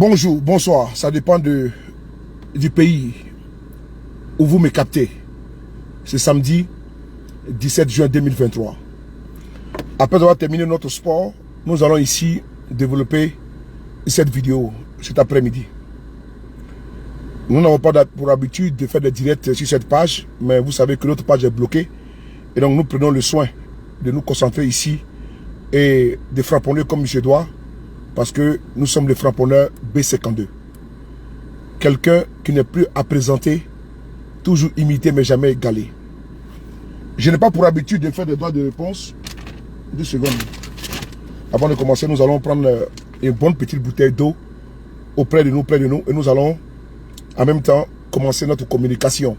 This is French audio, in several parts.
Bonjour, bonsoir, ça dépend du pays où vous me captez. C'est samedi 17 juin 2023. Après avoir terminé notre sport, nous allons ici développer cette vidéo cet après-midi. Nous n'avons pas pour habitude de faire des directs sur cette page, mais vous savez que notre page est bloquée. Et donc nous prenons le soin de nous concentrer ici et de frapponner comme je dois, parce que nous sommes les frapponneurs B52. Quelqu'un qui n'est plus à présenter, toujours imité mais jamais égalé. Je n'ai pas pour habitude de faire des droits de réponse. 2 secondes. Avant de commencer, nous allons prendre une bonne petite bouteille d'eau près de nous, et nous allons en même temps commencer notre communication.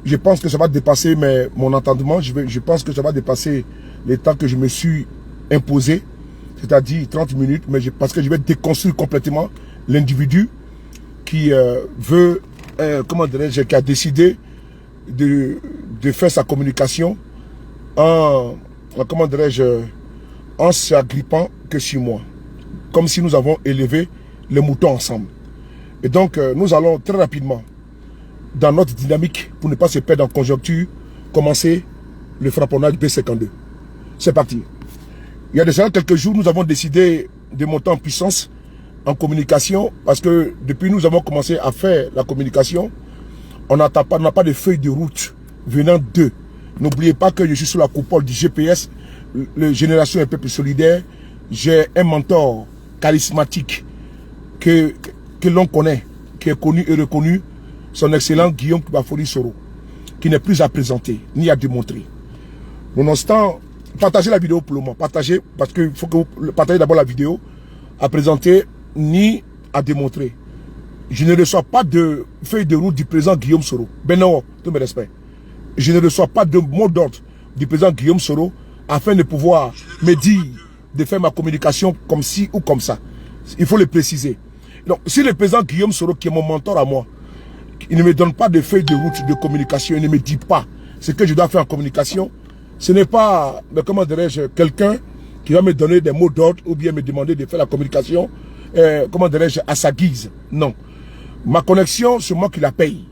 Je pense que ça va dépasser mon entendement, je pense que ça va dépasser les temps que je me suis imposé, c'est-à-dire 30 minutes, mais parce que je vais déconstruire complètement l'individu qui veut, comment dirais-je, qui a décidé de faire sa communication en comment dirais-je, en s'agrippant que sur moi, comme si nous avons élevé les moutons ensemble. Et donc, nous allons très rapidement, dans notre dynamique, pour ne pas se perdre en conjoncture, commencer le frapponnage B52. C'est parti. Il y a déjà quelques jours, nous avons décidé de monter en puissance en communication, parce que depuis nous avons commencé à faire la communication, on n'a pas de feuille de route venant d'eux. N'oubliez pas que je suis sous la coupole du GPS, le Génération et Peuple Solidaire. J'ai un mentor charismatique que l'on connaît, qui est connu et reconnu, son excellent Guillaume Bafoli Soro, qui n'est plus à présenter, ni à démontrer. Nonobstant, partagez la vidéo pour le moment, partagez, parce qu'il faut que vous partagez d'abord la vidéo, à présenter, ni à démontrer. Je ne reçois pas de feuille de route du président Guillaume Soro. Ben non, tous mes respects. Je ne reçois pas de mot d'ordre du président Guillaume Soro afin de pouvoir me dire de faire ma communication comme ci ou comme ça. Il faut le préciser. Donc, si le président Guillaume Soro, qui est mon mentor à moi, il ne me donne pas de feuille de route de communication, il ne me dit pas ce que je dois faire en communication, ce n'est pas, comment dirais-je, quelqu'un qui va me donner des mots d'ordre ou bien me demander de faire la communication, comment dirais-je, à sa guise. Non. Ma connexion, c'est moi qui la paye.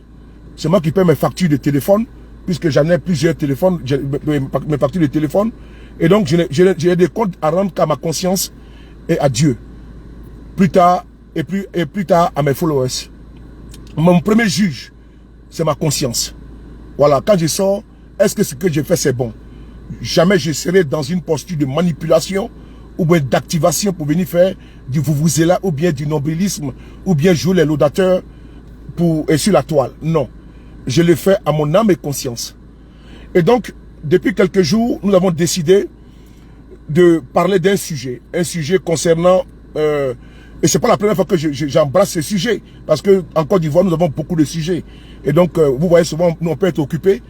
C'est moi qui paye mes factures de téléphone, puisque j'en ai plusieurs téléphones, mes factures de téléphone. Et donc, j'ai des comptes à rendre qu'à ma conscience et à Dieu. Plus tard, et plus tard à mes followers. Mon premier juge, c'est ma conscience. Voilà, quand je sors, est-ce que ce que je fais, c'est bon? Jamais je serai dans une posture de manipulation ou bien d'activation pour venir faire du vuvuzela ou bien du nombrilisme ou bien jouer les laudateurs sur la toile. Non. Je le fais à mon âme et conscience. Et donc, depuis quelques jours, nous avons décidé de parler d'un sujet. Un sujet concernant... et c'est pas la première fois que j'embrasse ce sujet. Parce que en Côte d'Ivoire, nous avons beaucoup de sujets. Et donc, vous voyez souvent, nous, on peut être occupés.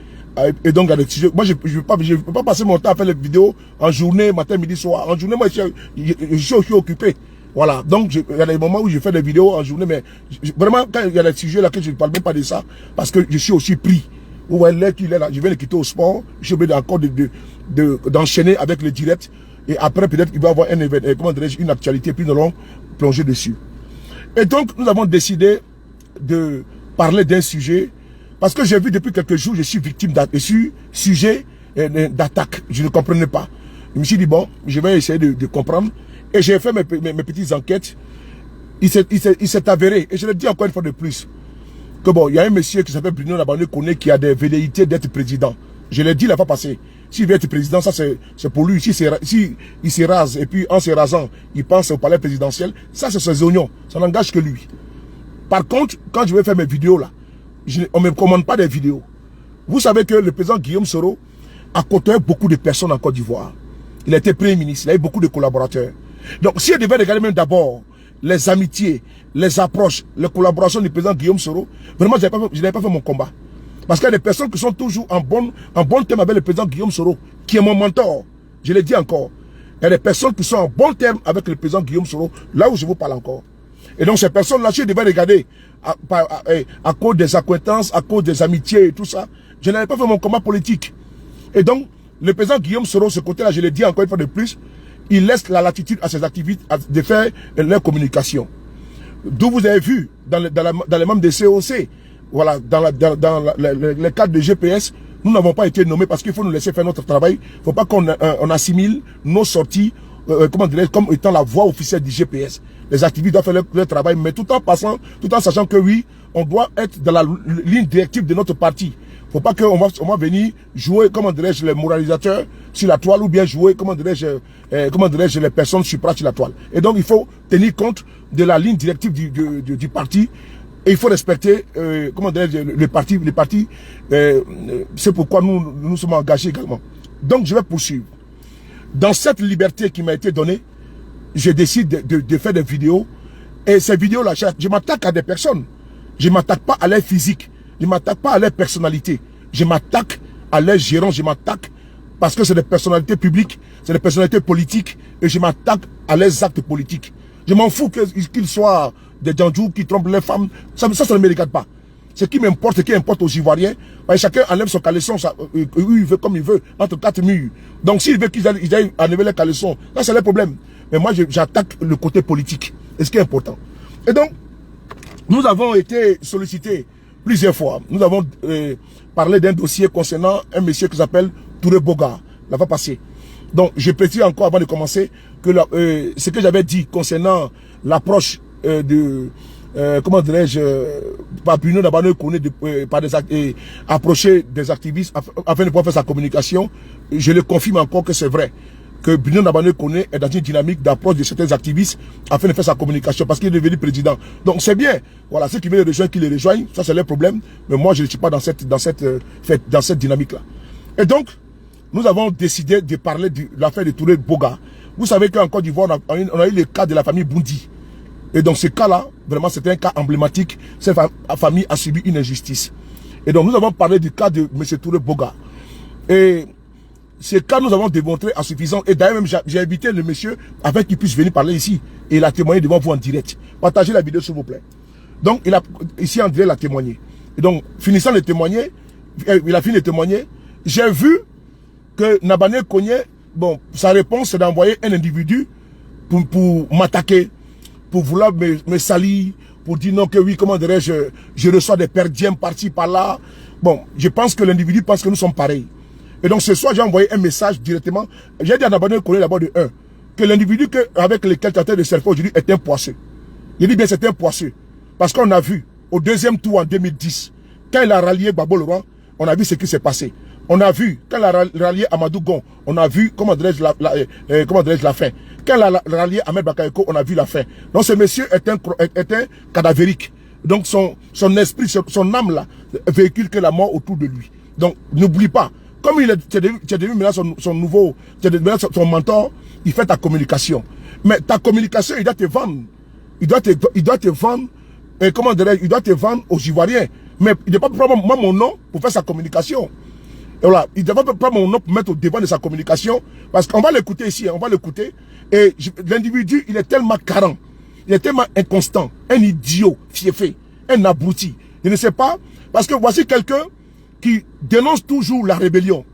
Et donc, il y a des sujets. Moi, je ne peux pas passer mon temps à faire les vidéos en journée, matin, midi, soir. En journée, moi, je suis occupé. Voilà. Donc, il y a des moments où je fais des vidéos en journée, mais vraiment, quand il y a des sujets là que je ne parle même pas de ça, parce que je suis aussi pris. Vous voyez, là qu'il est là, je viens de quitter au sport, je suis obligé encore d'enchaîner avec le direct. Et après, peut-être qu'il va y avoir un événement, comment dirais-je, une actualité, puis nous allons plonger dessus. Et donc, nous avons décidé de parler d'un sujet, parce que j'ai vu depuis quelques jours, je suis victime sujet d'attaque. Je ne comprenais pas. Je me suis dit, bon, je vais essayer de comprendre. Et j'ai fait mes petites enquêtes. Il s'est avéré, et je le dis encore une fois de plus, que bon, il y a un monsieur qui s'appelle Bruno Labanné qui a des velléités d'être président. Je l'ai dit la fois passée. S'il veut être président, ça c'est pour lui. Si il se rase, et puis en se rasant, il pense au palais présidentiel, ça c'est ses oignons. Ça n'engage que lui. Par contre, quand je vais faire mes vidéos là, on ne me commande pas des vidéos. Vous savez que le président Guillaume Soro a côtoyé beaucoup de personnes en Côte d'Ivoire. Il a été premier ministre, il a eu beaucoup de collaborateurs. Donc, si je devais regarder même d'abord les amitiés, les approches, les collaborations du président Guillaume Soro, vraiment, je n'avais pas fait mon combat. Parce qu'il y a des personnes qui sont toujours en bon terme avec le président Guillaume Soro, qui est mon mentor. Je l'ai dit encore. Il y a des personnes qui sont en bon terme avec le président Guillaume Soro, là où je vous parle encore. Et donc, ces personnes-là, si je devais regarder à cause des acquaintances, à cause des amitiés et tout ça, je n'avais pas fait mon combat politique. Et donc, le président Guillaume Soro, ce côté-là, je l'ai dit encore une fois de plus, il laisse la latitude à ses activistes de faire leur communication. D'où vous avez vu, dans les membres des COC, voilà, dans le cadre de GPS, nous n'avons pas été nommés parce qu'il faut nous laisser faire notre travail. Il ne faut pas qu'on assimile nos sorties comme étant la voie officielle du GPS. Les activistes doivent faire leur travail, mais tout en sachant que oui, on doit être dans la ligne directive de notre parti. Il ne faut pas qu'on va venir jouer, comment dirais-je, les moralisateurs sur la toile ou bien jouer, comment dirais-je, les personnes sur la toile. Et donc, il faut tenir compte de la ligne directive du parti. Et il faut respecter, comment dirais-je, les partis. C'est pourquoi nous sommes engagés également. Donc, je vais poursuivre. Dans cette liberté qui m'a été donnée, je décide de faire des vidéos. Et ces vidéos-là, je m'attaque à des personnes. Je ne m'attaque pas à leur physique. Je ne m'attaque pas à leur personnalité. Je m'attaque à leurs gérants. Je m'attaque parce que c'est des personnalités publiques, c'est des personnalités politiques. Et je m'attaque à leurs actes politiques. Je m'en fous qu'ils soient des Djandjou qui trompent les femmes. Ça ne me regarde pas. Ce qui m'importe, ce qui importe aux Ivoiriens, chacun enlève son caleçon, il veut comme il veut, entre quatre murs. Donc s'il veut qu'ils aillent enlever les caleçons, là c'est le problème. Mais moi j'attaque le côté politique. Et ce qui est important. Et donc, nous avons été sollicités plusieurs fois. Nous avons parlé d'un dossier concernant un monsieur qui s'appelle Touré Boga, la fois passée. Donc je précise encore avant de commencer que ce que j'avais dit concernant l'approche comment dirais-je, par Bruno Nabano approcher des activistes afin de pouvoir faire sa communication. Je le confirme encore que c'est vrai. Que Bruno Nabano est dans une dynamique d'approche de certains activistes afin de faire sa communication parce qu'il est devenu président. Donc c'est bien. Voilà, ceux qui veulent le rejoindre, qui les rejoignent, ça c'est leur problème. Mais moi je ne suis pas dans cette dynamique-là. Et donc, nous avons décidé de parler de l'affaire de Touré Boga. Vous savez qu'en Côte d'Ivoire, on a eu le cas de la famille Boundi. Et donc ce cas-là, vraiment c'était un cas emblématique. Cette famille a subi une injustice. Et donc nous avons parlé du cas de M. Touré Boga. Et ce cas, nous avons démontré à suffisance. Et d'ailleurs, même j'ai invité le monsieur afin qu'il puisse venir parler ici. Et il a témoigné devant vous en direct. Partagez la vidéo s'il vous plaît. Donc ici en direct, il a témoigné. Et donc, finissant de témoigner, il a fini de témoigner. J'ai vu que Nabané Kogné, bon, sa réponse c'est d'envoyer un individu pour m'attaquer, pour vouloir me salir, pour dire non que oui, comment dirais-je, je reçois des perdièmes par-ci, par-là. Bon, je pense que l'individu pense que nous sommes pareils. Et donc ce soir, j'ai envoyé un message directement. J'ai dit à Nabané Kogné d'abord de 1, que l'individu avec lequel tu as de surfer aujourd'hui est un poisseux. Il dit bien c'est un poisseux. Parce qu'on a vu, au deuxième tour en 2010, quand il a rallié Babo Laurent, on a vu ce qui s'est passé. On a vu, quand il a rallié Amadou Gon, on a vu, comment dirais-je, la fin. Quand il a rallié Ahmed Bakayoko, on a vu la fin. Donc ce monsieur est un cadavérique. Donc son esprit, son âme là, véhicule que la mort autour de lui. Donc n'oublie pas, comme tu es devenu maintenant son mentor, il fait ta communication. Mais ta communication, il doit te vendre. Il doit te vendre, comment dirais-je, il doit te vendre aux Ivoiriens. Mais il ne doit pas prendre moi mon nom pour faire sa communication. Et voilà, il ne doit pas prendre mon nom pour mettre au devant de sa communication. Parce qu'on va l'écouter ici, on va l'écouter. Et l'individu, il est tellement carent, il est tellement inconstant, un idiot, fiefé, un abruti. Je ne sais pas, parce que voici quelqu'un qui dénonce toujours la rébellion,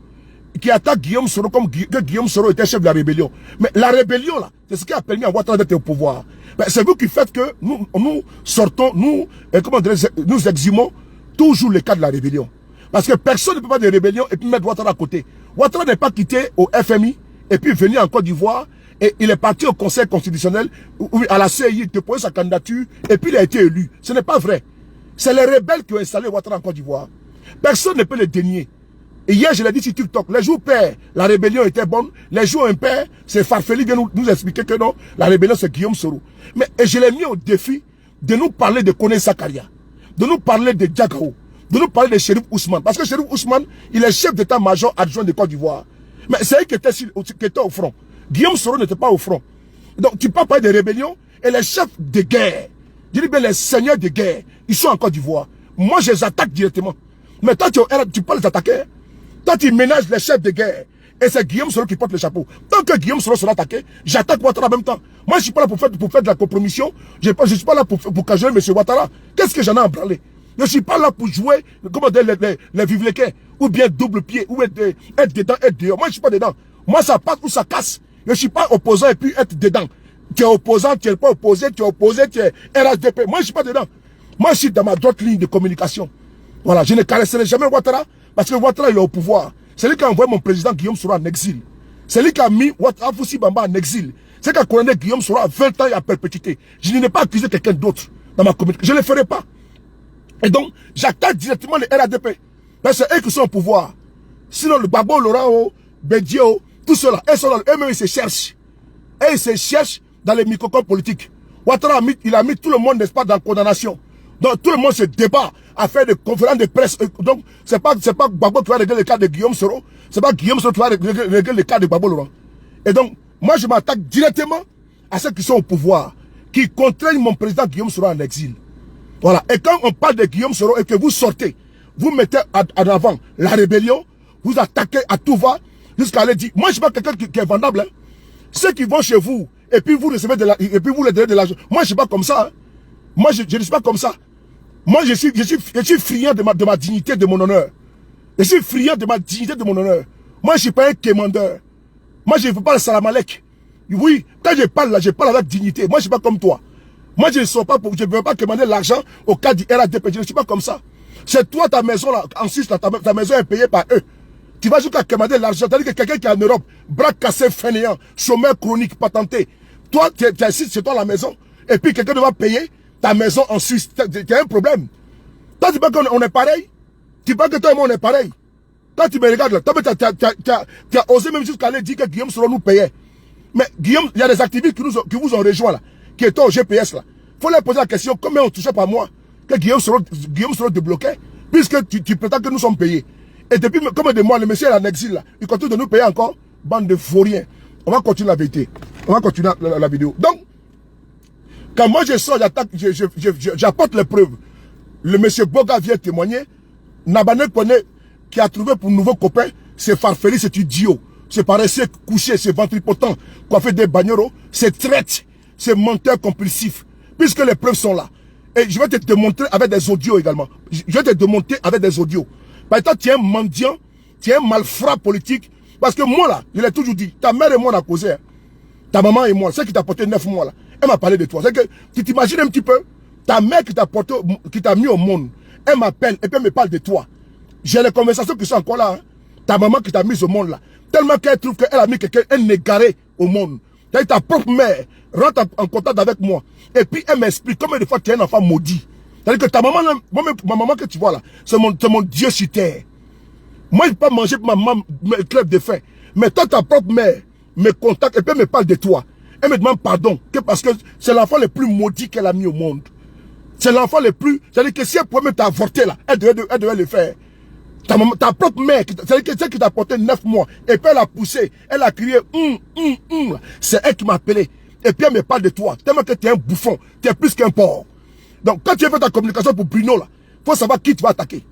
qui attaque Guillaume Soro comme que Guillaume Soro était chef de la rébellion. Mais la rébellion, là, c'est ce qui a permis à Ouattara d'être au pouvoir. C'est vous qui faites que nous sortons, nous exhumons toujours le cas de la rébellion. Parce que personne ne peut pas de rébellion et puis mettre Ouattara à côté. Ouattara n'est pas quitté au FMI et puis venu en Côte d'Ivoire et il est parti au Conseil constitutionnel, à la CEI, il déposé sa candidature et puis il a été élu. Ce n'est pas vrai. C'est les rebelles qui ont installé Ouattara en Côte d'Ivoire. Personne ne peut le dénier. Et hier, je l'ai dit sur TikTok, les jours pairs, la rébellion était bonne. Les jours impairs, c'est Farfeli qui vient nous expliquer que non, la rébellion c'est Guillaume Soro. Mais et je l'ai mis au défi de nous parler de Kone Sakaria, de nous parler de Diakao, de nous parler de Chérif Ousmane. Parce que Chérif Ousmane, il est chef d'état-major adjoint de Côte d'Ivoire. Mais c'est lui qui était au front. Guillaume Soro n'était pas au front. Donc tu peux parler de rébellion et les chefs de guerre, je dis bien les seigneurs de guerre, ils sont en Côte d'Ivoire. Moi, je les attaque directement. Mais toi, tu peux les attaquer. Toi, tu ménages les chefs de guerre. Et c'est Guillaume Soro qui porte le chapeau. Tant que Guillaume Soro sera attaqué, j'attaque Ouattara en même temps. Moi, je ne suis pas là pour faire de la compromission. Je ne suis pas là pour cajoler M. Ouattara. Qu'est-ce que j'en ai à branler? Je ne suis pas là pour jouer, comment dire, les vivlequins, ou bien double pied, ou être dedans, être dehors. Moi, je ne suis pas dedans. Moi, ça passe ou ça casse. Je ne suis pas opposant et puis être dedans. Tu es opposant, tu n'es pas opposé, tu es opposé, tu es RHDP. Moi, je ne suis pas dedans. Moi, je suis dans ma droite ligne de communication. Voilà, je ne caresserai jamais Ouattara parce que Ouattara, il est au pouvoir. C'est lui qui a envoyé mon président Guillaume Soro en exil. C'est lui qui a mis Afoussi Bamba en exil. C'est lui qui a condamné Guillaume Soro à 20 ans et à perpétuité. Je n'ai pas accusé quelqu'un d'autre dans ma communication. Je ne le ferai pas. Et donc, j'attaque directement les RHDP. Parce que c'est eux qui sont au pouvoir. Sinon, le Babo, Laurent, Bédio, tout cela, eux-mêmes, ils se cherchent. Et ils se cherchent dans les microcosmes politiques. Ouattara, il a mis tout le monde, n'est-ce pas, dans la condamnation. Donc, tout le monde se débat à faire des conférences de presse. Donc, c'est pas Babo qui va régler le cas de Guillaume Soro. C'est pas Guillaume Soro qui va régler le cas de Babo Laurent. Et donc, moi, je m'attaque directement à ceux qui sont au pouvoir, qui contraignent mon président Guillaume Soro en exil. Voilà. Et quand on parle de Guillaume Soro et que vous sortez, vous mettez en avant la rébellion, vous attaquez à tout va, jusqu'à aller dire, moi, je ne suis pas quelqu'un qui est vendable. Hein. Ceux qui vont chez vous, et puis vous recevez et puis vous leur donnez de l'argent. Moi, je ne suis pas comme ça. Hein. Moi, je ne suis pas comme ça. Moi, je suis friand de ma dignité, de mon honneur. Je suis friand de ma dignité, de mon honneur. Moi, je ne suis pas un quémandeur. Moi, je ne veux pas le salamalek. Oui, quand je parle là, je parle avec dignité. Moi, je ne suis pas comme toi. Moi, je ne veux pas quémander l'argent au cas du RHDP. Je ne suis pas comme ça. C'est toi, ta maison là, en Suisse, là, ta maison est payée par eux. Tu vas jusqu'à quémander l'argent. C'est-à-dire que quelqu'un qui est en Europe, bras cassés, fainéant, chômeur chronique, patenté. Toi, tu es ici, c'est toi la maison. Et puis quelqu'un doit payer ta maison en Suisse. Tu as un problème. Toi, tu penses qu'on est pareil? Tu penses que toi et moi, on est pareil? Quand tu me regardes là, toi, tu as osé même jusqu'à aller dire que Guillaume Soro nous payait. Mais Guillaume, il y a des activistes qui vous ont rejoint là, qui étaient au GPS là. Il faut leur poser la question, combien on touchait par mois que Guillaume Soro débloquait, puisque tu prétends que nous sommes payés. Et depuis combien de mois, le monsieur est en exil là, il continue de nous payer encore, bande de vauriens. On va continuer la vérité. On va continuer la vidéo. Donc, quand moi je sors, j'attaque, j'apporte les preuves. Le monsieur Boga vient témoigner. Nabané Kone, qui a trouvé pour nouveau copain, c'est Farfeli, c'est idiot. C'est paresseux, couché, c'est ventripotent, coiffé des bagnoros, c'est traite, c'est menteur compulsif. Puisque les preuves sont là. Et je vais te démontrer avec des audios également. Je vais te démontrer avec des audios. Par exemple, tu es un mendiant, tu es un malfrat politique. Parce que moi là, je l'ai toujours dit, ta mère et moi on a causé. Hein. Ta maman et moi, celle qui t'a porté 9 mois là, elle m'a parlé de toi. C'est que tu t'imagines un petit peu, ta mère qui t'a mis au monde, elle m'appelle et puis elle me parle de toi. J'ai les conversations qui sont encore là. Hein. Ta maman qui t'a mis au monde là. Tellement qu'elle trouve qu'elle a mis quelqu'un, elle n'est garé au monde. Ta propre mère rentre en contact avec moi. Et puis elle m'explique combien de fois tu es un enfant maudit. C'est-à-dire que ta maman, ma maman que tu vois là, c'est mon Dieu sur terre. Moi, je ne peux pas manger pour ma maman me crève de faim. Mais toi, ta propre mère me contacte et puis elle me parle de toi. Elle me demande pardon. Parce que c'est l'enfant le plus maudit qu'elle a mis au monde. C'est l'enfant le plus... C'est-à-dire que si elle pouvait même t'avorter là, elle devait le faire. Ta propre mère, c'est-à-dire que celle qui t'a porté 9 mois, et puis elle a poussé, elle a crié, c'est elle qui m'a appelé. Et puis elle me parle de toi, tellement que tu es un bouffon, tu es plus qu'un porc. Donc quand tu as fait ta communication pour Bruno, là, faut savoir qui tu vas attaquer.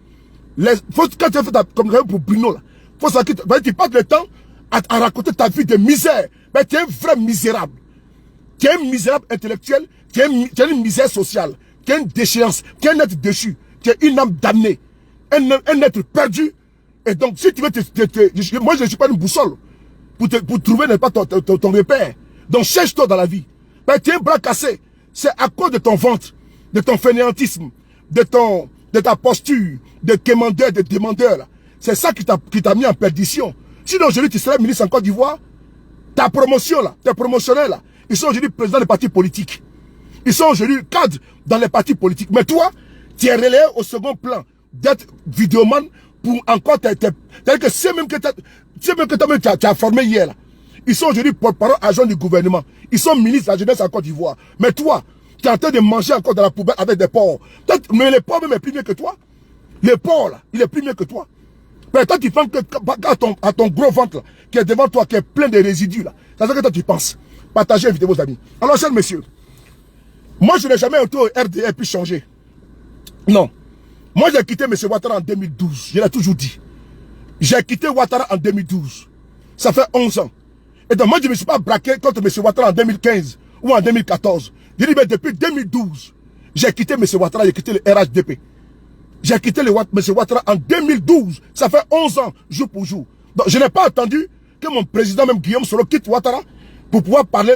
Quand tu as fait ta communication pour Bruno, là, faut savoir qui tu passes le temps à raconter ta vie de misère. Mais tu es un vrai misérable. Tu es un misérable intellectuel, tu es une misère sociale, tu es une déchéance, tu es un être déchu, tu es une âme damnée. Un être perdu. Et donc, si tu veux moi, je ne suis pas une boussole pour trouver pas ton repère. Donc, cherche-toi dans la vie. Ben, tu es un bras cassé. C'est à cause de ton ventre, de ton fainéantisme, de ta posture, de quémandeur, de demandeur. C'est ça qui t'a mis en perdition. Sinon, aujourd'hui, tu serais ministre en Côte d'Ivoire. Ta promotion, là, tes promotionnels, là, ils sont aujourd'hui présidents des partis politiques. Ils sont aujourd'hui cadres dans les partis politiques. Mais toi, tu es relayé au second plan d'être vidéoman pour encore c'est-à-dire que c'est même que tu as formé hier là. Ils sont aujourd'hui porte-parole agents du gouvernement. Ils sont ministres de la jeunesse en Côte d'Ivoire. Mais toi, tu es en train de manger encore dans la poubelle avec des porcs. Mais les porcs même est plus mieux que toi. Les porcs là, il est plus mieux que toi. Mais toi tu penses que à ton gros ventre là, qui est devant toi, qui est plein de résidus là. C'est ça que toi tu penses. Partagez, invitez vos amis. Alors chers messieurs, moi je n'ai jamais été au RDR puis changer. Non. Moi, j'ai quitté M. Ouattara en 2012. Je l'ai toujours dit. J'ai quitté Ouattara en 2012. Ça fait 11 ans. Et donc, moi, je ne me suis pas braqué contre M. Ouattara en 2015 ou en 2014. Je dis, mais depuis 2012, j'ai quitté M. Ouattara, j'ai quitté le RHDP. J'ai quitté M. Ouattara en 2012. Ça fait 11 ans, jour pour jour. Donc, je n'ai pas attendu que mon président, même Guillaume Soro, quitte Ouattara pour pouvoir parler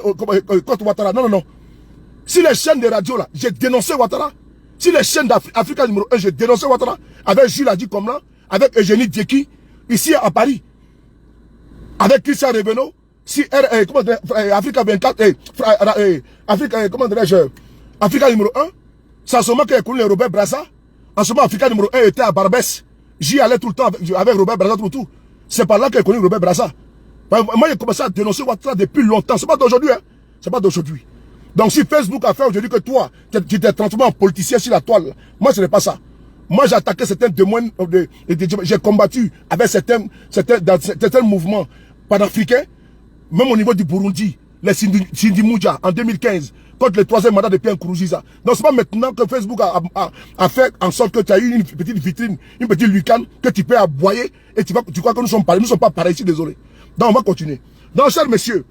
contre Ouattara. Non, non, non. Si les chaînes de radio, là, j'ai dénoncé Ouattara. Si les chaînes d'Afrique numéro 1, j'ai dénoncé Ouattara. Avec Jules Adi Komlan, avec Eugénie Dieki, ici à Paris. Avec Christian Revenot, si Africa 24, comment dirais-je, Africa numéro 1, c'est en ce moment qu'il a connu Robert Brazza. En ce moment, Africa numéro 1 était à Barbès. J'y allais tout le temps avec Robert Brazza tout. C'est par là qu'il a connu Robert Brazza. Moi, j'ai commencé à dénoncer Ouattara depuis longtemps. C'est pas d'aujourd'hui, hein. C'est pas d'aujourd'hui. Donc, si Facebook a fait aujourd'hui que toi, tu t'es transformé en politicien sur la toile, moi, ce n'est pas ça. Moi, j'ai attaqué certains témoins, j'ai combattu avec certains mouvements panafricains, même au niveau du Burundi, les Sindi Mouja, en 2015, contre le 3e mandat de Pierre Nkurunziza. Donc, c'est pas maintenant que Facebook a fait en sorte que tu as eu une petite vitrine, une petite lucane, que tu peux aboyer, et tu crois que nous sommes pareils. Nous ne sommes pas pareils ici, désolé. Donc, on va continuer. Donc, cher monsieur,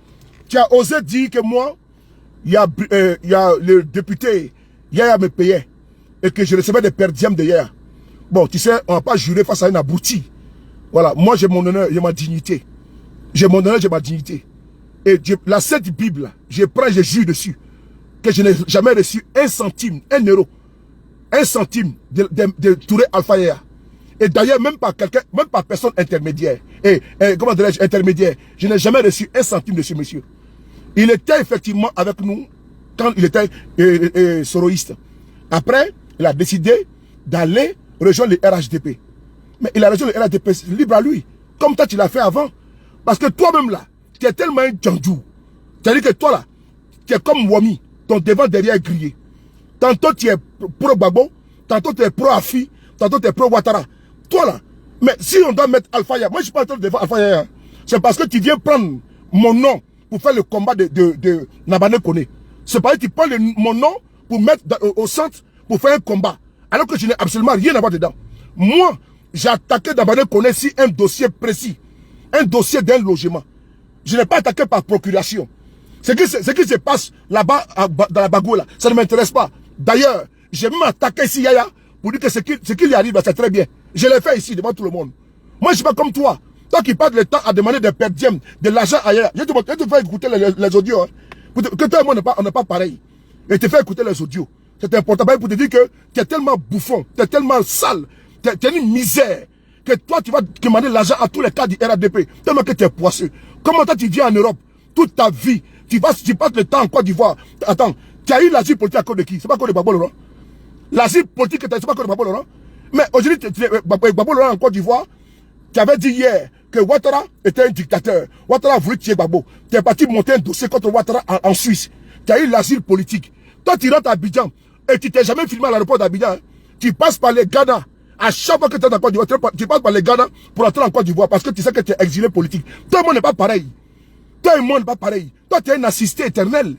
tu as osé dire que moi, il y a le député, Yaya me payait, et que je recevais des perdièmes de hier. Bon, tu sais, on ne va pas jurer face à un abruti. Voilà, moi j'ai mon honneur, j'ai ma dignité. J'ai mon honneur, j'ai ma dignité. Et la Sainte Bible, je prends, je jure dessus, que je n'ai jamais reçu un centime, un euro, un centime de Touré Alpha Yaya. Et d'ailleurs, même par quelqu'un, même par personne intermédiaire, comment dirais-je, intermédiaire, je n'ai jamais reçu un centime de ce monsieur. Il était effectivement avec nous quand il était soroïste. Après, il a décidé d'aller rejoindre le RHDP. Mais il a rejoint le RHDP libre à lui. Comme toi, tu l'as fait avant. Parce que toi-même là, tu es tellement un djandjou. C'est-à-dire que toi là, tu es comme Wami, ton devant derrière grillé. Tantôt tu es pro-Gbagbo, tantôt tu es pro-Afi, tantôt tu es pro-Ouattara. Toi là, mais si on doit mettre Alpha Yaya, moi je ne suis pas en train de défendre Alpha Yaya. C'est parce que tu viens prendre mon nom pour faire le combat de Nabane Kone. C'est parce que tu prends mon nom pour mettre au centre pour faire un combat. Alors que je n'ai absolument rien à voir dedans. Moi, j'ai attaqué Nabane Kone si un dossier précis. Un dossier d'un logement. Je n'ai pas attaqué par procuration. Ce qui se passe là-bas, dans la Bagou, là, ça ne m'intéresse pas. D'ailleurs, j'ai même attaqué ici Yaya pour dire que ce qui lui arrive, c'est très bien. Je l'ai fait ici devant tout le monde. Moi, je ne suis pas comme toi. Toi qui passes le temps à demander des perdièmes, de l'argent ailleurs. Je te fais écouter les audios. Hein. Que toi et moi, on n'est pas pareil. Et te fais écouter les audios. C'est important pour te dire que tu es tellement bouffon, tu es tellement sale, tu es une misère, que toi, tu vas demander l'argent à tous les cas du RADP, tellement que tu es poisseux. Comment toi, tu viens en Europe, toute ta vie, tu passes le temps en Côte d'Ivoire. Attends, tu as eu l'asile politique à cause de qui? C'est pas à cause de Gbagbo Laurent. L'asile politique, c'est pas à cause de Gbagbo Laurent. Mais aujourd'hui, Gbagbo Laurent en Côte d'Ivoire, tu avais dit hier que Ouattara était un dictateur. Ouattara a voulu tuer Gbagbo. Tu es parti monter un dossier contre Ouattara en Suisse. Tu as eu l'asile politique. Toi, tu rentres à Abidjan et tu t'es jamais filmé à l'aéroport d'Abidjan. Hein. Tu passes par les Ghana. À chaque fois que tu es en Côte d'Ivoire, tu passes par les Ghana pour entrer en Côte d'Ivoire parce que tu sais que tu es exilé politique. Toi et moi, n'est pas pareil. Toi et moi, n'est pas pareil. Toi, tu es un assisté éternel.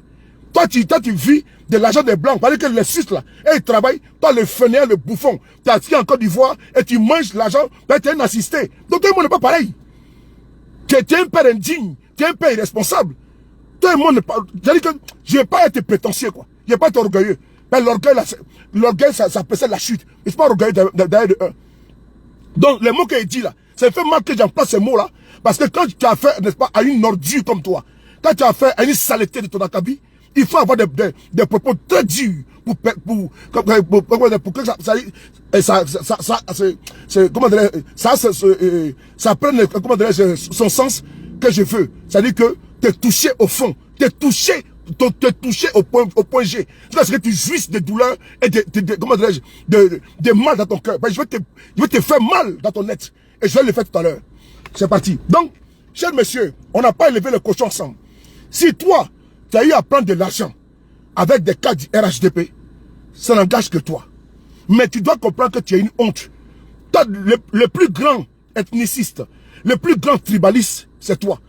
Toi, tu vis de l'argent des Blancs. Parce que les Suisses, là, ils travaillent. Toi, le fainéant, le bouffon, tu es assis en Côte d'Ivoire et tu manges l'argent. Tu es un assisté. Donc, toi et moi, n'est pas pareil. Tu es un père indigne. Tu es un père irresponsable. Toi et moi, n'est pas. C'est-à-dire que je n'ai pas été prétentieux, quoi. Je n'ai pas été orgueilleux. Mais l'orgueil, ça précède la chute. Et c'est pas orgueilleux derrière de un. Donc, les mots qu'il dit là, ça fait mal que j'emploie ces mots-là. Parce que quand tu as fait, n'est-ce pas, à une ordure comme toi, quand tu as fait à une saleté de ton acabit, il faut avoir des propos très durs pour que ça prenne, comment dirais-je, son sens que je veux. C'est-à-dire que tu es touché au fond, tu es touché au point G. C'est-à-dire que tu jouisses de douleur et comment dirais-je, de mal dans ton cœur. Ben, je vais te faire mal dans ton être. Et je vais le faire tout à l'heure. C'est parti. Donc, cher monsieur, on n'a pas élevé le cochon ensemble. Si toi, tu as eu à prendre de l'argent avec des cas du RHDP, ça n'engage que toi. Mais tu dois comprendre que tu as une honte. Toi, le plus grand ethniciste, le plus grand tribaliste, c'est toi.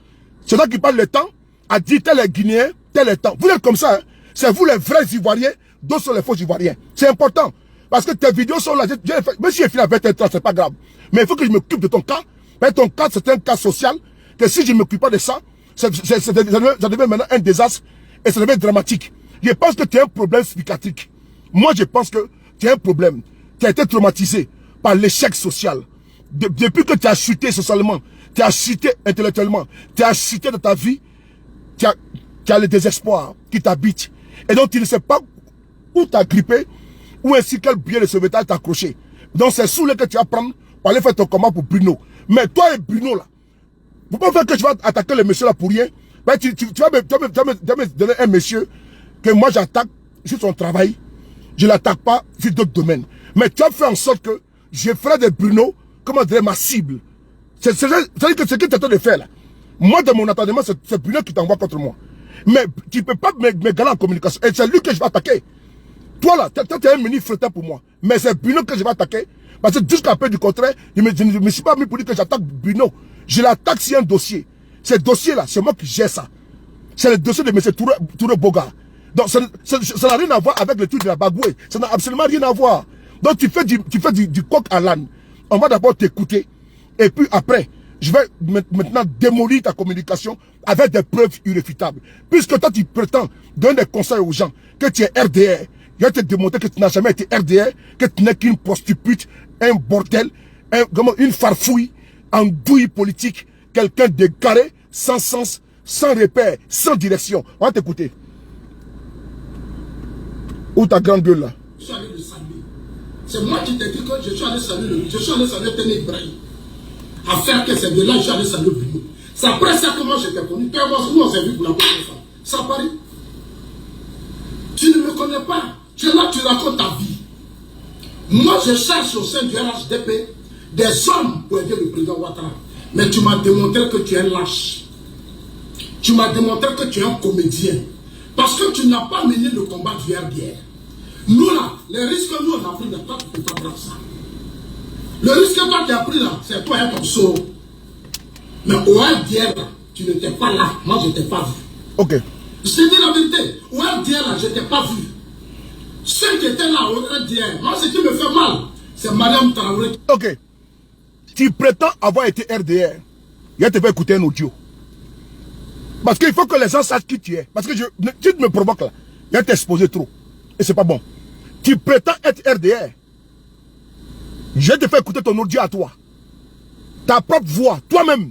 C'est toi qui parle le temps, à dire tel est Guinéen, tel est temps. Vous êtes comme ça, hein? C'est vous les vrais Ivoiriens, d'autres sont les faux Ivoiriens. C'est important. Parce que tes vidéos sont là. Même si j'ai fini avec tes temps, c'est pas grave. Mais il faut que je m'occupe de ton cas. Mais ton cas, c'est un cas social. Que si je ne m'occupe pas de ça, ça devient maintenant un désastre. Et ça devient dramatique. Je pense que tu as un problème psychiatrique. Moi, je pense que tu as un problème. Tu as été traumatisé par l'échec social. Depuis que tu as chuté socialement, tu as chuté intellectuellement, tu as chuté dans ta vie, tu as le désespoir qui t'habite. Et donc tu ne sais pas où t'as grippé, ou ainsi quel billet de sauvetage t'as accroché. Donc c'est sous le que tu vas prendre pour aller faire ton combat pour Bruno. Mais toi et Bruno là, vous pouvez faire que je vais attaquer le monsieur là pour rien. Ben, tu vas me donner un monsieur que moi j'attaque sur son travail. Je ne l'attaque pas sur d'autres domaines. Mais tu as fait en sorte que je ferai de Bruno, comment dire, ma cible. C'est-à-dire que ce que tu es en train de faire là. Moi, de mon attendement, c'est Bruno qui t'envoie contre moi. Mais tu ne peux pas me galer en communication. Et c'est lui que je vais attaquer. Toi là, tu es un mini frottin pour moi. Mais c'est Bruno que je vais attaquer. Parce que jusqu'à peu du contraire, je ne me suis pas mis pour dire que j'attaque Bruno. Je l'attaque sur un dossier. Ce dossier là, c'est moi qui gère ça. C'est le dossier de M. Touré Boga. Donc ça n'a rien à voir avec le truc de la Bagoué. Ça n'a absolument rien à voir. Donc tu fais du coq à l'âne. On va d'abord t'écouter. Et puis après, je vais maintenant démolir ta communication avec des preuves irréfutables. Puisque toi tu prétends donner des conseils aux gens que tu es RDR. Je vais te démontrer que tu n'as jamais été RDR, que tu n'es qu'une prostituée, un bordel, une farfouille, un douille politique, quelqu'un de carré, sans sens, sans repère, sans direction. On va t'écouter. Où ta grande gueule là? Je suis allé le saluer. C'est moi qui t'ai dit que je suis allé saluer je suis allé saluer Téné Ibrahim. À faire que c'est de là que je suis allé saluer Bruno. C'est après ça que moi je t'ai connu. Toi et moi, nous on s'est vu pour la première fois. C'est à Paris. Tu ne me connais pas. Tu es là, tu racontes ta vie. Moi je cherche au sein du RHDP des hommes pour aider le président Ouattara. Mais tu m'as démontré que tu es lâche. Tu m'as démontré que tu es un comédien. Parce que tu n'as pas mené le combat du RDR. Nous là, les risques que nous on a pris, toi tu ne peux pas prendre ça. Le risque que toi tu as pris là, c'est toi hein, comme ça. Mais au RDR là, tu n'étais pas là. Moi je ne t'ai pas vu. Ok. Je te dis la vérité. Au RDR là, je ne t'ai pas vu. Ceux qui étaient là au RDR, moi ce qui me fait mal, c'est Madame Traoré. Ok. Tu prétends avoir été RDR. Je te vais écouter un audio. Parce qu'il faut que les gens sachent qui tu es. Parce que tu me provoques là. Je vais t'exposer trop. Et c'est pas bon. Tu prétends être RDR. Je te fais écouter ton audio à toi. Ta propre voix, toi-même.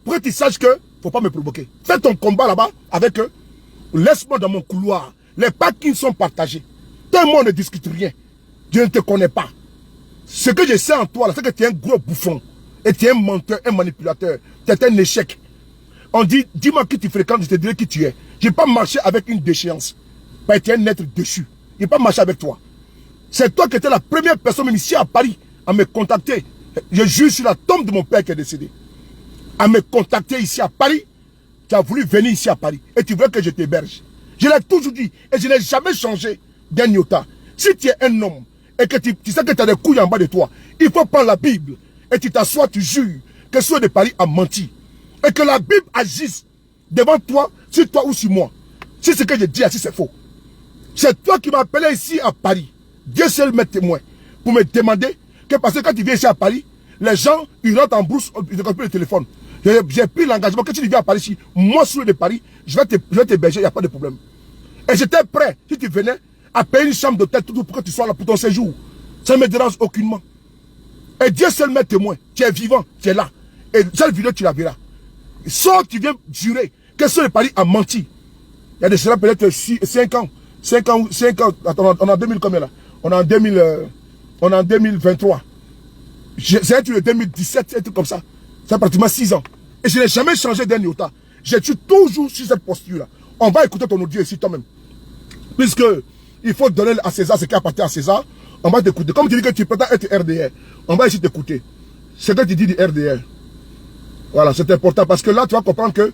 Pour que tu saches que faut pas me provoquer. Fais ton combat là-bas avec eux. Laisse-moi dans mon couloir. Les parkings sont partagés. Tout le monde ne discute rien. Je ne te connais pas. Ce que je sais en toi, c'est que tu es un gros bouffon. Et tu es un menteur, un manipulateur. Tu es un échec. On dit, dis-moi qui tu fréquentes, je te dirai qui tu es. Je n'ai pas marché avec une déchéance. Ben, tu es un être déchu. Je n'ai pas marché avec toi. C'est toi qui étais la première personne ici à Paris à me contacter. Je jure sur la tombe de mon père qui est décédé. À me contacter ici à Paris. Tu as voulu venir ici à Paris. Et tu veux que je t'héberge. Je l'ai toujours dit. Et je n'ai jamais changé d'un iota. Si tu es un homme et que tu sais que tu as des couilles en bas de toi, il faut prendre la Bible. Et tu t'assois, tu jures que ceux de Paris a menti. Et que la Bible agisse devant toi, sur toi ou sur moi. Si ce que je dis, si c'est faux. C'est toi qui m'as appelé ici à Paris. Dieu seul m'est témoin. Pour me demander que parce que quand tu viens ici à Paris, les gens, ils rentrent en brousse, ils ne plus le téléphone. J'ai pris l'engagement que si tu viens à Paris ici, moi, sur de Paris, je vais t'héberger, il n'y a pas de problème. Et j'étais prêt, si tu venais, à payer une chambre d'hôtel tout pour que tu sois là pour ton séjour. Ça ne me dérange aucunement. Et Dieu seul m'est témoin. Tu es vivant, tu es là. Et cette vidéo, tu la verras. Sauf tu viens jurer que ce de Paris a menti. Il y a de cela peut-être 5 ans. 5 ans. Attends, on est en 2000 combien là? On est en 2023. C'est un truc de 2017, un truc comme ça. C'est pratiquement 6 ans. Et je n'ai jamais changé d'un iota. Je suis toujours sur cette posture-là. On va écouter ton audio ici toi-même. Puisque il faut donner à César ce qui appartient à César. On va t'écouter. Comme tu dis que tu prétends être RDR, on va essayer t'écouter. Ce que tu dis du RDR. Voilà, c'est important parce que là, tu vas comprendre que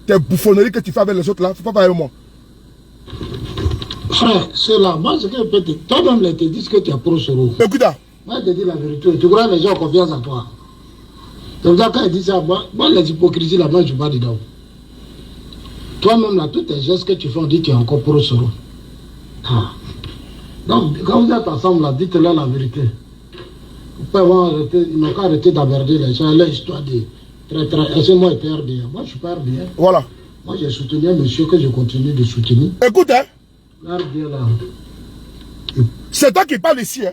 tes bouffonneries que tu fais avec les autres là, il ne faut pas faire avec moi. Frère, c'est là. Moi, ce que je peux te dire, toi-même, ils te disent que tu es pro-Soro. Écoute, moi, je te dis la vérité. Tu crois que les gens ont confiance en toi. Donc, quand ils disent ça, moi les hypocrisies là, moi, je ne suis pas dedans. Toi-même, là, tous tes gestes que tu fais, on dit que tu es encore pro-Soro. Ah. Donc, quand vous êtes ensemble, là, dites-leur la vérité. Ils n'ont qu'à arrêter d'aborder les gens, leur histoire de très. Est-ce que moi, j'étais RDR? Moi, je ne suis pas RDR. Voilà. Moi, j'ai soutenu un monsieur que je continue de soutenir. Écoute, hein. RDR, là. C'est toi qui parles ici, hein.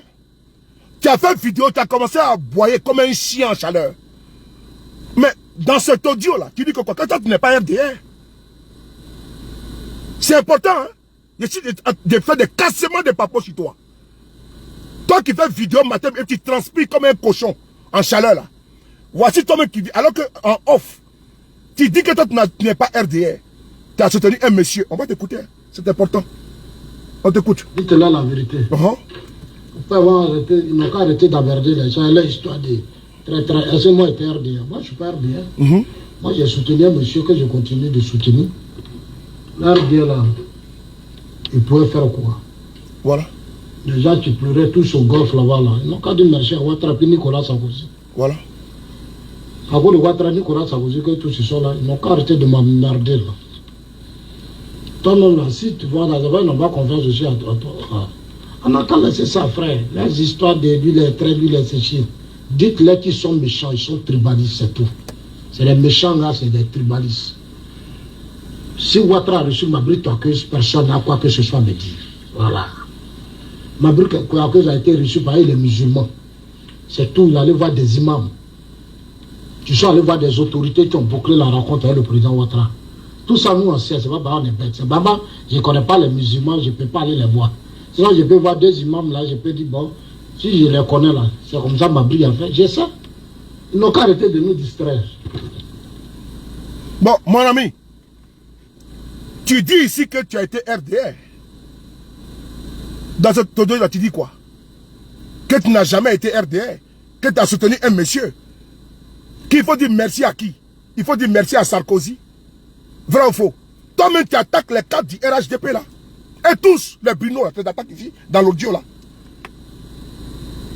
Tu as fait une vidéo, tu as commencé à aboyer comme un chien en chaleur. Mais dans cet audio-là, tu dis que quoi, quand tu n'es pas RDR, C'est important, hein. Je suis de faire des cassements de papo sur toi. Toi qui fais vidéo matin et tu transpires comme un cochon en chaleur là. Voici toi-même qui dit, alors qu'en off, tu dis que toi tu n'es pas RDR. Tu as soutenu un monsieur. On va t'écouter. Hein. C'est important. On t'écoute. Dites-là la vérité. Ils n'ont qu'à arrêter d'aborder les gens. Leur histoire de est-ce que moi j'étais RDR? Moi je ne suis pas RDR. Moi j'ai soutenu un monsieur que je continue de soutenir. L'RDR là, il pouvait faire quoi? Voilà. Les gens qui pleuraient tous au golf là-bas, là, ils n'ont qu'à dire merci à Ouattara et Nicolas Sarkozy. Voilà. À cause de Ouattara, Nicolas Sarkozy, que tous ils sont là, ils n'ont qu'à arrêter de m'emmerder là. Toi-même là, si tu vois, là-bas, ils n'ont pas confiance aussi à toi. On n'a qu'à laisser ça, frère. Les histoires de lui, les traits, lui, les séchines. Dites-les qu'ils sont méchants, ils sont tribalistes, c'est tout. C'est les méchants là, c'est des tribalistes. Si Ouattara a reçu Mabri Touakeuse, personne n'a quoi que ce soit me dire. Voilà. Mabri Touakeuse a été reçu par les musulmans. C'est tout, il allait voir des imams. Tu sont allés voir des autorités qui ont bouclé la rencontre avec le président Ouattara. Tout ça, nous, on sait, c'est pas on est bête. C'est Baba, je ne connais pas les musulmans, je ne peux pas aller les voir. Sinon, je peux voir deux imams là, je peux dire, bon, si je les connais là, c'est comme ça, Mabri a fait, j'ai ça. Ils n'ont qu'à arrêter de nous distraire. Bon, mon ami, tu dis ici que tu as été RDR. Dans cette audio là, tu dis quoi? Que tu n'as jamais été RDR. Que tu as soutenu un monsieur. Qu'il faut dire merci à qui? Il faut dire merci à Sarkozy. Vrai ou faux? Toi-même, tu attaques les cadres du RHDP là. Et tous les Bruno là, tu attaques ici, dans l'audio là.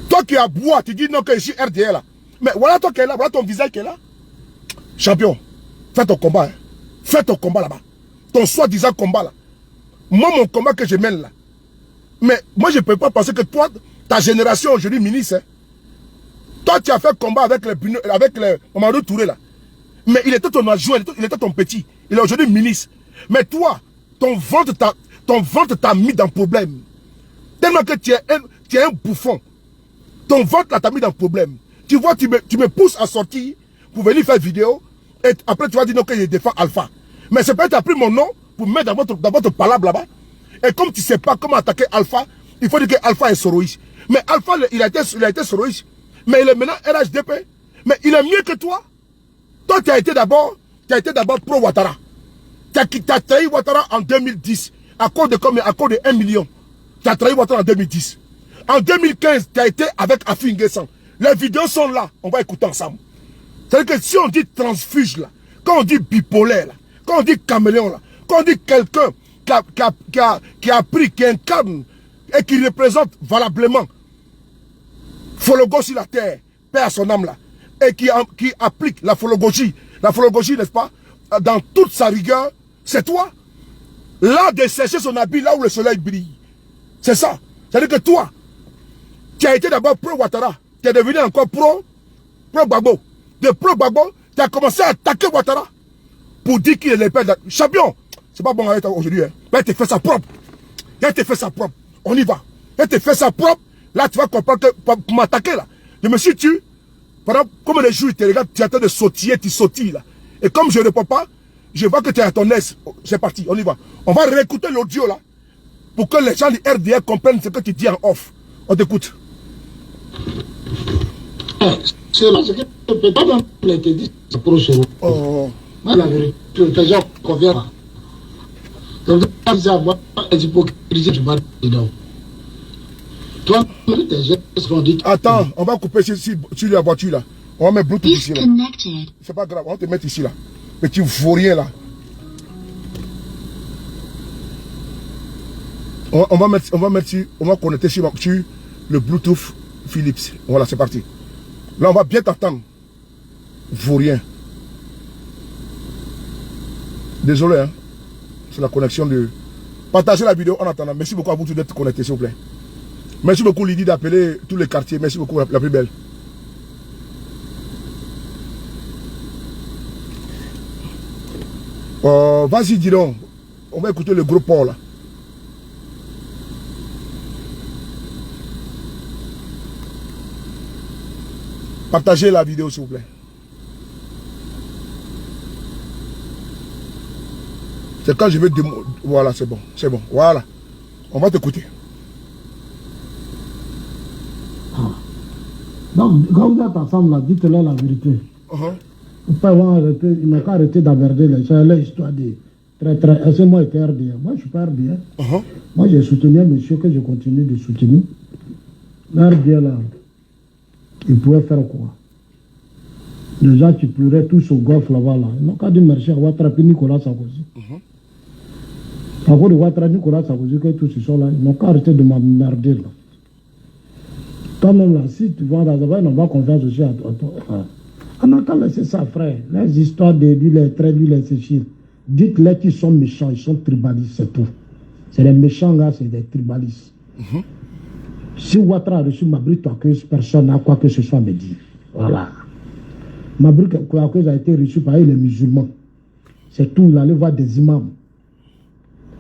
Toi qui as bois, tu dis non que je suis RDR là. Mais voilà toi qui es là, voilà ton visage qui est là. Champion, fais ton combat. Hein. Fais ton combat là-bas. Ton soi-disant combat là. Moi, mon combat que je mène là. Mais moi, je ne peux pas penser que toi, ta génération aujourd'hui, ministre, hein, toi, tu as fait combat avec les Mamadou Touré là. Mais il était ton adjoint, il était ton petit. Il est aujourd'hui ministre. Mais toi, ton ventre t'a mis dans le problème. Tellement que tu es un bouffon. Ton ventre là t'a mis dans le problème. Tu vois, tu me pousses à sortir pour venir faire vidéo. Et après, tu vas dire non, que je défends Alpha. Mais c'est peut-être tu as pris mon nom pour mettre dans votre palabre là-bas. Et comme tu ne sais pas comment attaquer Alpha, il faut dire que Alpha est soroïste. Mais Alpha, il a été soroïste. Mais il est maintenant RHDP. Mais il est mieux que toi. Toi, tu as été d'abord pro Ouattara. Tu as trahi Ouattara en 2010. À cause de combien? À cause de 1 million. Tu as trahi Ouattara en 2010. En 2015, tu as été avec Afi Nguessan. Les vidéos sont là. On va écouter ensemble. C'est-à-dire que si on dit transfuge là, quand on dit bipolaire là, quand on dit caméléon là, quand on dit quelqu'un qui a pris, qui incarne et qui représente valablement Fologo sur la terre, paix à son âme là, et qui applique la phologogie, n'est-ce pas, dans toute sa rigueur, c'est toi. Là de sécher son habit, là où le soleil brille. C'est ça. C'est-à-dire que toi, tu as été d'abord pro Ouattara, tu es devenu encore pro Gbagbo. De pro Gbagbo, tu as commencé à attaquer Ouattara pour dire qu'il est le père de... Champion, c'est pas bon avec toi aujourd'hui. Hein. Là, tu fais ça propre. Là, tu fais ça propre. On y va. Là, tu fais ça propre. Là, tu vas comprendre que pour m'attaquer là, je me suis tué. Pendant comme les jours, tu regardes, tu es en train de sautiller, tu sautilles là. Et comme je ne réponds pas, je vois que tu es à ton aise. C'est parti, on y va. On va réécouter l'audio là. Pour que les gens du RDR comprennent ce que tu dis en off. On t'écoute. C'est là, c'est que peut-être qu'il a été dit, c'est pour ce oh. Moi, la vérité, les gens conviennent. Donc, c'est à moi, les hypocrisies du mal. Toi, tes gestes qu'on dit. Attends, on va couper sur la voiture là. On va mettre Bluetooth ici là. C'est pas grave, on va te mettre ici là. Mais tu vaurien là. On va connecter sur le Bluetooth Philips. Voilà, c'est parti. Là, on va bien t'attendre. Vaurien. Désolé, hein. C'est la connexion de... Partagez la vidéo en attendant. Merci beaucoup à vous tous d'être connectés, s'il vous plaît. Merci beaucoup, Lydie, d'appeler tous les quartiers. Merci beaucoup, la plus belle. Vas-y, dis donc. On va écouter le gros port, là. Partagez la vidéo, s'il vous plaît. C'est quand je vais... Voilà, c'est bon. C'est bon. Voilà. On va t'écouter. Donc, quand vous êtes ensemble, là, dites-leur la vérité. Ils n'ont qu'à arrêter d'emmerder les gens. C'est l'histoire de... Est-ce que moi, j'étais RDA? Moi, je ne suis pas RDA. Moi, j'ai soutenu un monsieur que je continue de soutenir. RDA, là, il pouvait faire quoi? Les gens qui pleuraient tous au golf là-bas, là. Ils n'ont qu'à dire merci à Ouattara et Nicolas Sarkozy. À cause de Ouattara, Nicolas Sarkozy, que tous ils sont là, ils n'ont qu'à arrêter de m'emmerder, là. Toi-même, là, si tu vois dans la on va confiance aussi à toi. On n'a qu'à laisser ça, frère. Les histoires de lui, les traits, lui, les séchir. Dites-les qu'ils sont méchants, ils sont tribalistes, c'est tout. C'est les méchants, là, c'est des tribalistes. Si Ouattara a reçu Mabri Touakeuse, personne n'a quoi que ce soit à me dire. Voilà. Mabri Touakeuse a été reçu par les musulmans. C'est tout, il allait voir des imams.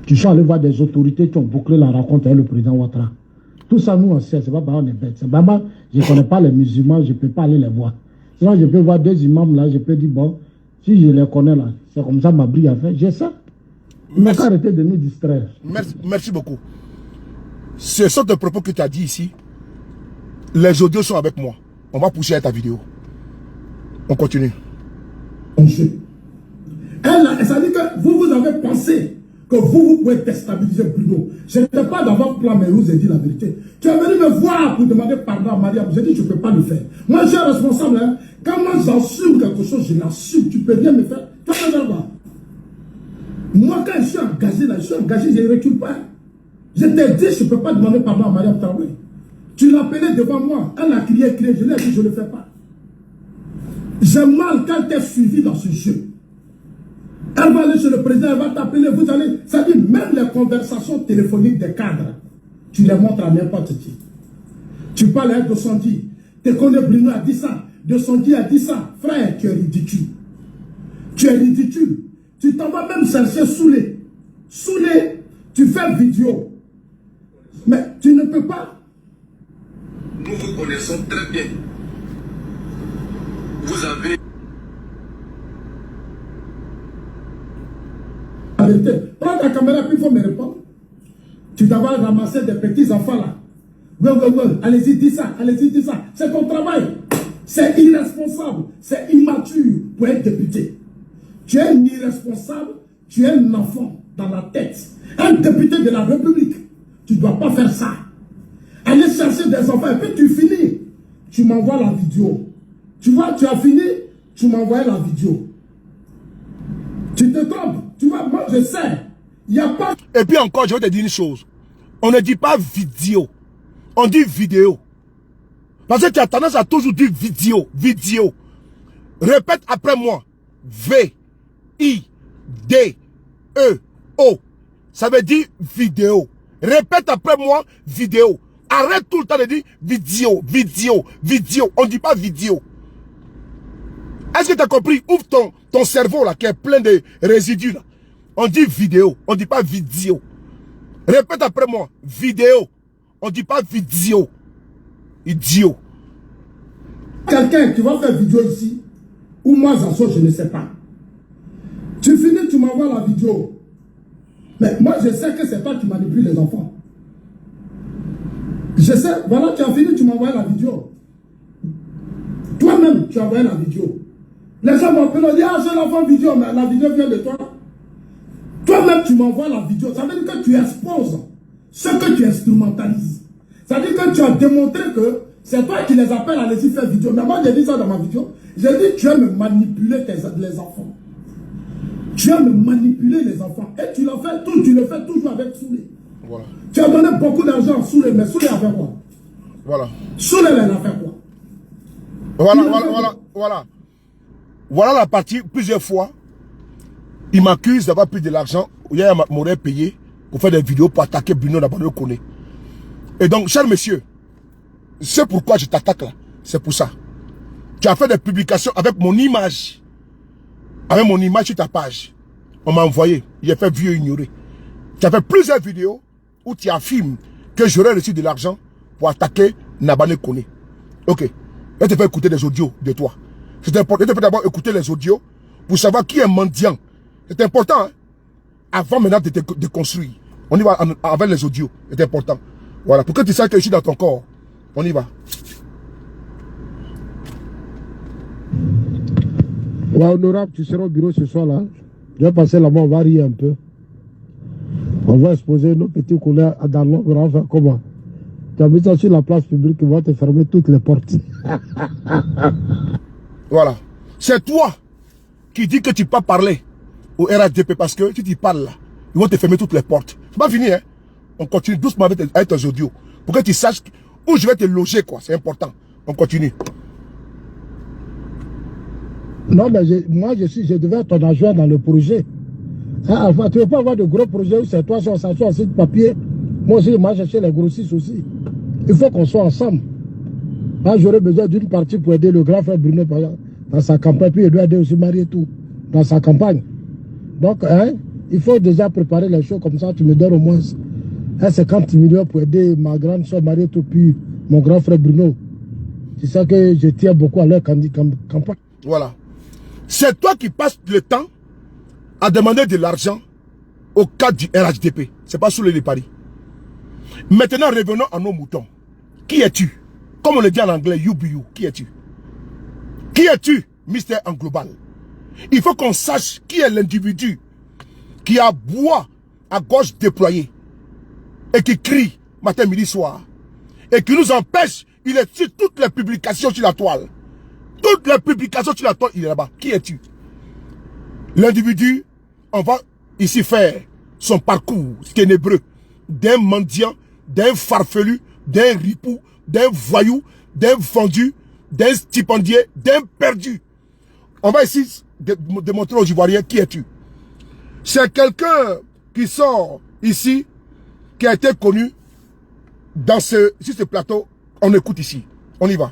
Tu sont allés voir des autorités qui ont bouclé la rencontre avec le président Ouattara. Tout ça, nous, on sait, c'est pas parce qu'on est bête. C'est pas, je ne connais pas les musulmans, je ne peux pas aller les voir. Sinon, je peux voir deux imams là, je peux dire, bon, si je les connais là, c'est comme ça Mabri a fait, j'ai ça. Il n'a qu'à arrêter de nous distraire. Merci beaucoup. Ce sont des propos que tu as dit ici. Les audios sont avec moi. On va pousser à ta vidéo. On continue. Elle, ça dit que vous avez pensé que vous pouvez déstabiliser Bruno. Je n'étais pas d'avoir plan, mais je vous ai dit la vérité. Tu es venu me voir pour demander pardon à Mariam. J'ai dit, je ne peux pas le faire. Moi, je suis responsable. Hein. Quand moi, j'assume quelque chose, je l'assume. Tu peux bien me faire. Tu vas faire quoi? Moi, quand je suis engagé, là, je ne recule pas. Je t'ai dit, je ne peux pas demander pardon à Mariam Traoré. Tu l'appelais devant moi. Elle a crié, je l'ai dit, je ne le fais pas. J'ai mal quand tu es suivi dans ce jeu. Elle va aller chez le président, elle va t'appeler, vous allez... Ça dit, même les conversations téléphoniques des cadres, tu les montres à n'importe qui. Tu parles avec Dossandi. Tu connais Bruno a dit ça. Dossandi a dit ça. Frère, tu es ridicule. Tu es ridicule. Tu t'en vas même chercher Soulé. Soulé, tu fais vidéo. Mais tu ne peux pas. Nous vous connaissons très bien. Vous avez... La vérité. Prends ta caméra puis il faut me répondre. Tu dois ramasser des petits enfants là. Ouais, allez-y, dis ça, allez-y, dis ça. C'est ton travail. C'est irresponsable, c'est immature pour être député. Tu es un irresponsable, tu es un enfant dans la tête. Un député de la République, tu ne dois pas faire ça. Aller chercher des enfants et puis tu finis. Tu m'envoies la vidéo. Tu vois, tu as fini, tu m'envoies la vidéo. Tu te trompes. Tu vois, moi je sais. Il n'y a pas... Et puis encore, je vais te dire une chose. On ne dit pas vidéo. On dit vidéo. Parce que tu as tendance à toujours dire vidéo. Vidéo. Répète après moi. V-I-D-E-O. Ça veut dire vidéo. Répète après moi, vidéo. Arrête tout le temps de dire vidéo, vidéo, vidéo. On ne dit pas vidéo. Est-ce que tu as compris? Ouvre ton cerveau là qui est plein de résidus là. On dit vidéo, on ne dit pas vidéo. Répète après moi, vidéo. On ne dit pas vidéo. Idiot. Quelqu'un qui va faire vidéo ici, ou moi Zanso, je ne sais pas. Tu finis, tu m'envoies la vidéo. Mais moi je sais que c'est toi qui manipules les enfants. Je sais, voilà, tu as fini, tu m'envoies la vidéo. Toi-même, tu as envoyé la vidéo. Les gens m'appellent, on dit, ah, j'ai l'enfant vidéo, mais la vidéo vient de toi. Toi-même, tu m'envoies la vidéo. Ça veut dire que tu exposes ce que tu instrumentalises. Ça veut dire que tu as démontré que c'est toi qui les appelles à laisser faire vidéo. Mais moi, j'ai dit ça dans ma vidéo. J'ai dit, tu aimes me manipuler les enfants. Tu aimes me manipuler les enfants. Et tu le fais toujours avec Soulé. Voilà. Tu as donné beaucoup d'argent à Soulé, mais Soulé a fait quoi? Voilà. Soulé, elle a fait quoi? Voilà la partie, plusieurs fois, il m'accuse d'avoir pris de l'argent. Il m'aurait payé pour faire des vidéos pour attaquer Bruno Nabanokone. Et donc, cher monsieur, c'est pourquoi je t'attaque là. C'est pour ça. Tu as fait des publications avec mon image. Avec mon image sur ta page. On m'a envoyé. J'ai fait vieux ignorer. Tu as fait plusieurs vidéos où tu affirmes que j'aurais reçu de l'argent pour attaquer Nabanokone. Ok. Je te fais écouter des audios de toi. C'est important. Je te fais d'abord écouter les audios pour savoir qui est mendiant. C'est important. Hein? avant maintenant de construire. On y va avec les audios, c'est important. Voilà, pour que tu saches que je suis dans ton corps. On y va. Ouais, honorable, tu seras au bureau ce soir là. Je vais passer là-bas, on va rire un peu. On va exposer nos petits couleurs dans l'ombre, on va faire comment? Tu as mis ça sur la place publique, ils vont te fermer toutes les portes. Voilà. C'est toi qui dis que tu peux parler au RHDP parce que si tu parles là, ils vont te fermer toutes les portes. C'est pas fini, hein? On continue doucement avec tes audios pour que tu saches où je vais te loger, quoi. C'est important. On continue. Non, mais je devais être ton adjoint dans le projet. Hein, Alpha, tu ne veux pas avoir de gros projets où c'est toi, on s'assoit sur le papier. Moi aussi, moi, chercher les grossistes aussi. Il faut qu'on soit ensemble. Là, j'aurais besoin d'une partie pour aider le grand frère Bruno dans sa campagne. Puis il doit aider aussi Marie et tout dans sa campagne. Donc, hein, il faut déjà préparer les choses comme ça. Tu me donnes au moins 50 millions pour aider ma grande soeur Marie et tout, puis mon grand frère Bruno. C'est ça que je tiens beaucoup à leur campagne. Voilà. C'est toi qui passes le temps à demander de l'argent au cadre du RHDP. C'est pas sous les paris. Maintenant, revenons à nos moutons. Qui es-tu? Comme on le dit en anglais, you be you. Qui es-tu? Qui es-tu, Mister en global? Il faut qu'on sache qui est l'individu qui a bois à gauche déployé et qui crie matin, midi, soir et qui nous empêche. Il est sur toutes les publications sur la toile. Toutes les publications sur la toile, il est là-bas. Qui es-tu? L'individu, on va ici faire son parcours ténébreux d'un mendiant, d'un farfelu, d'un ripou, d'un voyou, d'un vendu, d'un stipendier, d'un perdu. On va ici démontrer aux Ivoiriens qui es-tu. C'est quelqu'un qui sort ici, qui a été connu sur ce plateau. On écoute ici. On y va.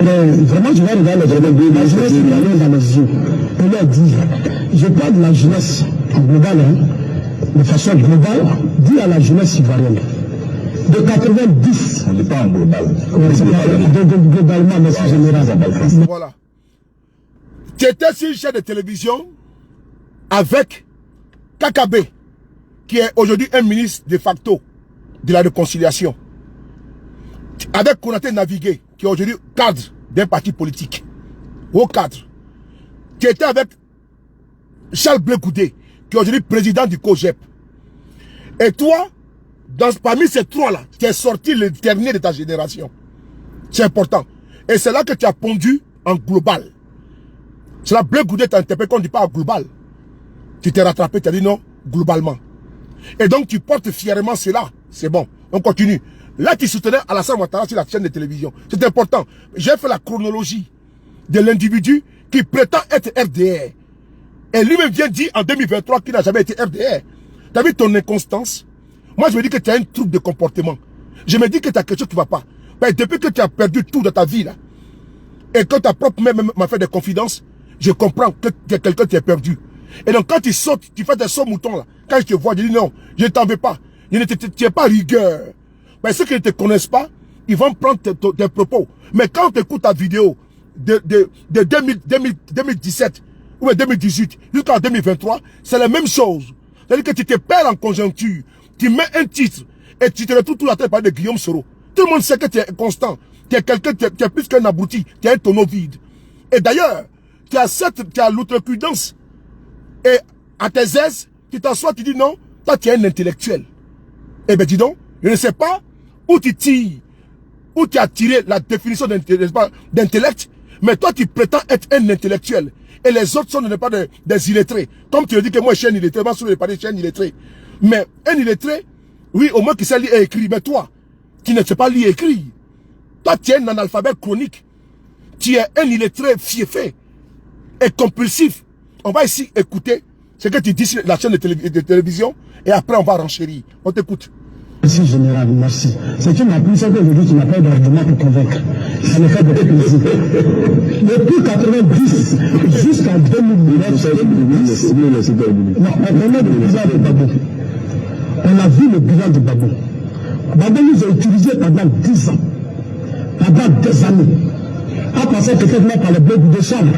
Vraiment, je vais regarder la jeunesse dans les yeux. On leur dit, je parle de la jeunesse en global, hein, de façon globale, dit à la jeunesse ivoirienne. De 90. On n'est pas en global. Globalement, mais c'est général. Voilà. Tu étais sur une chaîne de télévision avec Kakabe, qui est aujourd'hui un ministre de facto de la réconciliation. Avec Konaté Navigué, qui est aujourd'hui cadre d'un parti politique. Haut cadre. Tu étais avec Charles Blé Goudé, qui est aujourd'hui président du COGEP. Et toi, parmi ces trois-là, tu es sorti le dernier de ta génération. C'est important. Et c'est là que tu as pondu en global. C'est là que Blé Goudé t'a interpellé quand on ne dit pas en global. Tu t'es rattrapé, tu as dit non, globalement. Et donc tu portes fièrement cela. C'est bon. On continue. Là, tu soutenais Alassane Ouattara sur la chaîne de télévision. C'est important. J'ai fait la chronologie de l'individu qui prétend être RDR. Et lui-même vient dire en 2023 qu'il n'a jamais été RDR. Tu as vu ton inconstance? Moi, je me dis que tu as un trouble de comportement. Je me dis que tu as quelque chose qui ne va pas. Mais depuis que tu as perdu tout dans ta vie, là, et que ta propre mère m'a fait des confidences, je comprends que tu es quelqu'un qui est perdu. Et donc, quand tu sautes, tu fais des sauts moutons, là. Quand je te vois, je dis non, je ne t'en veux pas. Tu n'es pas rigueur. Mais ceux qui ne te connaissent pas, ils vont prendre tes propos. Mais quand tu écoutes ta vidéo de 2017 ou 2018 jusqu'en 2023, c'est la même chose. C'est-à-dire que tu te perds en conjoncture, tu mets un titre et tu te retrouves tout la tête par de Guillaume Soro. Tout le monde sait que tu es constant, tu es quelqu'un, tu es plus qu'un abruti, tu as un tonneau vide. Et d'ailleurs, tu as l'outrecuidance. Et à tes aises, tu t'assois, tu dis non, toi tu es un intellectuel. Eh bien dis donc, je ne sais pas où tu tires, où tu as tiré la définition d'intellect, mais toi tu prétends être un intellectuel. Et les autres sont pas des illettrés. Comme tu le dis que moi je suis un illettré, moi je ne pas je suis un illettré. Mais un illettré, oui, au moins qui sait lire et écrire. Mais toi, qui ne sais pas lire et écrire, toi tu es un analphabète chronique. Tu es un illettré fiefé et compulsif. On va ici écouter ce que tu dis sur la chaîne de télévision et après on va renchérir. On t'écoute. Merci général, merci. C'est une application qu'aujourd'hui tu n'as pas d'argument pour convaincre. Ça me fait beaucoup plaisir. Depuis 90 jusqu'à 2009, non, on connaît le bilan de Babou. On a vu le bilan de Babou. Babou nous a utilisé pendant 10 ans, pendant des années. En passant peut-être même par le bloc de chambre.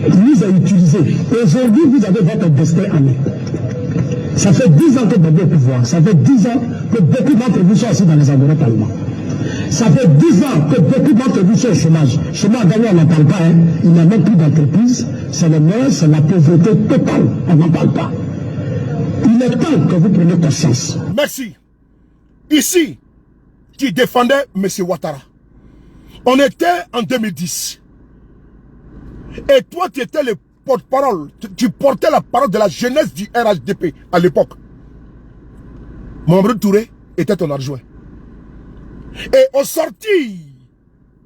Il nous a utilisés. Aujourd'hui, vous avez votre destin en main. Ça fait 10 ans que Gbagbo est au pouvoir. Ça fait 10 ans que beaucoup d'entre vous sont assis dans les amorettes allemands. Ça fait 10 ans que beaucoup d'entre vous sont au chômage. Chômage, d'ailleurs, on n'en parle pas. Hein. Il n'y a même plus d'entreprise. C'est le meilleur, c'est la pauvreté totale. On n'en parle pas. Il est temps que vous preniez conscience. Merci. Ici, qui défendait M. Ouattara. On était en 2010. Et toi, tu étais le porte-parole. Tu portais la parole de la jeunesse du RHDP à l'époque. Mamadou Touré était ton adjoint. Et au sorti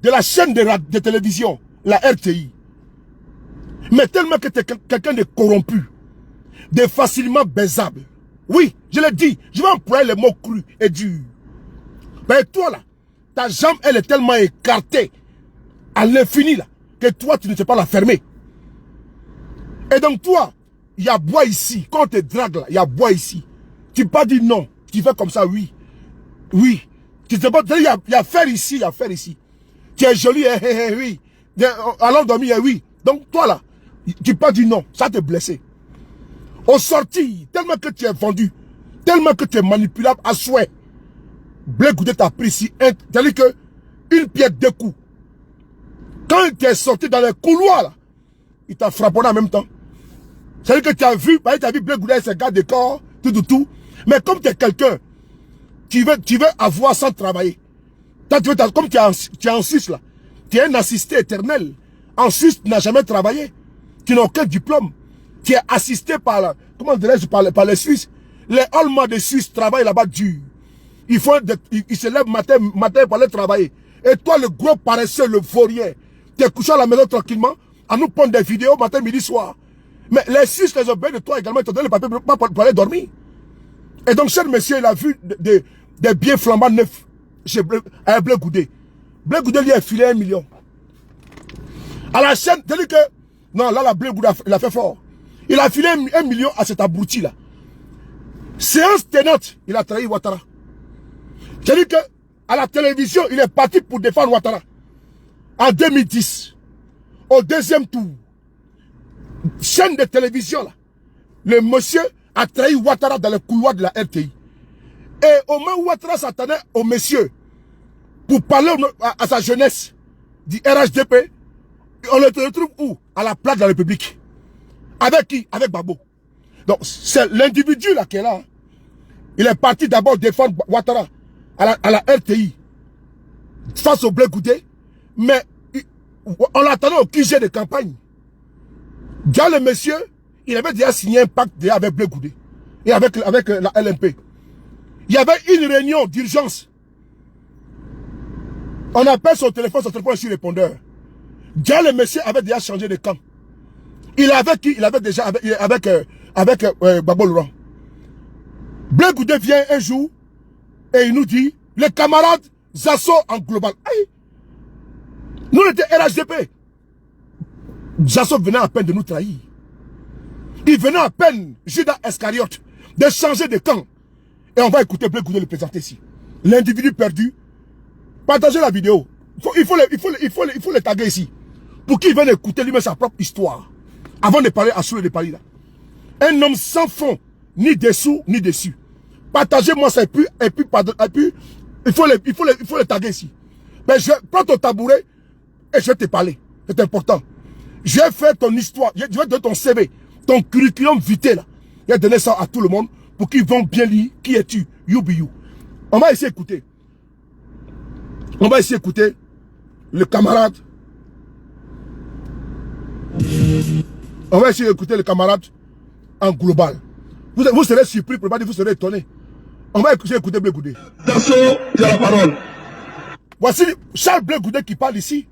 de la chaîne de télévision, la RTI, mais tellement que tu es quelqu'un de corrompu, de facilement baisable. Oui, je l'ai dit, je vais employer les mots crus et durs. Mais toi là, ta jambe elle est tellement écartée à l'infini là, que toi tu ne sais pas la fermer. Et donc toi, il y a bois ici, quand on te drague là, il y a bois ici. Tu pas dit non, tu fais comme ça, oui. Oui. Tu sais pas, il y a fer ici, il y a fer ici. Tu es joli, oui. Alors dormir, oui. Donc toi là, tu pas dit non, ça te blessé. Au sorti, tellement que tu es vendu, tellement que tu es manipulable à souhait. Blé Goudé t'a pris ici, c'est-à-dire que une pierre deux coups. Quand tu es sorti dans les couloirs là, il t'a frappé en même temps. C'est-à-dire que tu as vu Blé Goudé avec ses gars de corps, tout. Mais comme tu es quelqu'un, tu veux avoir sans travailler. Toi, comme tu es en Suisse là, tu es un assisté éternel. En Suisse, tu n'as jamais travaillé. Tu n'as aucun diplôme. Tu es assisté par, comment dirais-je, par les Suisses. Les Allemands de Suisse travaillent là-bas dur. Ils se lèvent matin pour aller travailler. Et toi, le gros paresseux, le vaurien, tu es couché à la maison tranquillement, à nous prendre des vidéos matin, midi, soir. Mais les Suisses, les obéis de toi également, ils te donnent le papier pour aller dormir. Et donc, cher monsieur, il a vu des biens flambants neufs chez Blé Goudé. Blé Goudé lui a filé 1 million. À la chaîne, c'est-à-dire que, non, là, Blé Goudé, il a fait fort. Il a filé 1 million à cet abruti-là. Séance tenante, il a trahi Ouattara. C'est-à-dire que, à la télévision, il est parti pour défendre Ouattara. En 2010, au deuxième tour, chaîne de télévision, là, le monsieur a trahi Ouattara dans le couloir de la RTI. Et au moment où Ouattara s'attendait au monsieur pour parler à sa jeunesse du RHDP, on le retrouve où? À la place de la République. Avec qui? Avec Gbagbo. Donc, c'est l'individu là qui est là. Hein. Il est parti d'abord défendre Ouattara à la RTI face au Blé Goudé, mais on l'attendait au QG de campagne. Déjà le monsieur, il avait déjà signé un pacte déjà avec Blé Goudé et avec la LMP. Il y avait une réunion d'urgence. On appelle son téléphone est sur répondeur. Déjà le monsieur avait déjà changé de camp. Il avait qui? Il avait déjà avec Gbagbo Laurent. Blé Goudé vient un jour et il nous dit, les camarades Zasso en global. Aïe. Nous on était RHDP. Zasso venait à peine de nous trahir. Il venait à peine, Judas Iscariote, de changer de camp. Et on va écouter Blé Goudé le présenter ici. L'individu perdu. Partagez la vidéo. Il faut le taguer ici. Pour qu'il vienne écouter lui-même sa propre histoire. Avant de parler à Soul et de Paris là. Un homme sans fond, ni dessous, ni dessus. Partagez-moi ça et puis il faut le taguer ici. Mais prends ton tabouret et je vais te parler. C'est important. Je vais faire ton histoire. Je vais donner ton CV, ton curriculum vitae là. Je vais donner ça à tout le monde pour qu'ils vont bien lire qui es-tu, you be you. On va essayer d'écouter. On va essayer d'écouter le camarade. On va essayer d'écouter le camarade en global. Vous serez surpris, probablement vous serez étonné. On va essayer d'écouter Blé Goudé. Dasso, tu as la parole. Voici Charles Blé Goudé qui parle ici.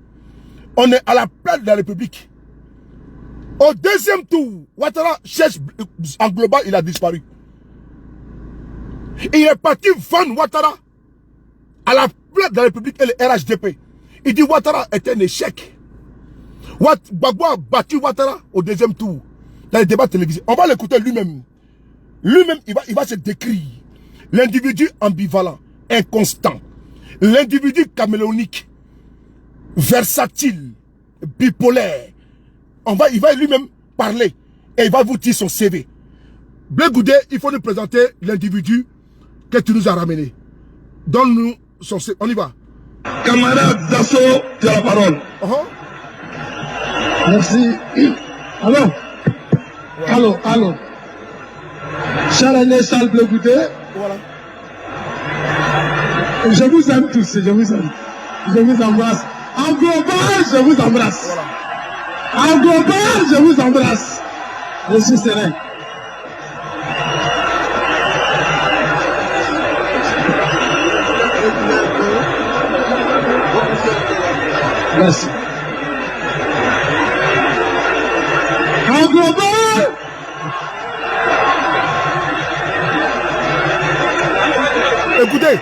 On est à la place de la République. Au deuxième tour, Ouattara cherche en global, il a disparu. Et il est parti vendre Ouattara à la place de la République et le RHDP. Il dit Ouattara est un échec. Gbagbo a battu Ouattara au deuxième tour dans les débats télévisés. On va l'écouter lui-même. Lui-même, il va se décrire. L'individu ambivalent, inconstant. L'individu caméléonique, versatile, bipolaire, il va lui-même parler et il va vous dire son CV. Blé Goudé, il faut nous présenter l'individu que tu nous as ramené. Donne-nous son CV. On y va. Camarade Dasso, tu as la parole. Merci. Allô? Allô, allô. Cher aîné Charles Blé Goudé. Voilà. Je vous aime tous, je vous aime. Je vous embrasse. En global, je vous embrasse. En global, je vous embrasse. Je suis serein. Merci. En global, écoutez,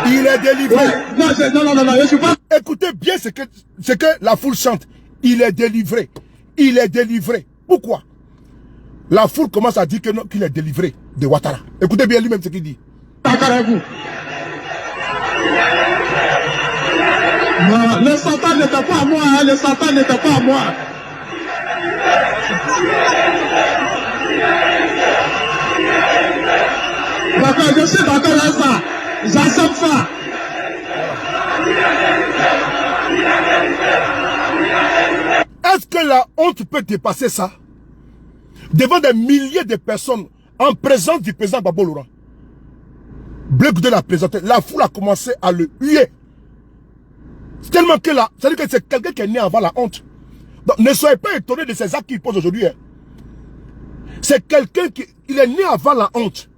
il est délivré. ouais. Non, je suis pas. Écoutez bien ce que la foule chante. Il est délivré. Il est délivré. Pourquoi? La foule commence à dire que non, qu'il est délivré de Ouattara. Écoutez bien lui-même ce qu'il dit. D'accord avec vous. Non, le Satan n'était pas à moi, hein, le Satan n'était pas à moi. D'accord, je suis d'accord avec ça. J'accepte ça. Est-ce que la honte peut dépasser ça? Devant des milliers de personnes en présence du président Gbagbo Laurent. Blé Goudé l'a présenté. La foule a commencé à le huer. Tellement que là, c'est-à-dire que c'est quelqu'un qui est né avant la honte. Donc ne soyez pas étonnés de ces actes qu'il pose aujourd'hui. Hein. C'est quelqu'un qui est né avant la honte.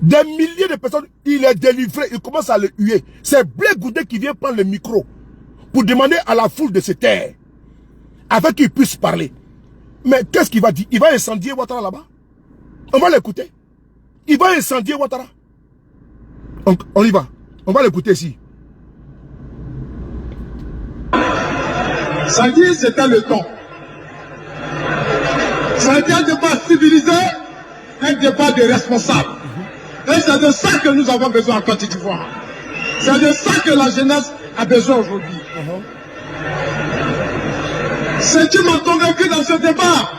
Des milliers de personnes, il est délivré, il commence à le huer. C'est Blé Goudé qui vient prendre le micro pour demander à la foule de se taire, afin qu'il puisse parler. Mais qu'est-ce qu'il va dire? Il va incendier Ouattara là-bas? On va l'écouter. Il va incendier Ouattara. On y va. On va l'écouter ici. Ça dit, c'était le temps. C'était un débat civilisé, un débat de responsables. Et c'est de ça que nous avons besoin en Côte d'Ivoire. C'est de ça que la jeunesse a besoin aujourd'hui. Ce qui m'a convaincu dans ce débat,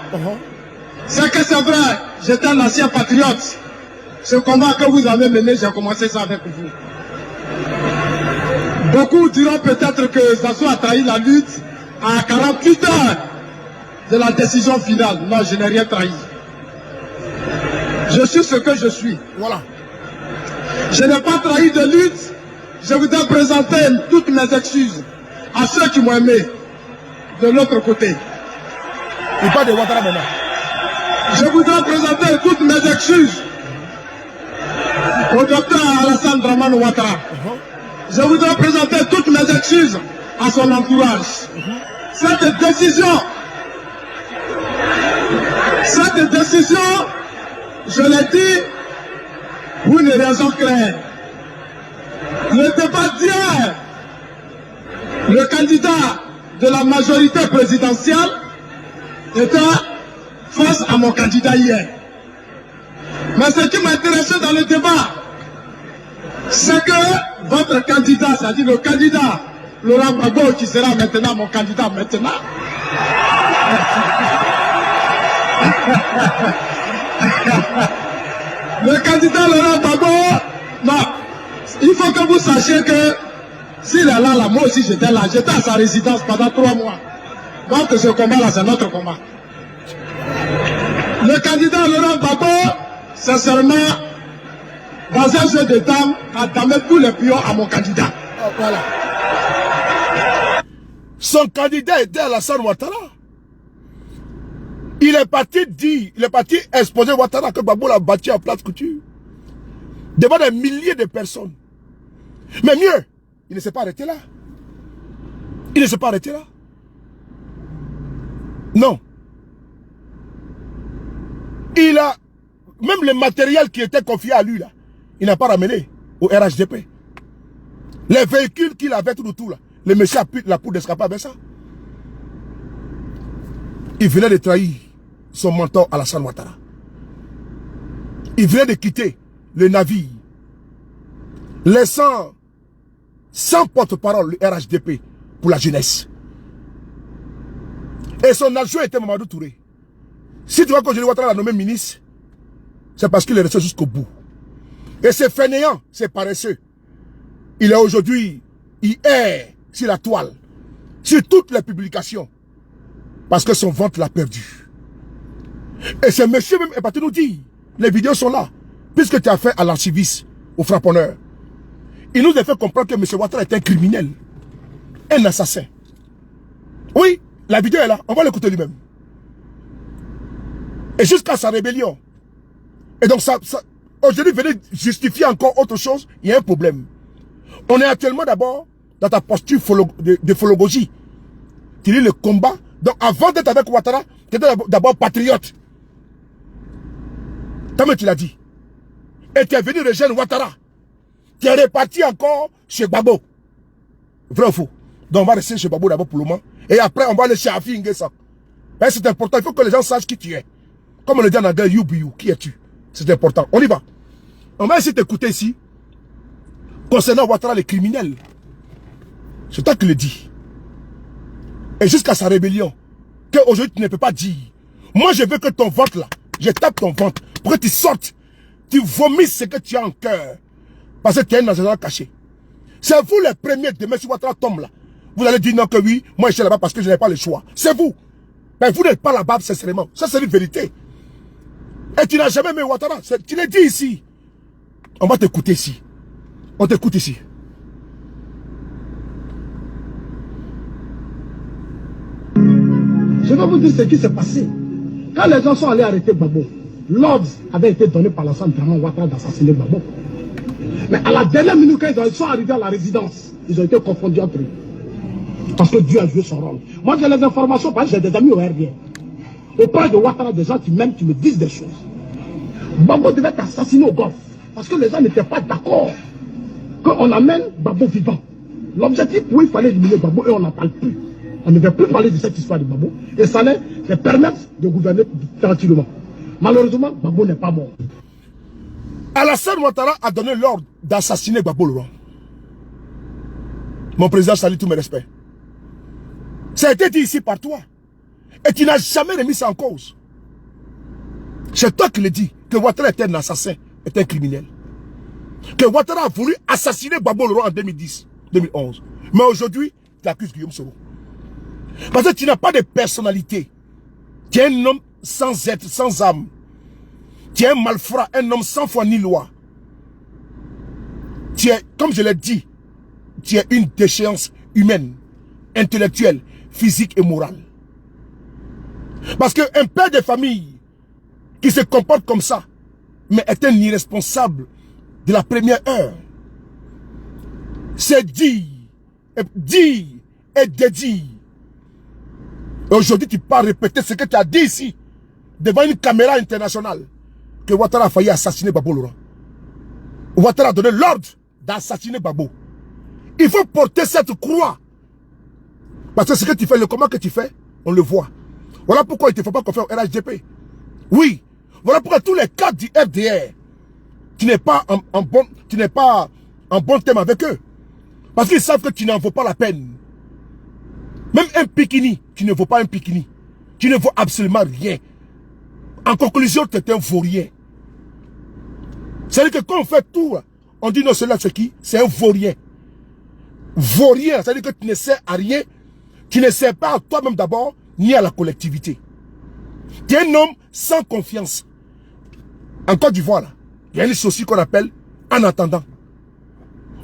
c'est que c'est vrai, j'étais un ancien patriote. Ce combat que vous avez mené, j'ai commencé ça avec vous. Beaucoup diront peut-être que Zazo a trahi la lutte à 48 heures de la décision finale. Non, je n'ai rien trahi. Je suis ce que je suis. Voilà. Je n'ai pas trahi de lutte. Je voudrais présenter toutes mes excuses à ceux qui m'ont aimé de l'autre côté. Il parle de Ouattara maintenant. Je voudrais présenter toutes mes excuses au docteur Alassane Dramane Ouattara. Je voudrais présenter toutes mes excuses à son entourage. Cette décision, je l'ai dit pour une raison claire. Le débat d'hier, le candidat de la majorité présidentielle était face à mon candidat hier. Mais ce qui m'intéressait dans le débat, c'est que votre candidat, c'est-à-dire le candidat Laurent Gbagbo, qui sera maintenant mon candidat maintenant, le candidat Laurent Gbagbo, non, il faut que vous sachiez que s'il est là, moi aussi j'étais là, j'étais à sa résidence pendant 3 mois. Donc ce combat-là, c'est notre combat. Le candidat Laurent Gbagbo, sincèrement, dans un jeu de dames, a damé tous les pions à mon candidat. Voilà. Son candidat était Alassane Ouattara. Il est parti dire, il est parti exposer Ouattara que Gbagbo l'a battu en place couture. Devant des milliers de personnes. Mais mieux, il ne s'est pas arrêté là. Il ne s'est pas arrêté là. Non. Il a, même le matériel qui était confié à lui là, il n'a pas ramené au RHDP. Les véhicules qu'il avait tout autour là, le monsieur a pris la poudre d'escaper avec ça. Il venait de trahir son mentor Alassane Ouattara. Il venait de quitter le navire, laissant sans porte-parole le RHDP pour la jeunesse. Et son adjoint était Mamadou Touré. Si tu vois qu'aujourd'hui Ouattara l'a nommé ministre, c'est parce qu'il est resté jusqu'au bout. Et c'est fainéant, c'est paresseux. Il est aujourd'hui, il est sur la toile, sur toutes les publications, parce que son ventre l'a perdu. Et ce monsieur même est parti nous dire, les vidéos sont là, puisque tu as fait à l'archiviste, au frapponneur. Il nous a fait comprendre que M. Ouattara est un criminel, un assassin. Oui, la vidéo est là, on va l'écouter lui-même. Et jusqu'à sa rébellion. Et donc aujourd'hui, venez justifier encore autre chose, il y a un problème. On est actuellement d'abord dans ta posture de phologogie. Tu dis le combat. Donc avant d'être avec Ouattara, tu étais d'abord patriote. Comme tu l'as dit. Et tu es venu rejoindre Ouattara. Tu es reparti encore chez Babo. Vrai ou faux? Donc on va rester chez Babo d'abord pour le moment. Et après on va aller chez Afi Nguessa. C'est important, il faut que les gens sachent qui tu es. Comme on le dit en anglais, you be you. Qui es-tu? C'est important. On y va. On va essayer d'écouter ici. Concernant Ouattara, les criminels. C'est toi qui le dis. Et jusqu'à sa rébellion. Qu'aujourd'hui tu ne peux pas dire. Moi je veux que ton ventre là, je tape ton ventre. Pour que tu sortes. Tu vomisses ce que tu as en cœur. Parce que tu es un national caché. C'est vous les premiers demain si Ouattara tombe là. Vous allez dire non que oui, moi je suis là-bas parce que je n'ai pas le choix. C'est vous. Mais vous n'êtes pas là-bas sincèrement. Ça c'est une vérité. Et tu n'as jamais aimé Ouattara. Tu l'as dit ici. On va t'écouter ici. On t'écoute ici. Je vais vous dire ce qui s'est passé. Quand les gens sont allés arrêter Babo, l'ordre avait été donné par l'Assane Draman Ouattara d'assassiner Babo. Mais à la dernière minute, quand ils sont arrivés à la résidence, ils ont été confondus entre eux. Parce que Dieu a joué son rôle. Moi, j'ai les informations parce que j'ai des amis au RDN. Auprès de Ouattara, des gens qui m'aiment, qui me disent des choses. Babo devait être assassiné au Golfe. Parce que les gens n'étaient pas d'accord qu'on amène Babo vivant. L'objectif, oui, il fallait éliminer Babo et on n'en parle plus. On ne veut plus parler de cette histoire de Babo. Et ça allait les permettre de gouverner tranquillement. Malheureusement, Babo n'est pas mort. Alassane Ouattara a donné l'ordre d'assassiner Babo Laurent. Mon président, salut tous mes respects. Ça a été dit ici par toi. Et tu n'as jamais remis ça en cause. C'est toi qui le dis, que Ouattara était un assassin, est un criminel. Que Ouattara a voulu assassiner Babo Laurent en 2010, 2011. Mais aujourd'hui, tu accuses Guillaume Soro. Parce que tu n'as pas de personnalité. Tu es un homme sans être, sans âme. Tu es un malfrat, un homme sans foi ni loi. Tu es, comme je l'ai dit, tu es une déchéance humaine, intellectuelle, physique et morale. Parce qu'un père de famille qui se comporte comme ça, mais est un irresponsable de la première heure, c'est dit et dédit. Et aujourd'hui, tu peux répéter ce que tu as dit ici, devant une caméra internationale, que Ouattara a failli assassiner Babo Laurent. Ouattara a donné l'ordre d'assassiner Babo. Il faut porter cette croix. Parce que ce que tu fais, le combat que tu fais, on le voit. Voilà pourquoi il ne te faut pas confier au RHDP. Oui. Voilà pourquoi tous les cadres du FDR, tu n'es pas en bon thème avec eux. Parce qu'ils savent que tu n'en vaux pas la peine. Même un pikini, tu ne vaux pas un pikini. Tu ne vaux absolument rien. En conclusion, tu es un vaurien. C'est-à-dire que quand on fait tout, on dit non, celui-là c'est qui? C'est un vaurien. Vaurien, c'est-à-dire que tu ne sers à rien. Tu ne sers pas à toi-même d'abord, ni à la collectivité. Tu es un homme sans confiance. En Côte d'Ivoire, il y a une chose qu'on appelle en attendant.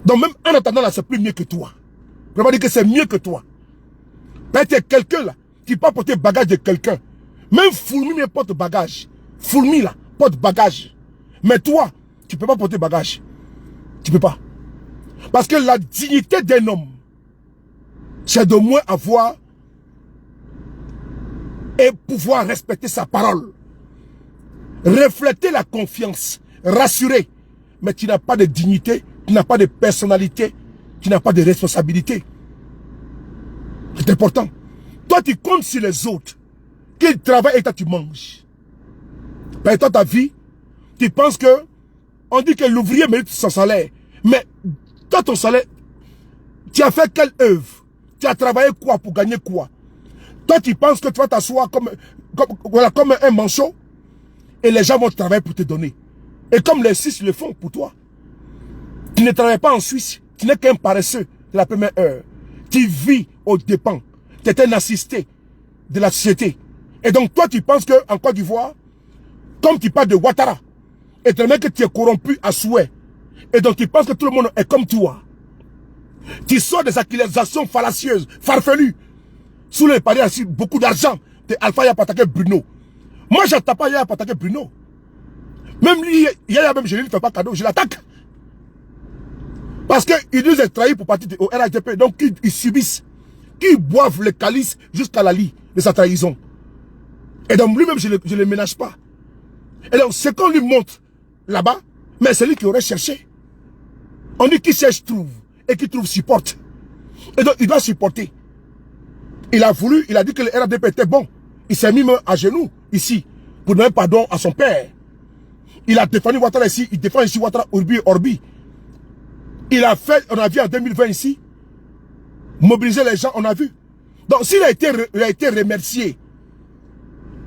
Donc même en attendant, là, c'est plus mieux que toi. Je ne vais pas dire que c'est mieux que toi. Peut-être quelqu'un là, qui peut porter bagage de quelqu'un. Même Fourmi porte bagage. Fourmi là, porte bagage. Mais toi, tu ne peux pas porter bagage. Tu ne peux pas. Parce que la dignité d'un homme, c'est de moins avoir et pouvoir respecter sa parole. Refléter la confiance, rassurer. Mais tu n'as pas de dignité, tu n'as pas de personnalité, tu n'as pas de responsabilité. C'est important. Toi, tu comptes sur les autres. Qu'ils travaillent et toi, tu manges. Mais toi, ta vie, tu penses que on dit que l'ouvrier mérite son salaire. Mais toi, ton salaire, tu as fait quelle œuvre? Tu as travaillé quoi pour gagner quoi? Toi, tu penses que tu vas t'asseoir comme un manchot et les gens vont travailler pour te donner. Et comme les Suisses le font pour toi. Tu ne travailles pas en Suisse. Tu n'es qu'un paresseux de la première heure. Tu vis aux dépens. Tu es un assisté de la société. Et donc toi, tu penses qu'en Côte d'Ivoire, comme tu parles de Ouattara, et tellement que tu es corrompu à souhait, et donc tu penses que tout le monde est comme toi. Tu sors des accusations fallacieuses, farfelues, sous les paris assis beaucoup d'argent de Alpha Yaya pour attaquer Bruno. Moi, je n'attaque pas Yaya pour attaquer Bruno. Même lui, Yaya même, je ne lui fais pas cadeau, je l'attaque. Parce qu'il nous a trahis pour partir au RHDP. Donc, ils subissent, qu'ils boivent le calice jusqu'à la lie de sa trahison. Et donc, lui-même, je ne le ménage pas. Et donc, ce qu'on lui montre là-bas, mais c'est lui qui aurait cherché. On dit qui cherche trouve, et qui trouve supporte. Et donc, il doit supporter. Il a voulu, il a dit que le RHDP était bon. Il s'est mis à genoux, ici, pour donner pardon à son père. Il a défendu Ouattara ici, il défend ici Ouattara, Urbi et Orbi. Il a fait, on a vu en 2020 ici, mobiliser les gens, on a vu. Donc, s'il a été remercié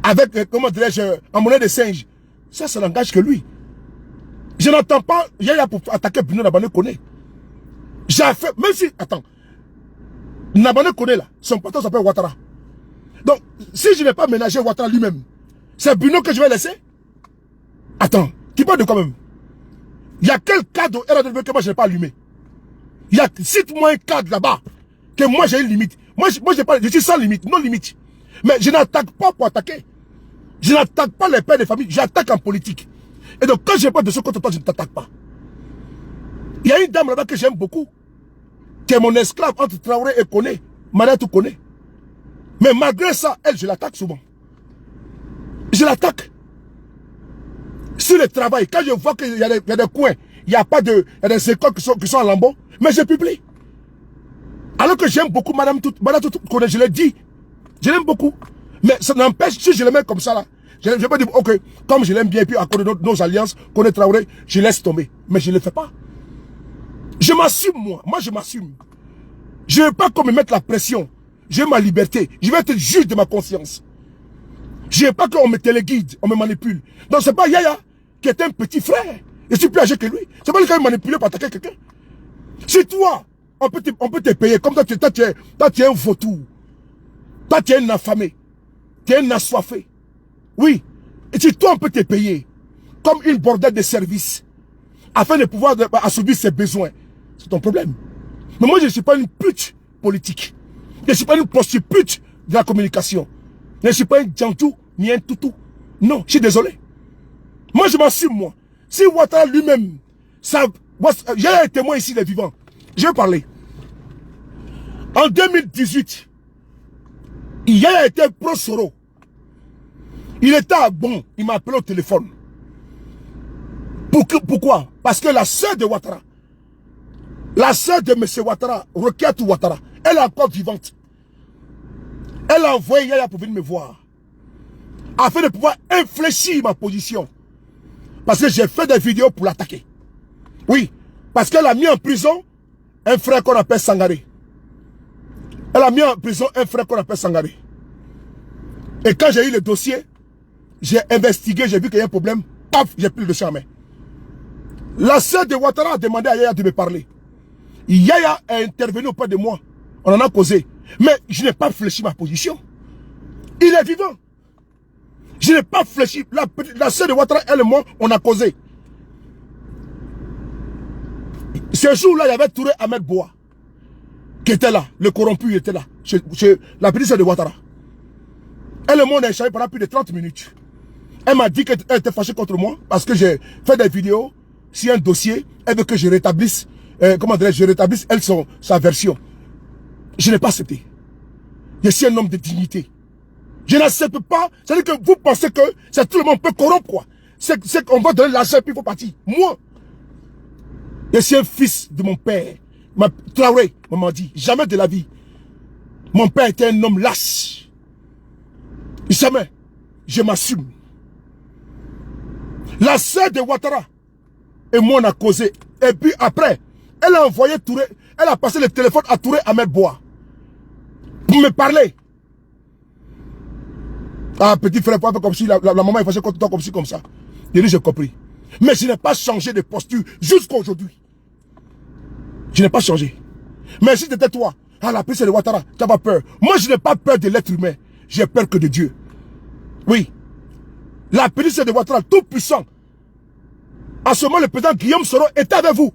avec, comment dirais-je, en monnaie de singe, ça n'engage que lui. Je n'entends pas, Yaya pour attaquer Bruno Nabane Kone. J'ai fait, même si, attends, Nabane Kone là, son patron s'appelle Ouattara. Donc, si je n'ai pas ménagé Ouattara lui-même, c'est Bruno que je vais laisser? Attends, tu parles de quoi même? Il y a quel cadre au RHDP que moi je n'ai pas allumé? Cite-moi un cadre là-bas, que moi j'ai une limite. Moi je suis sans limite, non limite. Mais je n'attaque pas pour attaquer. Je n'attaque pas les pères de famille, j'attaque en politique. Et donc quand je n'ai pas de ce contre toi, je ne t'attaque pas. Il y a une dame là-bas que j'aime beaucoup, qui est mon esclave entre Traoré et Kone, Mariatou Kone. Mais malgré ça, elle, je l'attaque souvent. Je l'attaque. Sur le travail, quand je vois qu'il y a des coins, il y a des écoles qui sont en lambeaux, mais je publie. Alors que j'aime beaucoup Madame Tout Kone, je l'ai dit. Je l'aime beaucoup. Mais ça n'empêche, si je le mets comme ça là, je ne vais pas dire, ok, comme je l'aime bien, puis à cause de nos alliances, Kone Traoré, je laisse tomber. Mais je ne le fais pas. Je m'assume, moi. Moi, je m'assume. Je ne veux pas qu'on me mette la pression. J'ai ma liberté. Je vais être juge de ma conscience. Je ne veux pas qu'on me téléguide, on me manipule. Donc, ce n'est pas Yaya qui est un petit frère. Je suis plus âgé que lui. Ce n'est pas lui qui est manipulé pour attaquer quelqu'un. Si toi, on peut te payer. Comme toi, tu es un vautour. Toi, tu es un affamé. Tu es un assoiffé. Oui. Et si toi, on peut te payer comme une bordelle de service afin de pouvoir assouvir ses besoins, c'est ton problème. Mais moi, je ne suis pas une pute politique. Je ne suis pas une prostituée de la communication. Je ne suis pas un djantou ni un toutou. Non, je suis désolé. Moi, je m'assume, moi. Si Ouattara lui-même, j'ai un témoin ici, les vivants. Je vais parler. En 2018, il a été pro-Soro. Il était à bon. Il m'a appelé au téléphone. Pourquoi? Parce que la sœur de Ouattara, la sœur de M. Ouattara, Rokiatou Ouattara, elle est encore vivante. Elle a envoyé Yaya pour venir me voir. Afin de pouvoir infléchir ma position. Parce que j'ai fait des vidéos pour l'attaquer. Oui. Parce qu'elle a mis en prison un frère qu'on appelle Sangaré. Elle a mis en prison un frère qu'on appelle Sangaré. Et quand j'ai eu le dossier, j'ai investigué, j'ai vu qu'il y a un problème. Paf, j'ai pris le dossier en main. La sœur de Ouattara a demandé à Yaya de me parler. Yaya est intervenu auprès de moi. On en a causé. Mais je n'ai pas fléchi ma position. Il est vivant. Je n'ai pas fléchi. La sœur de Ouattara, elle et moi, on a causé. Ce jour-là, il y avait Touré Ahmed Boa qui était là. Le corrompu était là. Chez la petite sœur de Ouattara. Elle et moi, on a échangé pendant plus de 30 minutes. Elle m'a dit qu'elle était fâchée contre moi parce que j'ai fait des vidéos sur un dossier. Elle veut que je rétablisse, je rétablisse elle sa version. Je n'ai pas accepté. Je suis un homme de dignité. Je n'accepte pas. C'est-à-dire que vous pensez que c'est tout le monde peut corrompre, quoi. C'est qu'on va donner l'argent et puis il faut partir. Moi, je suis un fils de mon père. Traoré, maman dit, jamais de la vie. Mon père était un homme lâche. Jamais. Je m'assume. La sœur de Ouattara et moi on a causé. Et puis après, elle a envoyé Touré, elle a passé le téléphone à Touré Ahmed Boa. pour me parler. Ah, petit frère, pas comme si la maman est fâchée contre toi, comme si, comme ça. Il dit, j'ai compris. Mais je n'ai pas changé de posture jusqu'à aujourd'hui. Je n'ai pas changé. Mais si c'était toi, à la prise de Ouattara, tu n'as pas peur. Moi, je n'ai pas peur de l'être humain. J'ai peur que de Dieu. Oui. La prise de Ouattara, tout puissant. En ce moment, le président Guillaume Soro était avec vous.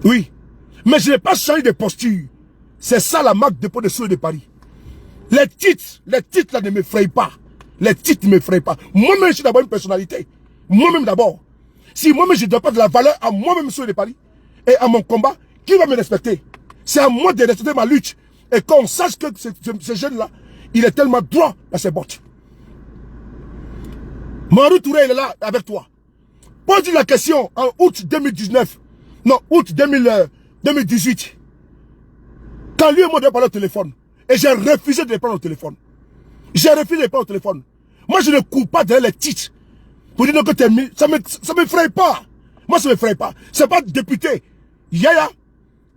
Oui. Mais je n'ai pas changé de posture. C'est ça la marque de dépôt de Soleil de Paris. Les titres là ne m'effrayent pas. Les titres ne m'effrayent pas. Moi-même, je suis d'abord une personnalité. Moi-même d'abord. Si moi-même, je ne dois pas de la valeur à moi-même, Soleil de Paris, et à mon combat, qui va me respecter? C'est à moi de respecter ma lutte. Et qu'on sache que ce jeune-là, il est tellement droit dans ses bottes. Marou Touré, il est là avec toi. Pose la question en août 2019. Non, août 2018. Quand lui et moi, on doit parler au téléphone. Et j'ai refusé de les prendre au téléphone. J'ai refusé de les prendre au téléphone. Moi, je ne cours pas derrière les titres. Pour dire que ça ne m'effraie pas. Moi, ça ne m'effraie pas. C'est pas député Yaya,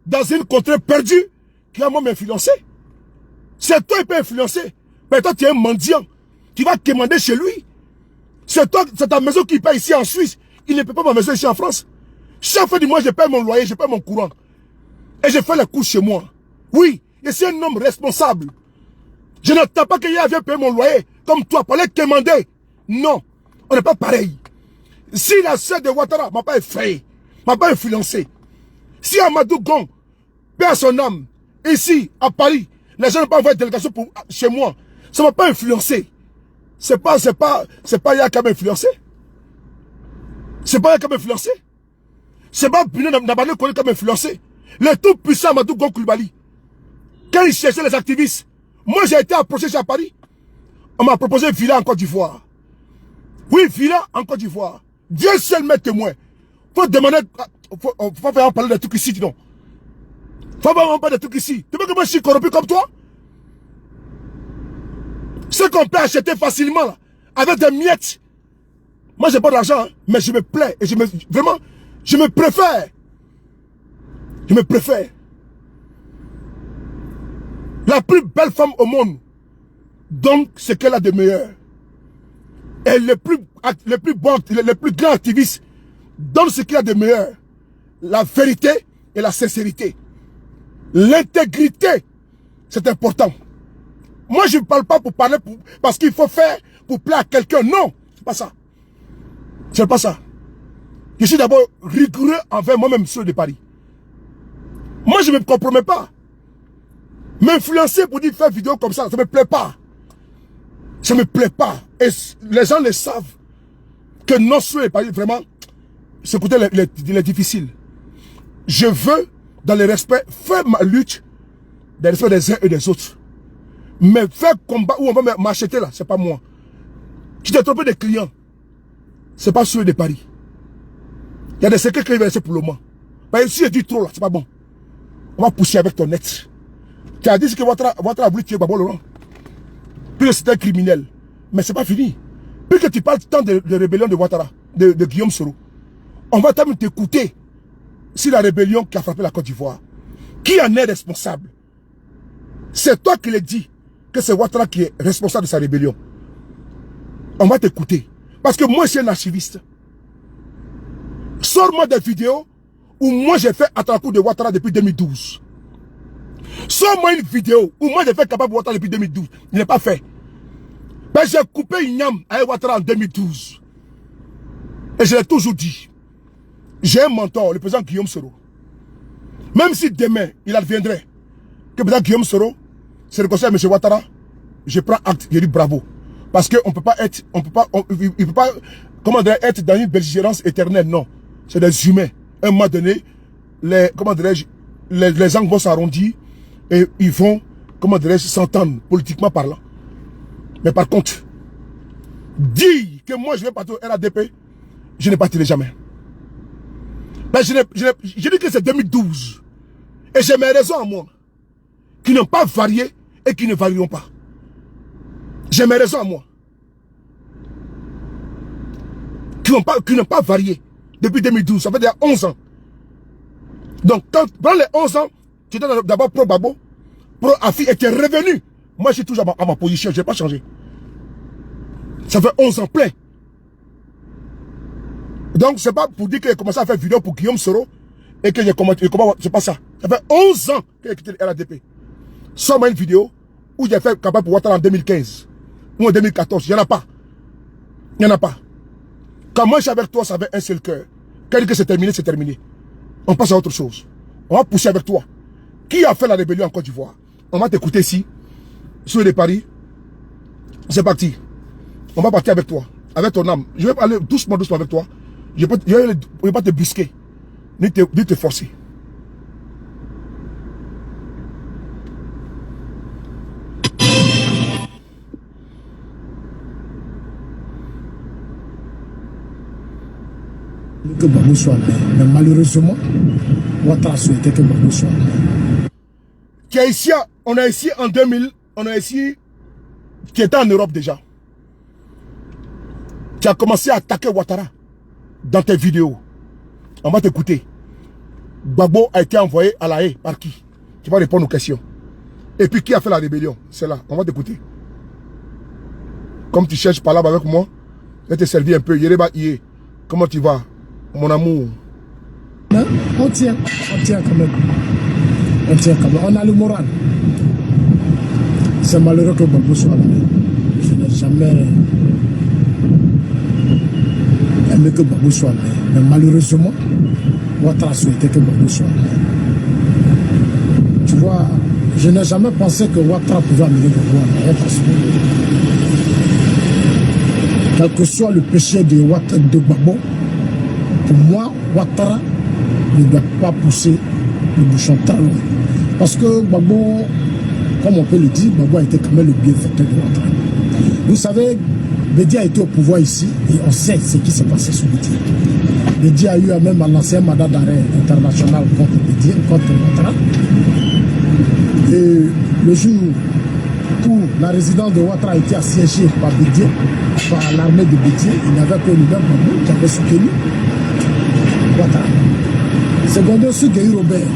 dans une contrée perdue, qui a moi m'influencer. C'est toi qui peux influencer. Mais toi, tu es un mendiant. Tu vas commander chez lui. C'est toi, c'est ta maison qui paye ici en Suisse. Il ne paie pas ma maison ici en France. Chaque fin du mois, je paie mon loyer, je paie mon courant. Et je fais les courses chez moi. Oui, je suis un homme responsable. Je n'attends pas qu'il y ait payé mon loyer, comme toi, pour les commander. Non, on n'est pas pareil. Si la sœur de Ouattara m'a pas effrayé, m'a pas influencé, si Amadou Gon, paie à son âme, ici, à Paris, les gens n'ont pas envoyé de délégation chez moi, ça m'a pas influencé. C'est pas Yaya qui m'a influencé. C'est pas Yaya qui m'a influencé. C'est pas Bino Nabane qui m'a influencé. Le tout puissant Amadou Gon Coulibaly. Quand il cherchait les activistes, moi j'ai été approché chez Paris. On m'a proposé villa en Côte d'Ivoire. Oui, villa en Côte d'Ivoire. Dieu seul m'est témoin. Faut demander, faut faire parler de trucs ici, non. Faut vraiment parler de trucs ici. Tu veux que moi je suis corrompu comme toi? Ce qu'on peut acheter facilement, là, avec des miettes. Moi j'ai pas d'argent, hein, mais je me plais. Et vraiment, je me préfère. Je me préfère. La plus belle femme au monde donne ce qu'elle a de meilleur. Et le plus grand activiste donne ce qu'il a de meilleur. La vérité et la sincérité. L'intégrité, c'est important. Moi, je ne parle pas pour parler parce qu'il faut faire pour plaire à quelqu'un. Non, c'est pas ça. C'est pas ça. Je suis d'abord rigoureux envers moi-même, monsieur de Paris. Moi, je ne me compromets pas. M'influencer pour dire faire vidéo comme ça ne me plaît pas. Ça ne me plaît pas. Et les gens le savent. Que non, souhait Paris, vraiment, ce côté il est difficile. Je veux, dans le respect, faire ma lutte dans le respect des uns et des autres. Mais faire combat où on va m'acheter là, c'est pas moi. Tu t'es trompé de clients. C'est pas ceux de Paris. Il y a des secrets qui veulent laisser pour le moment. Parce que si je dis trop là, c'est pas bon. On va pousser avec ton être. Tu as dit que Ouattara a voulu tuer Babo Laurent. Puis c'était un criminel. Mais c'est pas fini. Puis que tu parles tant de rébellion de Ouattara, de Guillaume Soro, on va même t'écouter sur la rébellion qui a frappé la Côte d'Ivoire. Qui en est responsable? C'est toi qui le dis que c'est Ouattara qui est responsable de sa rébellion. On va t'écouter. Parce que moi, je suis un archiviste. Sors-moi des vidéos où moi j'ai fait attraper de Ouattara depuis 2012. Sors-moi une vidéo où moi j'ai fait capable de Ouattara depuis 2012. Il n'est pas fait. Ben, j'ai coupé Ignam avec Ouattara en 2012. Et je l'ai toujours dit. J'ai un mentor, le président Guillaume Soro. Même si demain, il adviendrait que le président Guillaume Soro se réconcilie avec M. Ouattara, je prends acte, je dis bravo. Parce qu'on ne peut pas être, il peut pas, comment dire, être dans une belligérance éternelle, non. C'est des humains. À un moment donné, les angles vont s'arrondir et ils vont, comment dirais-je, s'entendre politiquement parlant. Mais par contre, dire que moi je vais partir au RADP, je ne partirai jamais. Ben, je dis que c'est 2012. Et j'ai mes raisons à moi, qui n'ont pas varié et qui ne varieront pas. J'ai mes raisons à moi, qui n'ont pas varié depuis 2012. Ça fait déjà 11 ans. Donc, pendant les 11 ans, tu étais d'abord pro-Babo, Pro-Afi était revenu. Moi, je suis toujours à ma position, je n'ai pas changé. Ça fait 11 ans plein. Donc, c'est pas pour dire que j'ai commencé à faire vidéo pour Guillaume Soro et que j'ai commencé, c'est pas ça. Ça fait 11 ans que j'ai quitté le RADP. Sors-moi une vidéo où j'ai fait campagne pour Ouattara en 2015 ou en 2014. Il n'y en a pas. Il n'y en a pas. Quand moi je suis avec toi, ça avait un seul cœur. Quand que c'est terminé, c'est terminé. On passe à autre chose. On va pousser avec toi. Qui a fait la rébellion en Côte d'Ivoire? On va t'écouter ici, sur les paris. C'est parti. On va partir avec toi, avec ton âme. Je vais aller doucement, doucement avec toi. Je ne vais pas te brusquer, ni te forcer. Que Babou soit là. Mais malheureusement, Ouattara souhaitait que Babou soit là. Qui est ici, on est ici en 2000, on est ici, qui était en Europe déjà. Tu as commencé à attaquer Ouattara dans tes vidéos. On va t'écouter. Gbagbo a été envoyé à La Haye par qui? Tu vas répondre aux questions. Et puis qui a fait la rébellion? C'est là, on va t'écouter. Comme tu cherches par là avec moi, je vais te servir un peu. Yereba Iye, comment tu vas, mon amour? Non, on tient quand même. On tient quand même. On a le moral. C'est malheureux que Gbagbo soit là. Je n'ai jamais aimé que Gbagbo soit là. Mais malheureusement, Ouattara souhaitait que Gbagbo soit là. Tu vois, je n'ai jamais pensé que Ouattara pouvait amener Gbagbo à la parce que quel que soit le péché de Gbagbo, pour moi, Ouattara ne doit pas pousser le bouchon très loin. Parce que Gbagbo, comme on peut le dire, Gbagbo a été quand même le bienfaiteur de Ouattara. Vous savez, Bédi a été au pouvoir ici et on sait ce qui s'est passé sous Bédi. Bédi a eu à même à lancer un mandat d'arrêt international contre Bédi, contre Ouattara. Et le jour où la résidence de Ouattara a été assiégée par Bédi, par l'armée de Bédi, il n'y avait que lui-même Gbagbo qui avait soutenu Ouattara. Secondo sur Gueye Robert,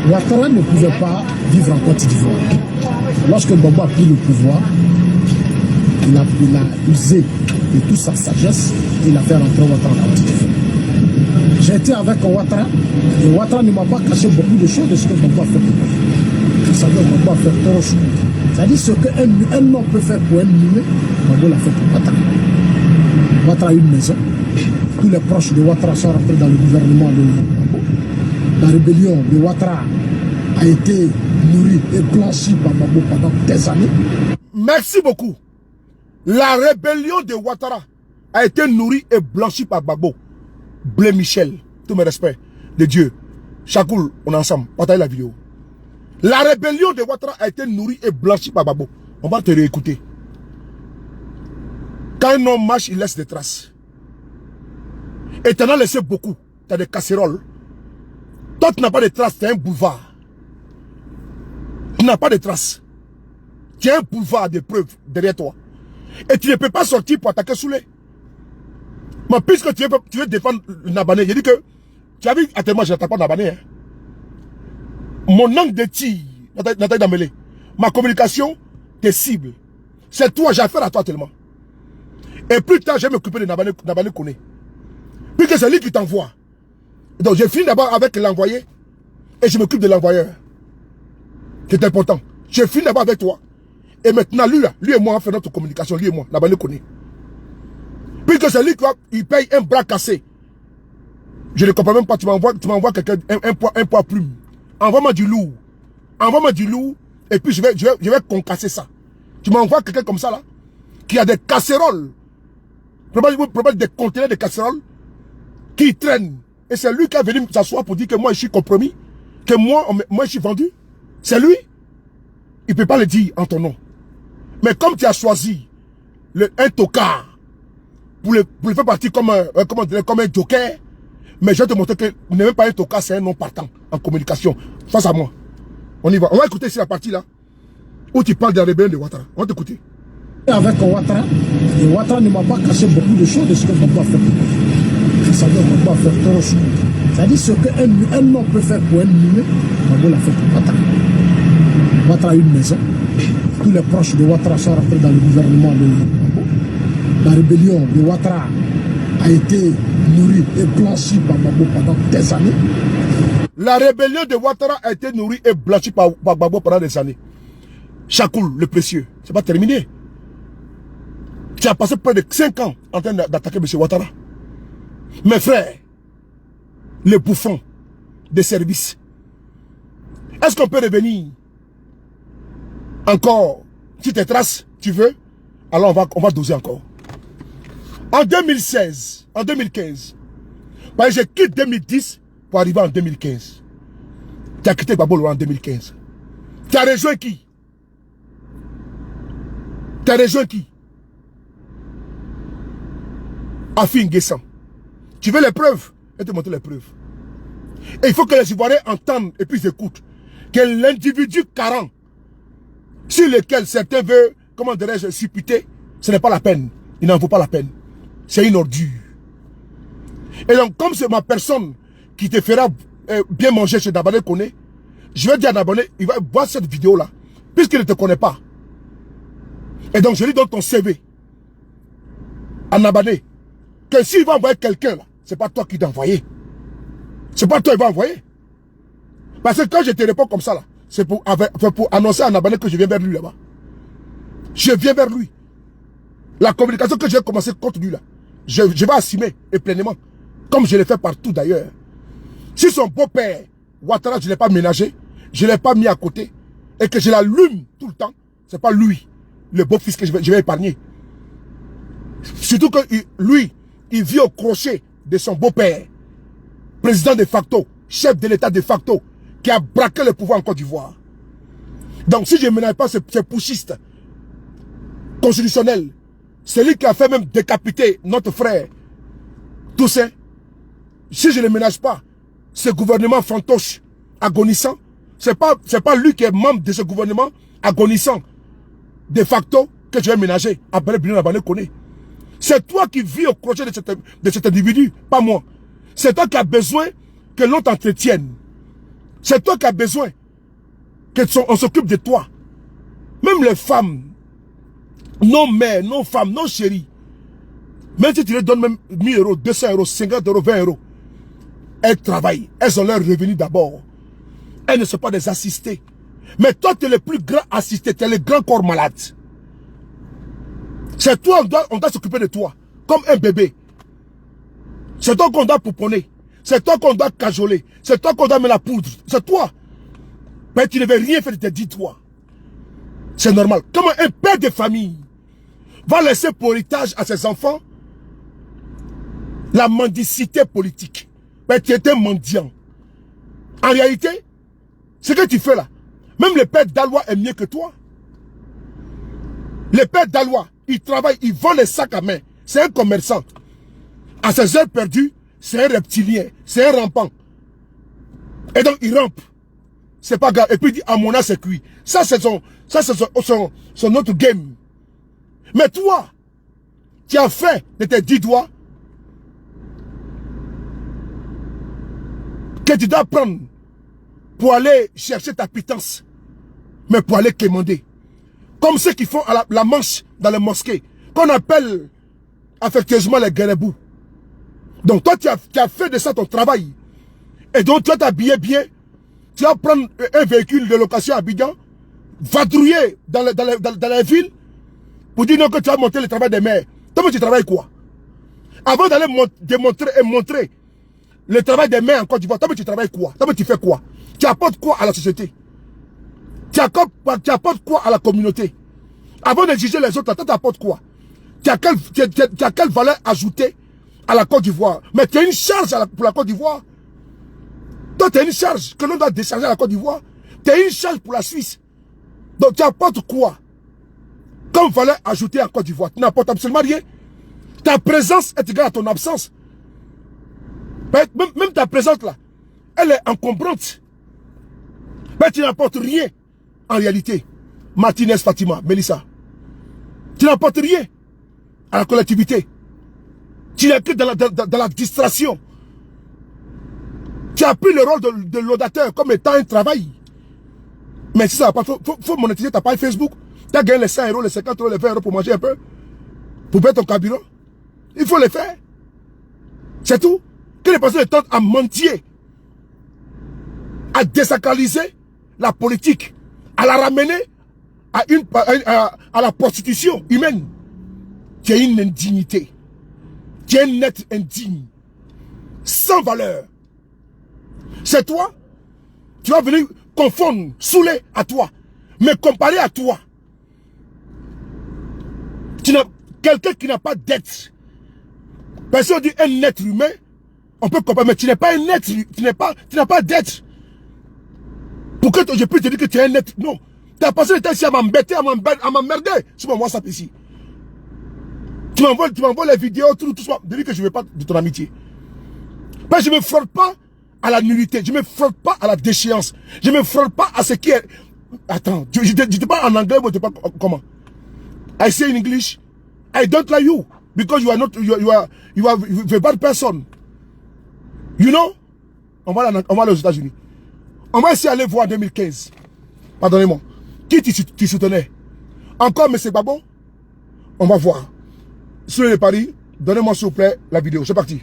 Ouattara ne pouvait pas vivre en Côte d'Ivoire. Lorsque Gbagbo a pris le pouvoir, il a usé de toute sa sagesse et il a fait rentrer Ouattara en Côte d'Ivoire. J'ai été avec Ouattara et Ouattara ne m'a pas caché beaucoup de choses de ce que Gbagbo a fait pour moi. Vous savez, Gbagbo a fait trop de choses. C'est-à-dire ce qu'un homme peut faire pour un mulet, Gbagbo l'a fait pour Ouattara. Ouattara a une maison. Tous les proches de Ouattara sont rentrés dans le gouvernement de Gbagbo. La rébellion de Ouattara a été nourrie et blanchie par Gbagbo pendant des années. Merci beaucoup. La rébellion de Ouattara a été nourrie et blanchie par Gbagbo. Blé Michel, tous mes respects de Dieu. Chakoul, on est ensemble. Partagez la vidéo. La rébellion de Ouattara a été nourrie et blanchie par Gbagbo. On va te réécouter. Quand un homme marche, il laisse des traces. Et tu en as laissé beaucoup. Tu as des casseroles. Toi, tu n'as pas de traces, tu as un boulevard. Tu n'as pas de traces. Tu as un boulevard de preuves derrière toi. Et tu ne peux pas sortir pour attaquer Soulé. Mais puisque tu veux défendre Nabané, j'ai dit que tu as vu, actuellement, je n'attaque pas Nabané. Hein. Mon angle de tir, Nathalie Dambélé, ma communication, tes cibles, c'est toi, j'ai affaire à toi tellement. Et plus tard, je vais m'occuper de Nabané Koné. Puisque c'est lui qui t'envoie. Donc, je finis d'abord avec l'envoyé et je m'occupe de l'envoyeur. C'est important. Je finis d'abord avec toi. Et maintenant, lui et moi, on fait notre communication, lui et moi, Nabané Koné. Puisque c'est lui qui paye un bras cassé. Je ne comprends même pas, tu m'envoies quelqu'un, un poids plume. Envoie-moi du lourd. Envoie-moi du lourd, et puis je vais concasser ça. Tu m'envoies quelqu'un comme ça, là, qui a des casseroles. Probablement des conteneurs de casseroles, qui traînent. Et c'est lui qui est venu s'asseoir pour dire que moi, je suis compromis. Que moi je suis vendu. C'est lui. Il ne peut pas le dire en ton nom. Mais comme tu as choisi un tocard, pour le faire partir comme un joker, mais je vais te montrer que vous n'avez même pas un tocard, c'est un non partant en communication. Face à moi. On y va. On va écouter ici la partie là, où tu parles de la rébellion de Ouattara. On va t'écouter. Avec Ouattara, et Ouattara ne m'a pas caché beaucoup de choses de ce que Gbagbo a fait pour moi. Vous savez, Gbagbo a fait trop de choses. C'est-à-dire ce qu'un homme peut faire pour un mulet, Gbagbo l'a fait pour Ouattara. Ouattara a une maison. Tous les proches de Ouattara sont rentrés dans le gouvernement de Gbagbo. La rébellion de Ouattara a été nourrie et blanchie par Gbagbo pendant des années. La rébellion de Ouattara a été nourrie et blanchie par Gbagbo pendant des années. Chakoul, le précieux, c'est pas terminé. Tu as passé près de 5 ans en train d'attaquer M. Ouattara. Mes frères, les bouffons des services. Est-ce qu'on peut revenir encore? Si tes traces, tu veux, alors on va doser encore. En 2016, en 2015, parce que j'ai quitté 2010 pour arriver en 2015. Tu as quitté Gbagbo en 2015. Tu as rejoint qui? Tu as rejoint qui? Afin Guessan. Tu veux les preuves? Je vais te montrer les preuves. Et il faut que les Ivoiriens entendent et puis ils écoutent que l'individu carent sur lequel certains veulent, comment dirais-je, supputer, ce n'est pas la peine. Il n'en vaut pas la peine. C'est une ordure. Et donc, comme c'est ma personne qui te fera bien manger chez Nabané Koné, je vais dire à Nabané, il va voir cette vidéo-là, puisqu'il ne te connaît pas. Et donc, je lui donne ton CV à Nabané, que s'il va envoyer quelqu'un, là, c'est pas toi qui dois envoyer. C'est pas toi qui va envoyer. Parce que quand je te réponds comme ça, là, c'est pour annoncer à Nabané que je viens vers lui là-bas. Je viens vers lui. La communication que j'ai commencé contre lui là, je vais assumer et pleinement. Comme je l'ai fait partout d'ailleurs. Si son beau-père, Ouattara, je ne l'ai pas ménagé, je ne l'ai pas mis à côté, et que je l'allume tout le temps, c'est pas lui, le beau-fils que je vais épargner. Surtout que lui, il vit au crochet de son beau-père, président de facto, chef de l'État de facto, qui a braqué le pouvoir en Côte d'Ivoire. Donc si je ne ménage pas ce pouchiste constitutionnel, celui qui a fait même décapiter notre frère Toussaint, si je ne le ménage pas, ce gouvernement fantoche agonissant, c'est pas lui qui est membre de ce gouvernement agonissant de facto que je vais ménager. C'est toi qui vis au crochet de cet individu, pas moi. C'est toi qui as besoin que l'on t'entretienne. C'est toi qui as besoin qu'on s'occupe de toi. Même les femmes, nos mères, nos femmes, nos chéries, même si tu leur donnes même 1000 euros, 200 euros, 50 euros, 20 euros, elles travaillent, elles ont leur revenu d'abord. Elles ne sont pas des assistées. Mais toi, tu es le plus grand assisté, tu es le grand corps malade. C'est toi, on doit s'occuper de toi, comme un bébé. C'est toi qu'on doit pouponner. C'est toi qu'on doit cajoler. C'est toi qu'on doit mettre la poudre. C'est toi. Mais tu ne veux rien faire de tes 10 toi. C'est normal. Comment un père de famille va laisser pour héritage à ses enfants la mendicité politique? Mais tu es un mendiant. En réalité, ce que tu fais là, même le père d'Alois est mieux que toi. Le père d'Alois, il travaille, il vend les sacs à main. C'est un commerçant. À ses heures perdues, c'est un reptilien, c'est un rampant. Et donc il rampe. C'est pas grave. Et puis il dit, à mon âge c'est cuit. Ça c'est son autre game. Mais toi, tu as fait de tes 10 doigts que tu dois prendre pour aller chercher ta pitance, mais pour aller quémander. Comme ceux qui font à la manche dans les mosquées, qu'on appelle affectueusement les guérébous. Donc toi, tu as fait de ça ton travail. Et donc tu vas t'habiller bien. Tu vas prendre un véhicule de location à Abidjan, vadrouiller dans la ville, pour dire non que tu vas monter le travail des mères. Toi, tu travailles quoi? Avant d'aller démontrer et montrer le travail des mères en Côte d'Ivoire, toi, tu travailles quoi? Toi, tu fais quoi? Tu apportes quoi à la société? Tu apportes quoi à la communauté? Avant de juger les autres, toi, tu apportes quoi? Tu as quelle valeur ajoutée à la Côte d'Ivoire? Mais tu as une charge pour la Côte d'Ivoire. Toi, tu as une charge que l'on doit décharger à la Côte d'Ivoire. Tu as une charge pour la Suisse. Donc, tu apportes quoi comme valeur ajoutée à la Côte d'Ivoire? Tu n'apportes absolument rien. Ta présence est égale à ton absence. Même ta présence là, elle est encombrante. Mais tu n'apportes rien en réalité. Martinez, Fatima, Mélissa. Tu n'apportes rien à la collectivité. Tu n'es que dans la distraction. Tu as pris le rôle de laudateur comme étant un travail. Mais si ça va pas, faut monétiser ta page Facebook. Tu as gagné les 100 euros, les 50 euros, les 20 euros pour manger un peu. Pour payer ton carburant. Il faut le faire. C'est tout. Que les personnes tentent à mentir, à désacraliser la politique, à la ramener à la prostitution humaine. Tu es une indignité. Tu es un être indigne. Sans valeur. C'est toi. Tu vas venir confondre, saouler à toi. Mais comparé à toi, quelqu'un qui n'a pas d'être. Personne dit un être humain, on peut comparer, mais tu n'es pas un être, tu n'as pas d'être. Pour que je puisse te dire que tu es un être, non. Tu as passé le temps ici à m'embêter, à m'emmerder sur mon WhatsApp ici. Tu m'envoies les vidéos, tout ça, de dire que je ne veux pas de ton amitié. Mais je ne me frotte pas à la nullité, je ne me frotte pas à la déchéance, je ne me frotte pas à ce qui est... Attends, je te parle en anglais, mais je te parle comment? I say in English, I don't like you, because you are a bad person. You know? On va aller aux États-Unis. On va essayer d'aller voir en 2015. Pardonnez-moi. Qui tu soutenais? Encore M. Gbagbo? On va voir. Sur les paris, donnez-moi s'il vous plaît la vidéo. C'est parti.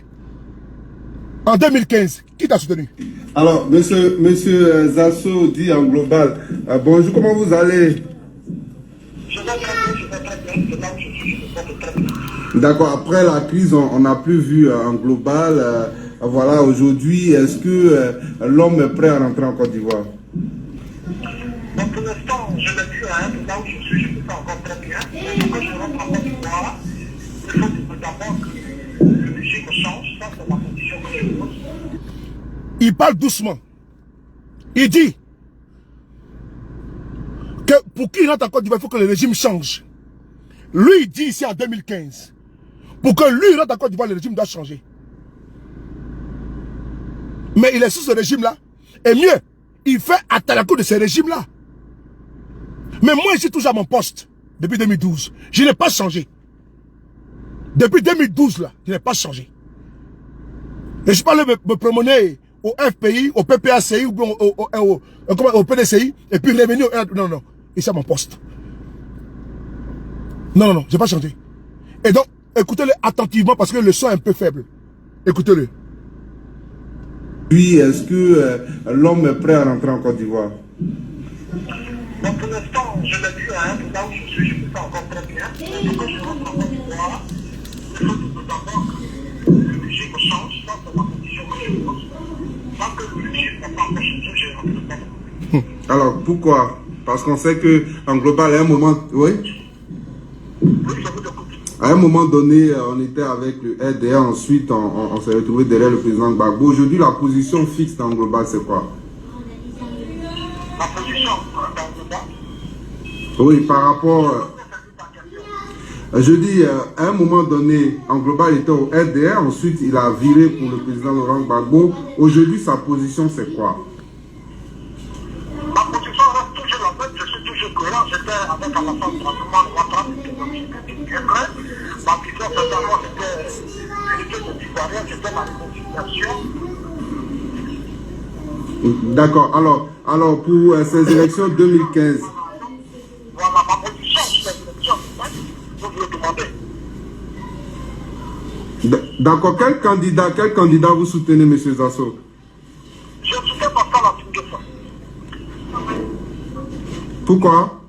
En 2015, qui t'a soutenu? Alors, monsieur Zasso dit en global, bonjour, comment vous allez? Je vais très bien, D'accord, après la crise, on n'a plus vu en global. Voilà, aujourd'hui, est-ce que l'homme est prêt à rentrer en Côte d'Ivoire? Donc pour l'instant, je l'ai vu à un là où je suis, je ne peux pas encore très bien. Mais quand je rentre en Côte d'Ivoire, il faut d'abord que le régime change. Ça, c'est la condition que je pose. Il parle doucement. Il dit que pour qu'il rentre en Côte d'Ivoire, il faut que le régime change. Lui, il dit ici en 2015, pour que lui rentre en Côte d'Ivoire, le régime doit changer. Mais il est sous ce régime-là. Et mieux, il fait attaquer de ce régime-là. Mais moi, je suis toujours à mon poste depuis 2012. Je n'ai pas changé. Depuis 2012, là, je n'ai pas changé. Et je ne suis pas allé me promener au FPI, au PPACI, ou au PDCI, et puis revenir au... Non, non, ici à mon poste. Non, je n'ai pas changé. Et donc, écoutez-le attentivement parce que le son est un peu faible. Écoutez-le. Puis, est-ce que l'homme est prêt à rentrer en Côte d'Ivoire? Donc pour l'instant, je l'ai vu à un là où je suis, je ne peux pas encore très bien. Mais quand je rentre en Côte d'Ivoire, il faut d'abord que le régime change. Ça, c'est la condition que je pose. Tant que le régime n'a pas encore changé, je ne rentre pas. Alors, pourquoi? Parce qu'on sait qu'en global, à un moment... Oui? Oui, je vous écoute. À un moment donné, on était avec le RDA, ensuite on s'est retrouvé derrière le président Gbagbo. Aujourd'hui, la position fixe dans le global, c'est quoi? La position dans le global? Oui, par rapport... je dis, à un moment donné, en global, il était au RDA, ensuite il a viré pour le président Laurent Gbagbo. Aujourd'hui, sa position, c'est quoi? Ma position reste toujours la même, je suis toujours cohérent. J'étais avec Alassane Ouattara, bien vrai. Ma vision, certainement, c'était l'unité de l'Ivoirien, c'était la réconciliation. D'accord. Alors pour ces élections 2015. Voilà ma position sur ces élections. Vous me demandez. D'accord. Quel candidat vous soutenez, M. Zasso? Je soutiens Pascal Affi-N'Guessan. Pourquoi?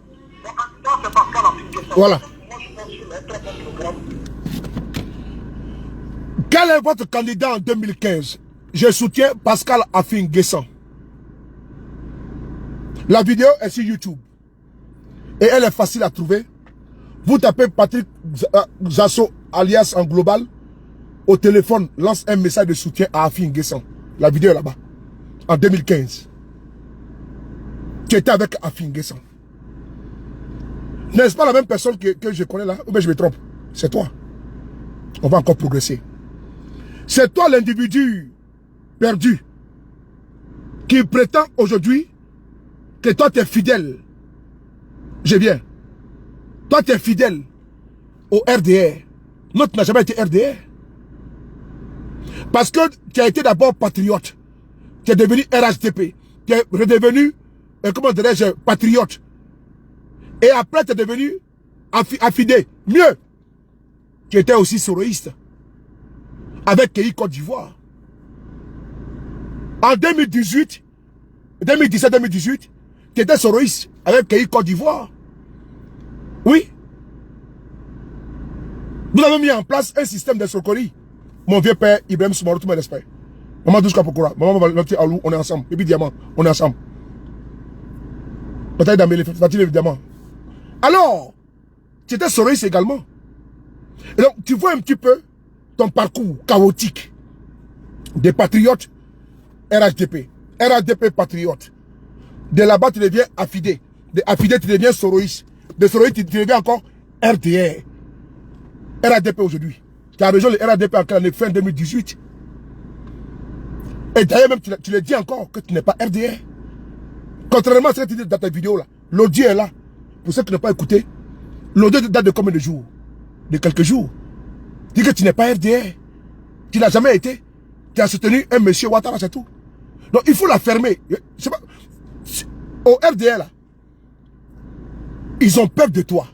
Mon candidat, c'est Pascal Affi-N'Guessan. Voilà. Moi, je pense qu'il a un très bon programme. Quel est votre candidat en 2015? Je soutiens Pascal Affi-N'Guessan. La vidéo est sur YouTube. Et elle est facile à trouver. Vous tapez Patrick Zasso alias en global. Au téléphone, lance un message de soutien à Affi-N'Guessan. La vidéo est là-bas. En 2015. Tu étais avec Affi-N'Guessan. N'est-ce pas la même personne que je connais là? Ou bien je me trompe? C'est toi. On va encore progresser. C'est toi l'individu perdu qui prétend aujourd'hui que toi tu es fidèle. Je viens. Toi tu es fidèle au RDR. Non, tu n'as jamais été RDR. Parce que tu as été d'abord patriote. Tu es devenu RHDP. Tu es redevenu comment dirais-je, patriote. Et après, tu es devenu affidé. Mieux, tu étais aussi soroïste. Avec KI Côte d'Ivoire. En 2018, 2017-2018, tu étais soroïste avec KI Côte d'Ivoire. Oui. Vous avez mis en place un système d'escroquerie. Mon vieux père, Ibrahim Soumarou, tout mon respect. Maman Douska Pokora, maman Valentin Alou, on est ensemble. Et puis Diamant, on est ensemble. Bataille d'Amélie, Fatine évidemment. Alors, tu étais soroïste également. Et donc, tu vois un petit peu ton parcours chaotique des patriotes RHDP. RHDP patriote. De là-bas, tu deviens affidé. De affidé, tu deviens soroïste. De soroïste, tu deviens encore RDR. RHDP aujourd'hui. Tu as rejoint le RHDP en l'année fin 2018. Et d'ailleurs, même, tu le dis encore que tu n'es pas RDR. Contrairement à ce que tu dis dans ta vidéo là. L'audio est là. Pour ceux qui n'ont pas écouté, l'audio date de combien de jours? De quelques jours. Dis que tu n'es pas RDR. Tu n'as jamais été. Tu as soutenu un monsieur Ouattara, c'est tout. Donc il faut la fermer. Pas, au RDR là, ils ont peur de toi.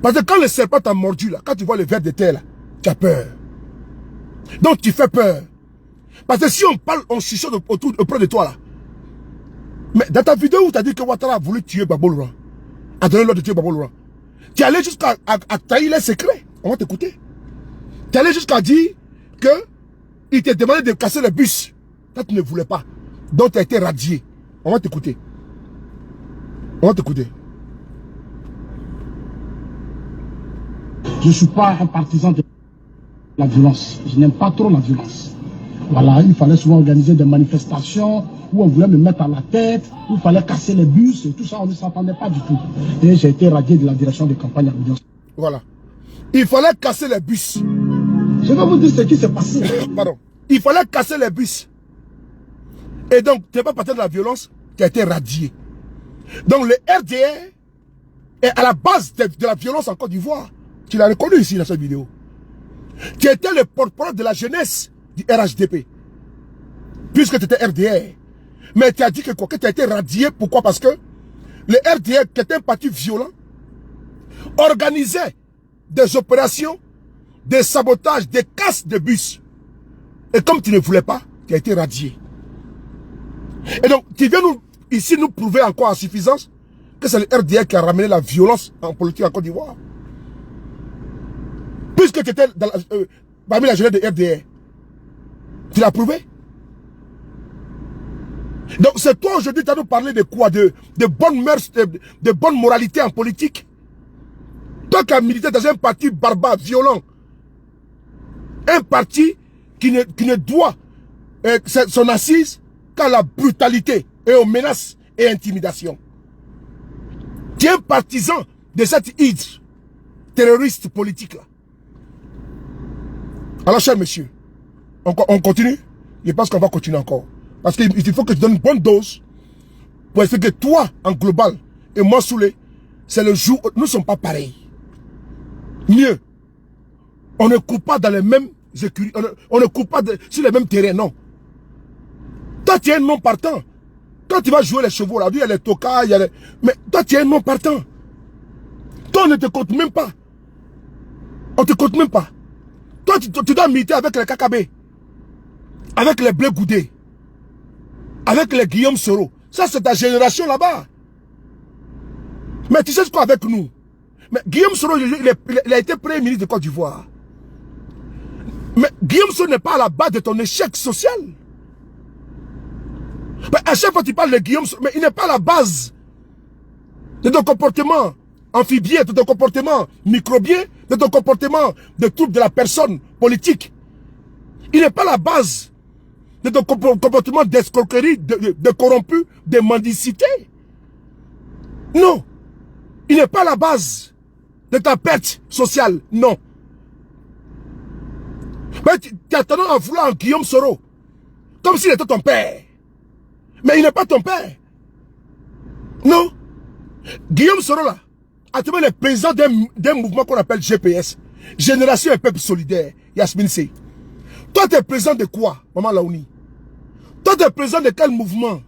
Parce que quand le serpent t'a mordu là, quand tu vois le ver de terre là, tu as peur. Donc tu fais peur. Parce que si on parle, on chuchote auprès de toi là. Mais dans ta vidéo où tu as dit que Ouattara a voulu tuer Gbagbo Laurent, a donné l'ordre de tuer Gbagbo Laurent, tu es allé jusqu'à trahir les secrets. On va t'écouter. Tu es allé jusqu'à dire que il t'a demandé de casser le bus. Toi, tu ne voulais pas. Donc, tu as été radié. On va t'écouter. On va t'écouter. Je ne suis pas un partisan de la violence. Je n'aime pas trop la violence. Voilà, il fallait souvent organiser des manifestations où on voulait me mettre à la tête, où il fallait casser les bus et tout ça, on ne s'entendait pas du tout. Et j'ai été radié de la direction de campagne à l'audience. Voilà. Il fallait casser les bus. Je vais vous dire ce qui s'est passé. Pardon. Il fallait casser les bus. Et donc, tu n'es pas parti de la violence, tu as été radié. Donc, le RDR est à la base de la violence en Côte d'Ivoire. Tu l'as reconnu ici dans cette vidéo. Tu étais le porte-parole de la jeunesse du RHDP. Puisque tu étais RDR. Mais tu as dit que quoi, que tu as été radié. Pourquoi? Parce que le RDR, qui était un parti violent, organisait des opérations, des sabotages, des casses de bus. Et comme tu ne voulais pas, tu as été radié. Et donc, tu viens ici nous prouver encore en suffisance que c'est le RDR qui a ramené la violence en politique en Côte d'Ivoire. Puisque tu étais parmi la jeunesse de RDR. Tu l'as prouvé. Donc c'est toi aujourd'hui qui as nous parlé de quoi? De bonnes mœurs, de bonne moralité en politique. Toi qui as milité dans un parti barbare, violent. Un parti qui ne doit son assise qu'à la brutalité et aux menaces et intimidations. Tu es un partisan de cette hydre terroriste politique là. Alors cher monsieur, on continue? Je pense qu'on va continuer encore. Parce qu'il faut que je donne une bonne dose pour expliquer que toi en global et moi Soulé, c'est le jour où nous ne sommes pas pareils. Mieux, on ne court pas dans les mêmes écuries, on ne court pas sur les mêmes terrains, non. Toi tu es un non partant. Quand tu vas jouer les chevaux, là, il y a les tocards, il y a les... Mais toi tu es un non partant. Toi on ne te compte même pas. On ne te compte même pas. Toi tu dois militer avec les KKB. Avec les Blé Goudé. Avec les Guillaume Soro. Ça c'est ta génération là-bas. Mais tu sais quoi avec nous? Mais Guillaume Soro, il a été premier ministre de Côte d'Ivoire. Mais Guillaume Soro n'est pas à la base de ton échec social. Mais à chaque fois que tu parles de Guillaume Soro, mais il n'est pas à la base de ton comportement amphibien, de ton comportement microbien, de ton comportement de trouble de la personne politique. Il n'est pas à la base de ton comportement d'escroquerie, de corrompu, de mendicité. Non. Il n'est pas à la base de ta perte sociale. Non. Mais tu as tendance à vouloir un Guillaume Soro. Comme s'il était ton père. Mais il n'est pas ton père. Non. Guillaume Soro là, actuellement le président d'un mouvement qu'on appelle GPS. Génération et Peuple Solidaire. Yasmine C. Toi, tu es président de quoi, Maman Laouni? Toi, tu es président de quel mouvement?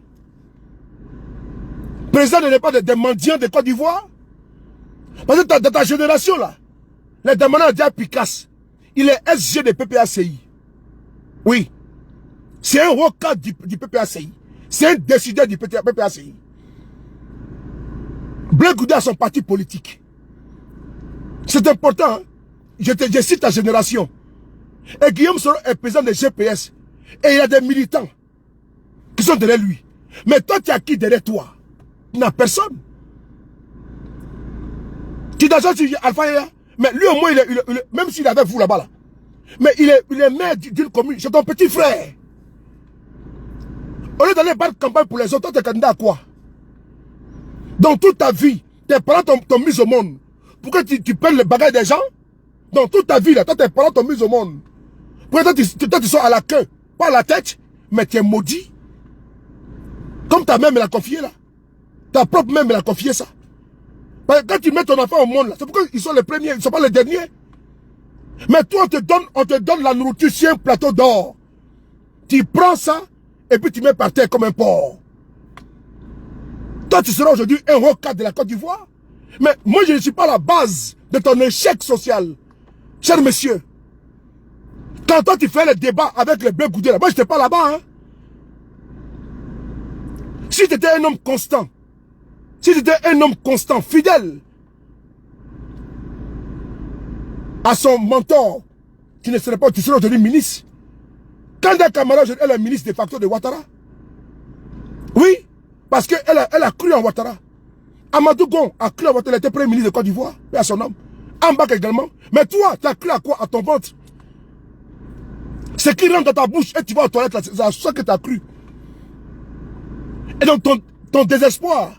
Président n'est pas des mendiants de Côte d'Ivoire. Parce que dans ta génération là, les demandants ont déjà Picasse. Il est SG de PPACI. Oui. C'est un haut cadre du PPACI. C'est un décideur du PPACI. Blé Goudé a son parti politique. C'est important. Hein? Je cite ta génération. Et Guillaume Soro est président de GPS. Et il y a des militants qui sont derrière lui. Mais toi, tu as qui derrière toi? Tu n'as personne. Tu t'as dit Alpha Yaya. Mais lui au moins, même s'il avait vous là-bas, là, mais il est maire d'une commune. C'est ton petit frère. Au lieu d'aller battre campagne pour les autres, toi, tu es candidat à quoi? Dans toute ta vie, tes parents t'ont mis au monde. Pourquoi tu perds le bagage des gens? Dans toute ta vie, là, toi, tes parents t'ont mis au monde. Pourquoi toi, tu sors à la queue, pas à la tête, mais tu es maudit. Comme ta mère me l'a confié, là. Ta propre mère me l'a confié, ça. Parce que quand tu mets ton enfant au monde, là, c'est pourquoi ils sont les premiers, ils ne sont pas les derniers. Mais toi, on te donne la nourriture sur un plateau d'or. Tu prends ça, et puis tu mets par terre comme un porc. Toi, tu seras aujourd'hui un haut cadre de la Côte d'Ivoire. Mais moi, je ne suis pas la base de ton échec social. Cher monsieur, quand toi, tu fais le débat avec les Blé Goudé, là, moi, je n'étais pas là-bas. Hein. Si tu étais un homme constant, si tu étais un homme constant, fidèle à son mentor, tu ne serais pas, tu serais aujourd'hui ministre. Kanda Camara, elle est ministre de facto de Ouattara. Oui, parce qu'elle a cru en Ouattara. Amadou Gon a cru en Ouattara, elle était premier ministre de Côte d'Ivoire, et à son homme. Ambak également. Mais toi, tu as cru à quoi? À ton ventre. Ce qui rentre dans ta bouche et tu vas aux toilettes, c'est à ça que tu as cru. Et donc ton désespoir,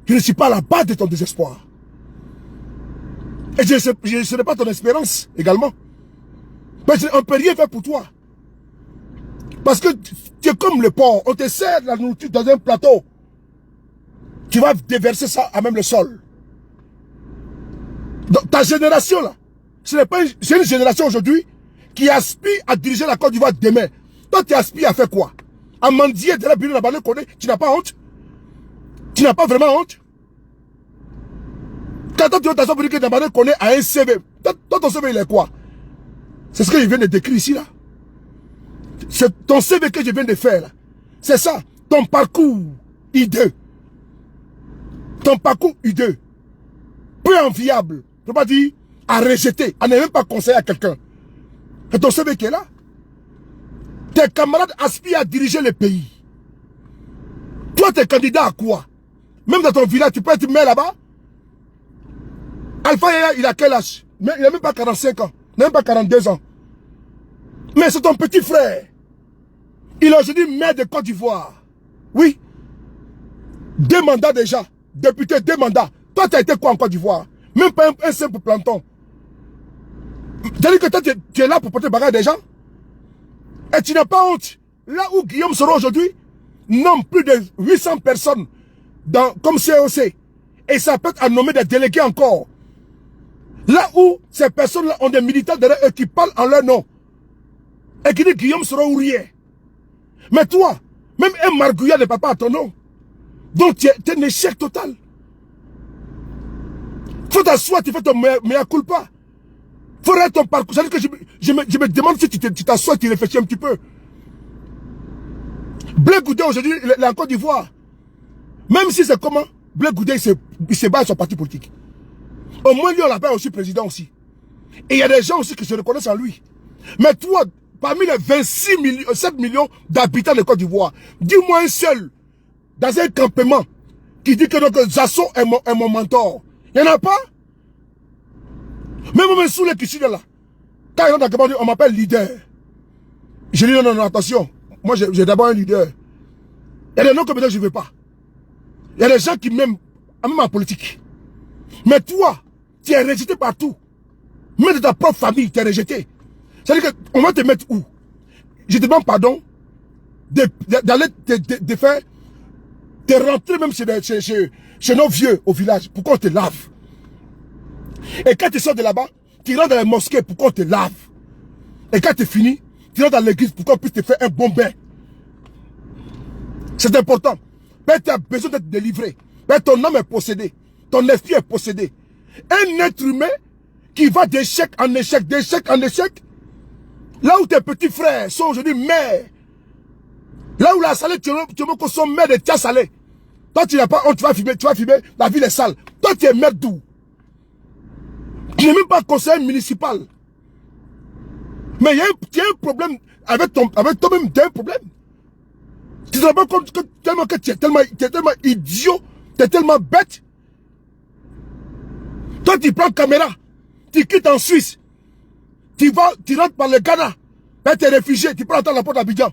je ne suis pas à la base de ton désespoir. Et je ne serai pas ton espérance également. Mais on ne peut rien faire pour toi. Parce que tu es comme le porc, on te sert la nourriture dans un plateau. Tu vas déverser ça à même le sol. Donc, ta génération là, c'est une génération aujourd'hui qui aspire à diriger la Côte d'Ivoire demain. Toi, tu aspires à faire quoi? À mendier de la Bino Nabane Kone, tu n'as pas honte? Tu n'as pas vraiment honte? Quand toi, tu as t'asseoir pour dire que Nabane Kone a un CV, toi, ton CV, il est quoi? C'est ce que je viens de décrire ici, là. C'est ton CV que je viens de faire, là. C'est ça, ton parcours hideux. Ton parcours hideux. Peu enviable. Je ne peux pas dire à rejeter, à ne même pas conseiller à quelqu'un. C'est ton CV qui est là. Tes camarades aspirent à diriger le pays. Toi, tu es candidat à quoi? Même dans ton village, tu peux être maire là-bas. Alpha Yaya, il a quel âge? Mais il n'a même pas 45 ans. Il n'a même pas 42 ans. Mais c'est ton petit frère. Il est aujourd'hui maire de Côte d'Ivoire. Oui. 2 mandats déjà. Député, 2 mandats. Toi, tu as été quoi en Côte d'Ivoire? Même pas un simple planton. C'est-à-dire que toi, tu es là pour porter le bagage des gens. Et tu n'as pas honte. Là où Guillaume Soro aujourd'hui nomme plus de 800 personnes comme COC. Et ça peut être à nommer des délégués encore. Là où ces personnes-là ont des militants derrière eux qui parlent en leur nom. Et qui disent Guillaume Soro ou rien. Mais toi, même un margouillat ne parle pas à ton nom. Donc tu es un échec total. Faut t'asseoir, tu fais ton mea culpa. Faut regarder ton parcours. C'est-à-dire que je me demande si tu t'assois, tu réfléchis un petit peu. Blé Goudé aujourd'hui, il est en Côte d'Ivoire. Même si c'est comment, Blé Goudé, il se bat avec son parti politique. Au moins, lui, on l'appelle aussi président aussi. Et il y a des gens aussi qui se reconnaissent en lui. Mais toi, parmi les 7 millions d'habitants de Côte d'Ivoire, dis-moi un seul, dans un campement, qui dit que Zasso est mon mentor. Il n'y en a pas. Même moi, sous les qui sont là, quand ils ont dans on m'appelle leader. Je dis non, attention. Moi, j'ai d'abord un leader. Il y a des noms comme ça, je ne veux pas. Il y a des gens qui m'aiment, même en politique. Mais toi, tu es rejeté partout. Même de ta propre famille, tu es rejeté. C'est-à-dire qu'on va te mettre où? Je te demande pardon d'aller te faire, te rentrer même chez nos vieux au village. Pourquoi on te lave? Et quand tu sors de là-bas, tu rentres dans la mosquée, pourquoi on te lave? Et quand tu finis, tu rentres dans l'église, pourquoi on puisse te faire un bon bain? C'est important. tu as besoin d'être délivré. Ton âme est possédée. Ton esprit est possédé. Un être humain qui va d'échec en échec, d'échec en échec. Là où tes petits frères sont aujourd'hui mères. Là où la salée, tu veux sont mères de tia salée. Toi, tu n'as pas honte, tu vas filmer, la ville est sale. Toi, tu es maire d'où? Tu n'es même pas conseiller municipal. Mais il y a un problème avec toi-même, tu as un problème. Tu ne te rends pas compte que tu es tellement idiot, tu es tellement bête. Toi, tu prends caméra, tu quittes en Suisse, tu rentres par le Ghana, ben, tu es réfugié, tu peux rentrer à la porte d'Abidjan.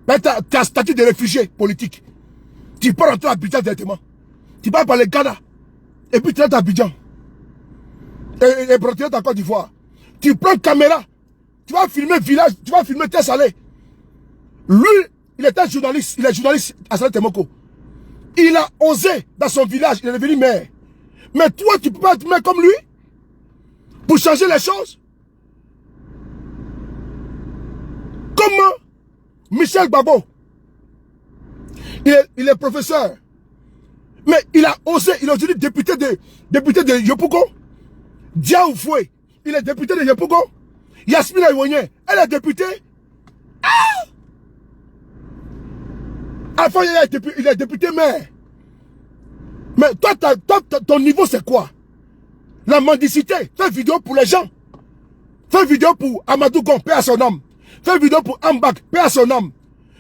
Ben, tu as statut de réfugié politique. Tu peux rentrer à Abidjan directement. Tu pars par le Ghana, et puis tu rentres à Abidjan. Et tu rentres en Côte d'Ivoire. Tu prends caméra, tu vas filmer village, tu vas filmer tes salés. Lui, il était journaliste, il est journaliste à Salé Temoko. Il a osé dans son village, il est devenu maire. Mais toi, tu peux pas être maire comme lui? Pour changer les choses? Comment Michel Babo, il est professeur, mais il a osé, il est aujourd'hui député de Yopougon. Dia Oufoué, il est député de Yopougon. Yasmina Iwonye, elle est députée. Enfin, il est député maire. Mais toi, ton niveau, c'est quoi? La mendicité. Fais vidéo pour les gens. Fais vidéo pour Amadou Gon, paix à son âme. Fais vidéo pour Ambak, paix à son âme.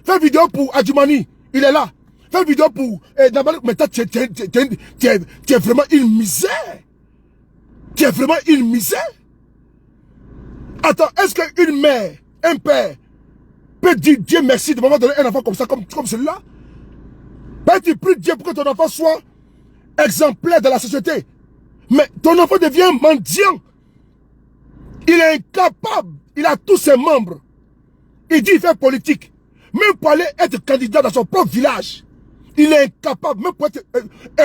Fais vidéo pour Adjoumani, il est là. Fais vidéo pour Nabalou. Mais toi, tu es vraiment une misère. Tu es vraiment une misère. Attends, est-ce qu'une mère, un père, peut dire Dieu merci de m'avoir donné un enfant comme ça, comme celui-là? Ben, tu pries Dieu pour que ton enfant soit exemplaire de la société. Mais ton enfant devient mendiant. Il est incapable. Il a tous ses membres. Il dit il fait politique. Même pour aller être candidat dans son propre village. Il est incapable. Même pour être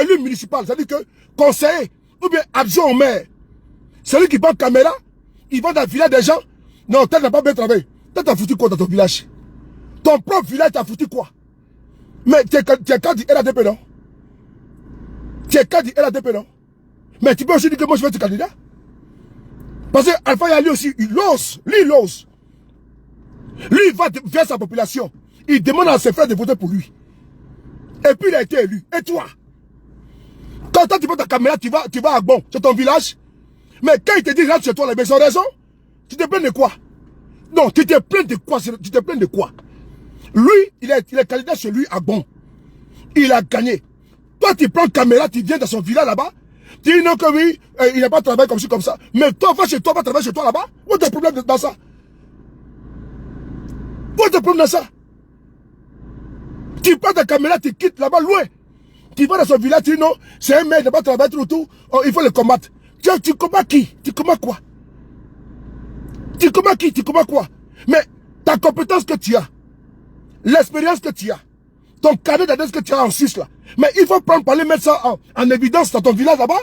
élu municipal. C'est-à-dire que conseiller ou bien adjoint au maire. Celui qui prend caméra, il va dans le village des gens. Non, tu n'as pas bien travaillé. Tu t'as foutu quoi dans ton village? Ton propre village t'a foutu quoi? Mais tu es candidat RADP, non? Tu es candidat RADP, non? Mais tu peux aussi dire que moi je vais être candidat? Parce que Alpha Yali aussi, il ose. Lui, il ose. Lui, il va vers sa population. Il demande à ses frères de voter pour lui. Et puis il a été élu. Et toi? Quand toi tu prends ta caméra, tu vas à Bon, c'est ton village. Mais quand il te dit rentre chez toi, mais sans raison, tu te plains de quoi? Non, tu te plains de quoi? Tu te plains de quoi? Lui, il est candidat chez lui à Bon. Il a gagné. Toi, tu prends caméra, tu viens dans son village là-bas. Tu dis non que oui, il n'a pas travaillé comme ci, comme ça. Mais toi, va chez toi, va travailler chez toi là-bas. Où est le problème dans ça? Où est le problème dans ça? Tu prends ta caméra, tu quittes là-bas loin. Tu vas dans son village, tu dis non, c'est un mec, il n'a pas travaillé tout, oh, il faut le combattre. Tu combats qui? Tu combats quoi? Tu combats qui? Tu combats quoi? Mais ta compétence que tu as, l'expérience que tu as, ton carnet d'adresse que tu as en Suisse là, mais il faut prendre parler, mettre ça en évidence dans ton village là-bas.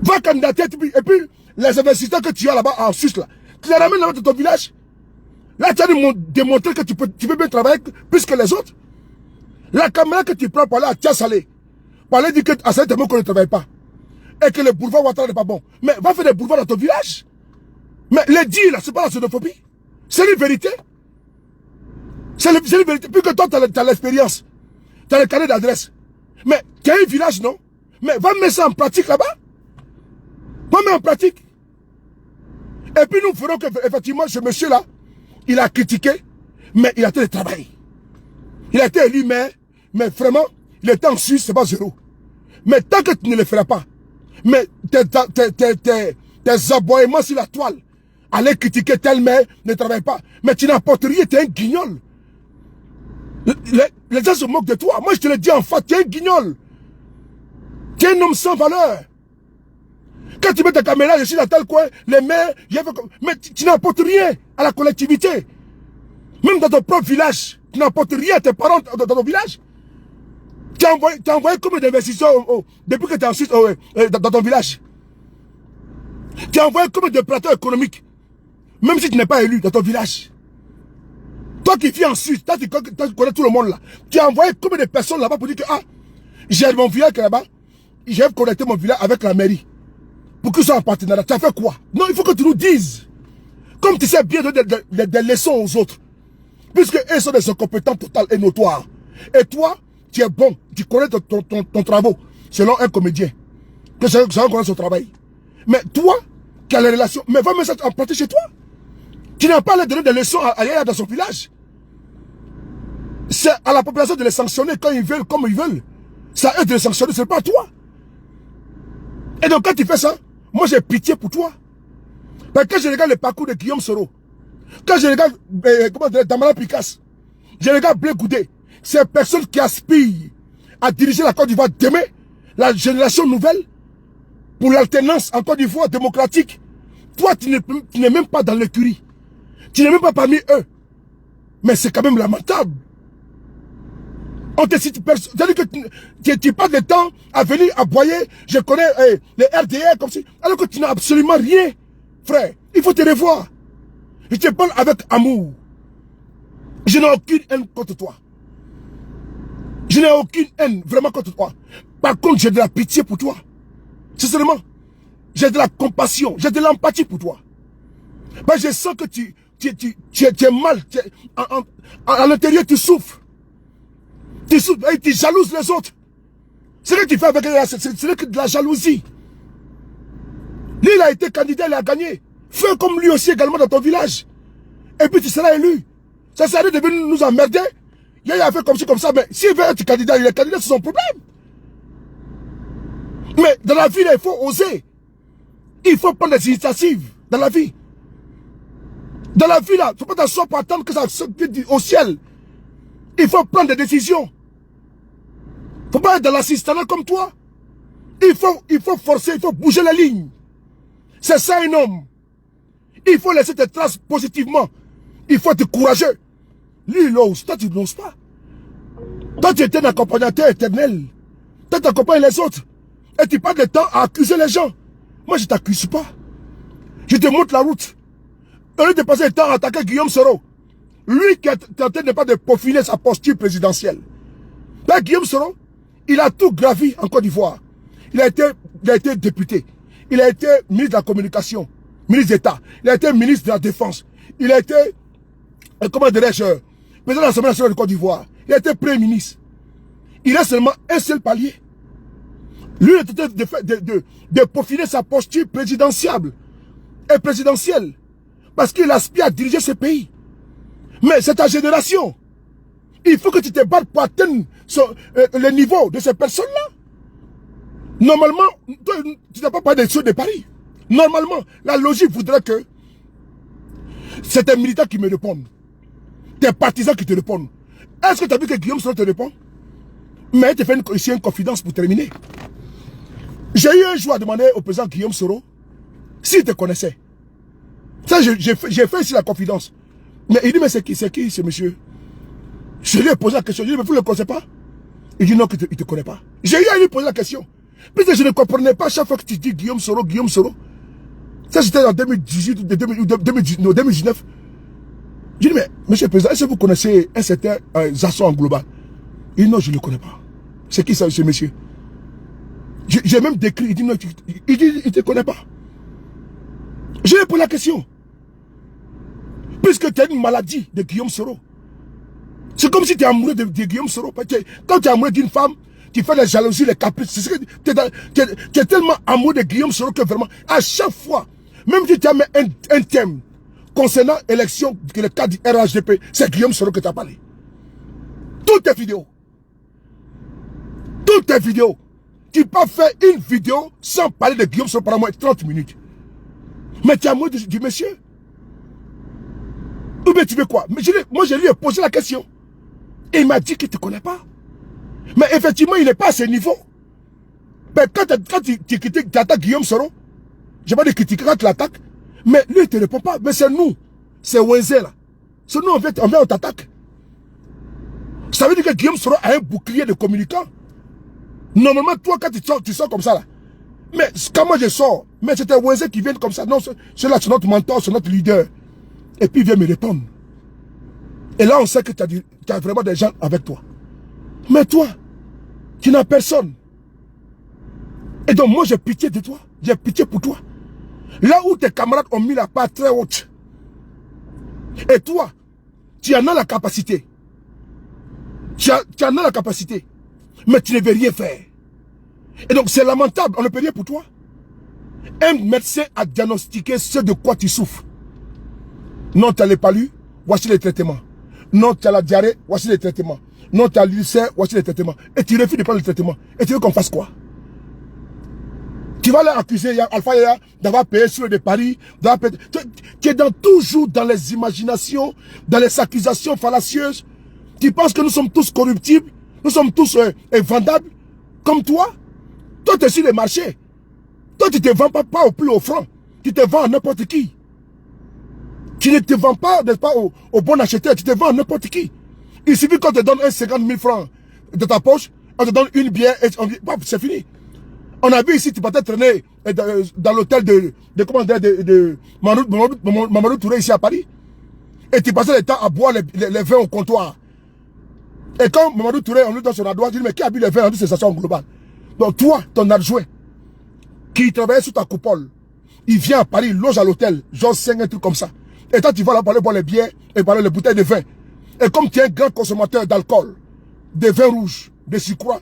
Va candidater et puis les investisseurs que tu as là-bas en Suisse là, tu les ramènes là-bas dans ton village. Là tu as démontré que tu peux bien travailler plus que les autres. La caméra que tu prends pour aller à Tia Salé, pour aller dire que à Salé Temoko qu'on ne travaille pas. Et que le boulevard Ouattara n'est pas bon. Mais va faire des boulevards dans ton village. Mais les dire là, c'est pas la xénophobie. C'est une vérité. C'est une vérité. Puisque toi, tu as l'expérience. Tu as le carnet d'adresse. Mais tu as un village, non? Mais va mettre ça en pratique là-bas. Va mettre en pratique. Et puis nous ferons que, effectivement, ce monsieur-là, il a critiqué, mais il a été travaillé. Il a été élu maire, mais vraiment, il était en Suisse, c'est pas zéro. Mais tant que tu ne le feras pas, mais tes aboiements sur la toile, aller critiquer tel maire, ne travaille pas. Mais tu n'apportes rien, tu es un guignol. Les gens se moquent de toi. Moi, je te le dis en fait, tu es un guignol. Tu es un homme sans valeur. Quand tu mets ta caméra, je suis dans tel coin, les maires, mais tu n'apportes rien à la collectivité. Même dans ton propre village, tu n'apportes rien à tes parents dans ton village. Tu as envoyé combien d'investisseurs depuis que tu es ensuite dans ton village? Tu as envoyé combien d'opérateurs économiques, même si tu n'es pas élu dans ton village? Toi qui vis en Suisse, toi qui connais tout le monde là, tu as envoyé combien de personnes là-bas pour dire que ah, j'ai mon village là-bas, j'ai connecté mon village avec la mairie. Pour qu'ils soient en partenariat. Tu as fait quoi? Non, il faut que tu nous dises. Comme tu sais bien donner des leçons aux autres. Puisque eux sont des incompétents totaux et notoires. Et toi, tu es bon, tu connais ton travail, selon un comédien. Que chacun connaît son travail. Mais toi, qui as les relations, mais va mettre ça en pratique chez toi. Tu n'as pas à leur donner des leçons à Yaya dans son village. C'est à la population de les sanctionner quand ils veulent, comme ils veulent. C'est à eux de les sanctionner, ce n'est pas à toi. Et donc quand tu fais ça, moi j'ai pitié pour toi. Parce que quand je regarde le parcours de Guillaume Soro, quand je regarde Damara Picasse, je regarde Blé Goudé, ces personnes qui aspirent à diriger la Côte d'Ivoire demain, la génération nouvelle, pour l'alternance en Côte d'Ivoire démocratique. Toi, tu n'es même pas dans l'écurie. Tu n'es même pas parmi eux. Mais c'est quand même lamentable. On te cite personne. C'est-à-dire que tu passes le temps à venir aboyer, je connais les RDR comme si. Alors que tu n'as absolument rien, frère. Il faut te revoir. Je te parle avec amour. Je n'ai aucune haine contre toi. Je n'ai aucune haine vraiment contre toi. Par contre, j'ai de la pitié pour toi. Sincèrement. J'ai de la compassion. J'ai de l'empathie pour toi. Ben, je sens que tu es mal. À l'intérieur, tu souffres. Tu souffres et tu jalouses les autres. Ce que tu fais avec eux, c'est de la jalousie. Lui, il a été candidat, il a gagné. Fais comme lui aussi également dans ton village. Et puis tu seras élu. Ça sert à rien de venir nous emmerder. Il a fait comme ci, comme ça. Mais s'il veut être candidat, il est candidat, c'est son problème. Mais dans la vie, là, il faut oser. Il faut prendre des initiatives dans la vie. Dans la vie, là, il ne faut pas t'asseoir pour attendre que ça saute au ciel. Il faut prendre des décisions. Il ne faut pas être dans l'assistanat comme toi. Il faut forcer, il faut bouger la ligne. C'est ça un homme. Il faut laisser tes traces positivement. Il faut être courageux. Lui, il ose. Toi, tu n'oses pas. Toi, tu es un accompagnateur éternel. Toi, tu accompagnes les autres. Et tu passes le temps à accuser les gens. Moi, je ne t'accuse pas. Je te montre la route. Au lieu de passer le temps à attaquer Guillaume Soro, lui qui est en train de peaufiner sa posture présidentielle. Ben, Guillaume Soro, il a tout gravi en Côte d'Ivoire. Il a été député. Il a été ministre de la communication, ministre d'État. Il a été ministre de la Défense. Il a été, comment dirais-je, président de l'Assemblée nationale de Côte d'Ivoire. Il a été premier ministre. Il a seulement un seul palier. Lui, il est en train de peaufiner sa posture présidentielle. Et présidentielle. Parce qu'il aspire à diriger ce pays. Mais c'est ta génération. Il faut que tu te battes pour atteindre le niveau de ces personnes-là. Normalement, tu n'as pas parlé des choses de Paris. Normalement, la logique voudrait que c'est tes militants qui me répondent. Tes partisans qui te répondent. Est-ce que tu as vu que Guillaume Soro te répond? Mais il te fait ici une confidence pour terminer. J'ai eu un jour à demander au président Guillaume Soro s'il te connaissait. Ça, j'ai fait ici la confidence. Mais il dit, mais c'est qui ce monsieur? Je lui ai posé la question. Je lui ai dit, mais vous ne le connaissez pas? Il dit, non, il ne te connaît pas. J'ai eu à lui poser la question. Puisque je ne comprenais pas chaque fois que tu dis Guillaume Soro. Ça, c'était en 2018 ou 2019. Je dis, mais monsieur le président, est-ce que vous connaissez un certain Zasson en global? Il dit, non, je ne le connais pas. C'est qui ça, ce monsieur? J'ai même décrit. Il dit, non, il ne te connaît pas. Je lui ai posé la question. Puisque tu as une maladie de Guillaume Soro. C'est comme si tu es amoureux de Guillaume Soro. Quand tu es amoureux d'une femme, tu fais la jalousie, les caprices. Tu es tellement amoureux de Guillaume Soro que vraiment, à chaque fois, même si tu as mis un thème concernant l'élection, le cas du RHDP, c'est Guillaume Soro que tu as parlé. Toutes tes vidéos. Tu peux faire une vidéo sans parler de Guillaume Soro pendant moins 30 minutes. Mais tu es amoureux du monsieur. Ou bien tu veux quoi? Mais moi, je lui ai posé la question. Et il m'a dit qu'il ne te connaît pas. Mais effectivement, il n'est pas à ce niveau. Mais quand tu attaques Guillaume Soro, je ne vais pas dire critiquer quand tu l'attaques, mais lui, il ne te répond pas. Mais c'est nous. C'est Wenze là. C'est nous, on t'attaque. Ça veut dire que Guillaume Soro a un bouclier de communicants. Normalement, toi, quand tu sors comme ça là, mais quand moi je sors, mais c'était Wenze qui vient comme ça. Non, celui-là, c'est notre mentor, c'est notre leader. Et puis il vient me répondre. Et là, on sait que tu as vraiment des gens avec toi. Mais toi, tu n'as personne. Et donc, moi, j'ai pitié de toi. J'ai pitié pour toi. Là où tes camarades ont mis la part très haute. Et toi, tu en as la capacité. Tu en as la capacité. Mais tu ne veux rien faire. Et donc, c'est lamentable. On ne peut rien pour toi. Un médecin a diagnostiqué ce de quoi tu souffres. Non, tu as les palus, voici les traitements. Non, tu as la diarrhée, voici les traitements. Non, tu as l'ulcère, voici les traitements. Et tu refuses de prendre le traitement. Et tu veux qu'on fasse quoi? Tu vas leur accuser Alpha Yaya d'avoir payé sur des paris. Tu es toujours dans les imaginations, dans les accusations fallacieuses. Tu penses que nous sommes tous corruptibles, nous sommes tous vendables, comme toi. Toi, tu es sur les marchés. Toi, tu ne te vends pas au plus offrant. Tu te vends à n'importe qui. Tu ne te vends pas, n'est-ce pas, au bon acheteur. Tu te vends à n'importe qui. Il suffit qu'on te donne 50 000 francs de ta poche, on te donne une bière et c'est fini. On a vu ici, tu partais traîner dans l'hôtel de Mamadou Touré ici à Paris. Et tu passais le temps à boire les vins au comptoir. Et quand Mamadou Touré, on lui donne son adjoint, tu dis, mais qui a bu les vins? On dit, c'est station globale. Donc toi, ton adjoint, qui travaillait sous ta coupole, il vient à Paris, il loge à l'hôtel, genre 5, un truc comme ça. Et toi, tu vas là pour aller boire les bières et boire les bouteilles de vin. Et comme tu es un grand consommateur d'alcool, de vin rouge, de sucre,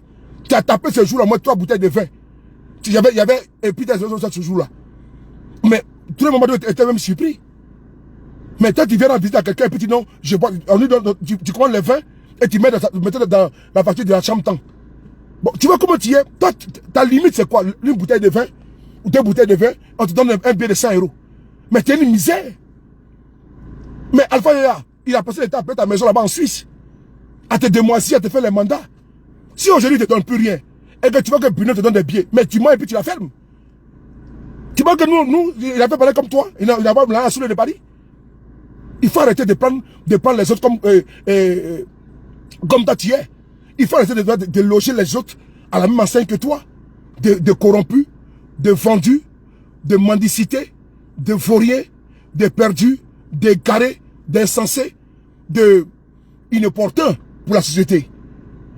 tu as tapé ce jour-là, moi, 3 bouteilles de vin. Il y avait, et puis des autres ce jour-là. Mais tout le monde était même surpris. Mais toi, tu viens en visite à quelqu'un et puis tu dis non, je bois, tu commandes les vins et tu mets dans la facture de la chambre temps. Bon, tu vois comment tu es. Toi, ta limite, c'est quoi? Une bouteille de vin ou 2 bouteilles de vin, on te donne un billet de 100 €. Mais tu es une misère. Mais Alpha Yaya, il a passé le temps à payer ta maison là-bas en Suisse, à te démoisir, à te faire les mandats. Si aujourd'hui, il ne te donne plus rien, et que tu vois que Bruno te donne des billets, mais tu mens et puis tu la fermes. Tu vois que nous il a fait parler comme toi, il n'a pas la soulée de Paris. Il faut arrêter de prendre les autres comme toi tu es. Il faut arrêter de loger les autres à la même enseigne que toi. De corrompus, de vendus, de mendicité, de vauriens, de perdus, de carrés, d'insensés, de inopportuns pour la société.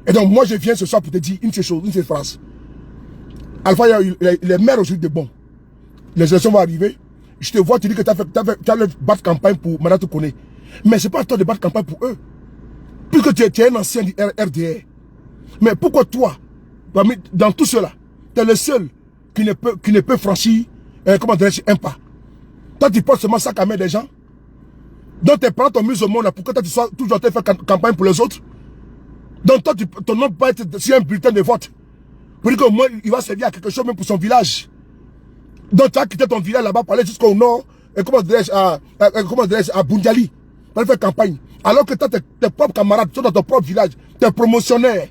Et donc moi je viens ce soir pour te dire une seule chose, une seule phrase. Alpha, les maires aujourd'hui de bon. Les élections vont arriver. Je te vois, tu dis que tu as le battre campagne pour Manatou Kone. Mais ce n'est pas toi de battre campagne pour eux. Puisque tu es un ancien du RDR. Mais pourquoi toi, dans tout cela, tu es le seul qui ne peut franchir un pas? Toi, tu portes seulement sac à main des gens. Donc, tes parents t'ont mis au monde là. Pourquoi toi, tu sois toujours en train de faire campagne pour les autres? Donc, toi, ton nom peut être sur un bulletin de vote. Pour dire qu'au moins, il va servir à quelque chose même pour son village. Donc, tu as quitté ton village là-bas pour aller jusqu'au nord, et à Bundiali, pour aller faire campagne. Alors que toi, tes propres camarades sont dans ton propre village, tes promotionnaires,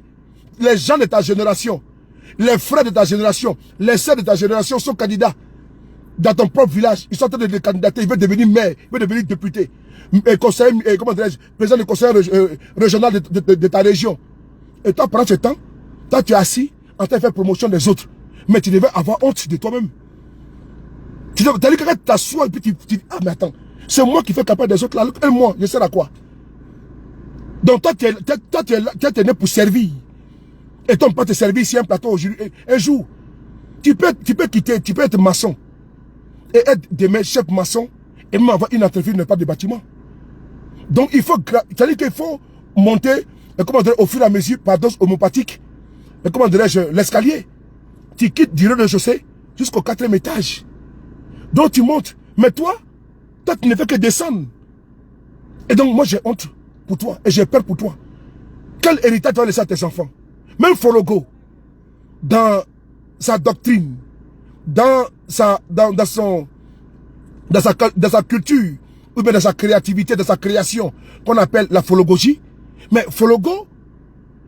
les gens de ta génération, les frères de ta génération, les sœurs de ta génération sont candidats dans ton propre village. Ils sont en train de candidater, ils veulent devenir maire, ils veulent devenir député, président du conseil régional de ta région. Et toi, pendant ce temps, toi, tu es assis en train de faire promotion des autres. Mais tu devais avoir honte de toi-même. Tu as dit que tu t'assois et puis tu dis, ah mais attends, c'est moi qui fais campagne des autres là, et moi, je sais à quoi. Donc toi, tu es né pour servir. Et toi, on peut te servir ici un plateau aujourd'hui, un jour. Tu peux quitter, tu peux être maçon. Et être demain chef maçon, et même avoir une entreprise, pas de bâtiment. Donc il faut, c'est-à-dire qu'il faut monter, au fur et à mesure, par dose homopathique, l'escalier. Tu quittes du rez-de-chaussée jusqu'au 4e étage. Donc tu montes. Mais toi, tu ne fais que descendre. Et donc moi j'ai honte pour toi. Et j'ai peur pour toi. Quel héritage tu vas laisser à tes enfants? Même Fologo, dans sa doctrine, dans sa culture, ou bien dans sa créativité, dans sa création, qu'on appelle la phologogie. Mais Fologo,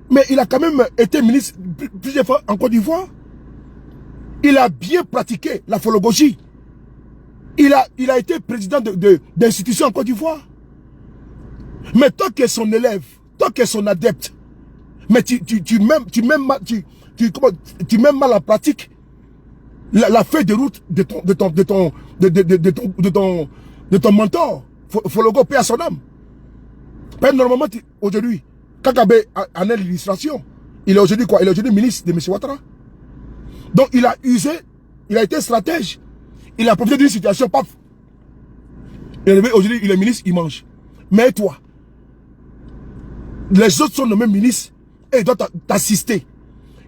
mais il a quand même été ministre plusieurs fois en Côte d'Ivoire. Il a bien pratiqué la phologogie. Il a été président d'institutions en Côte d'Ivoire. Mais toi qui es son élève, toi qui es son adepte, mais tu mets mal en pratique la feuille de route de ton mentor, Fologo, paix à son âme. Normalement, aujourd'hui, Kakabe en est l'illustration. Il est aujourd'hui quoi? Il est aujourd'hui ministre de M. Ouattara. Donc il a usé, il a été stratège. Il a profité d'une situation, paf. Aujourd'hui, il est ministre, il mange. Mais toi, les autres sont nommés ministres et ils doivent t'assister.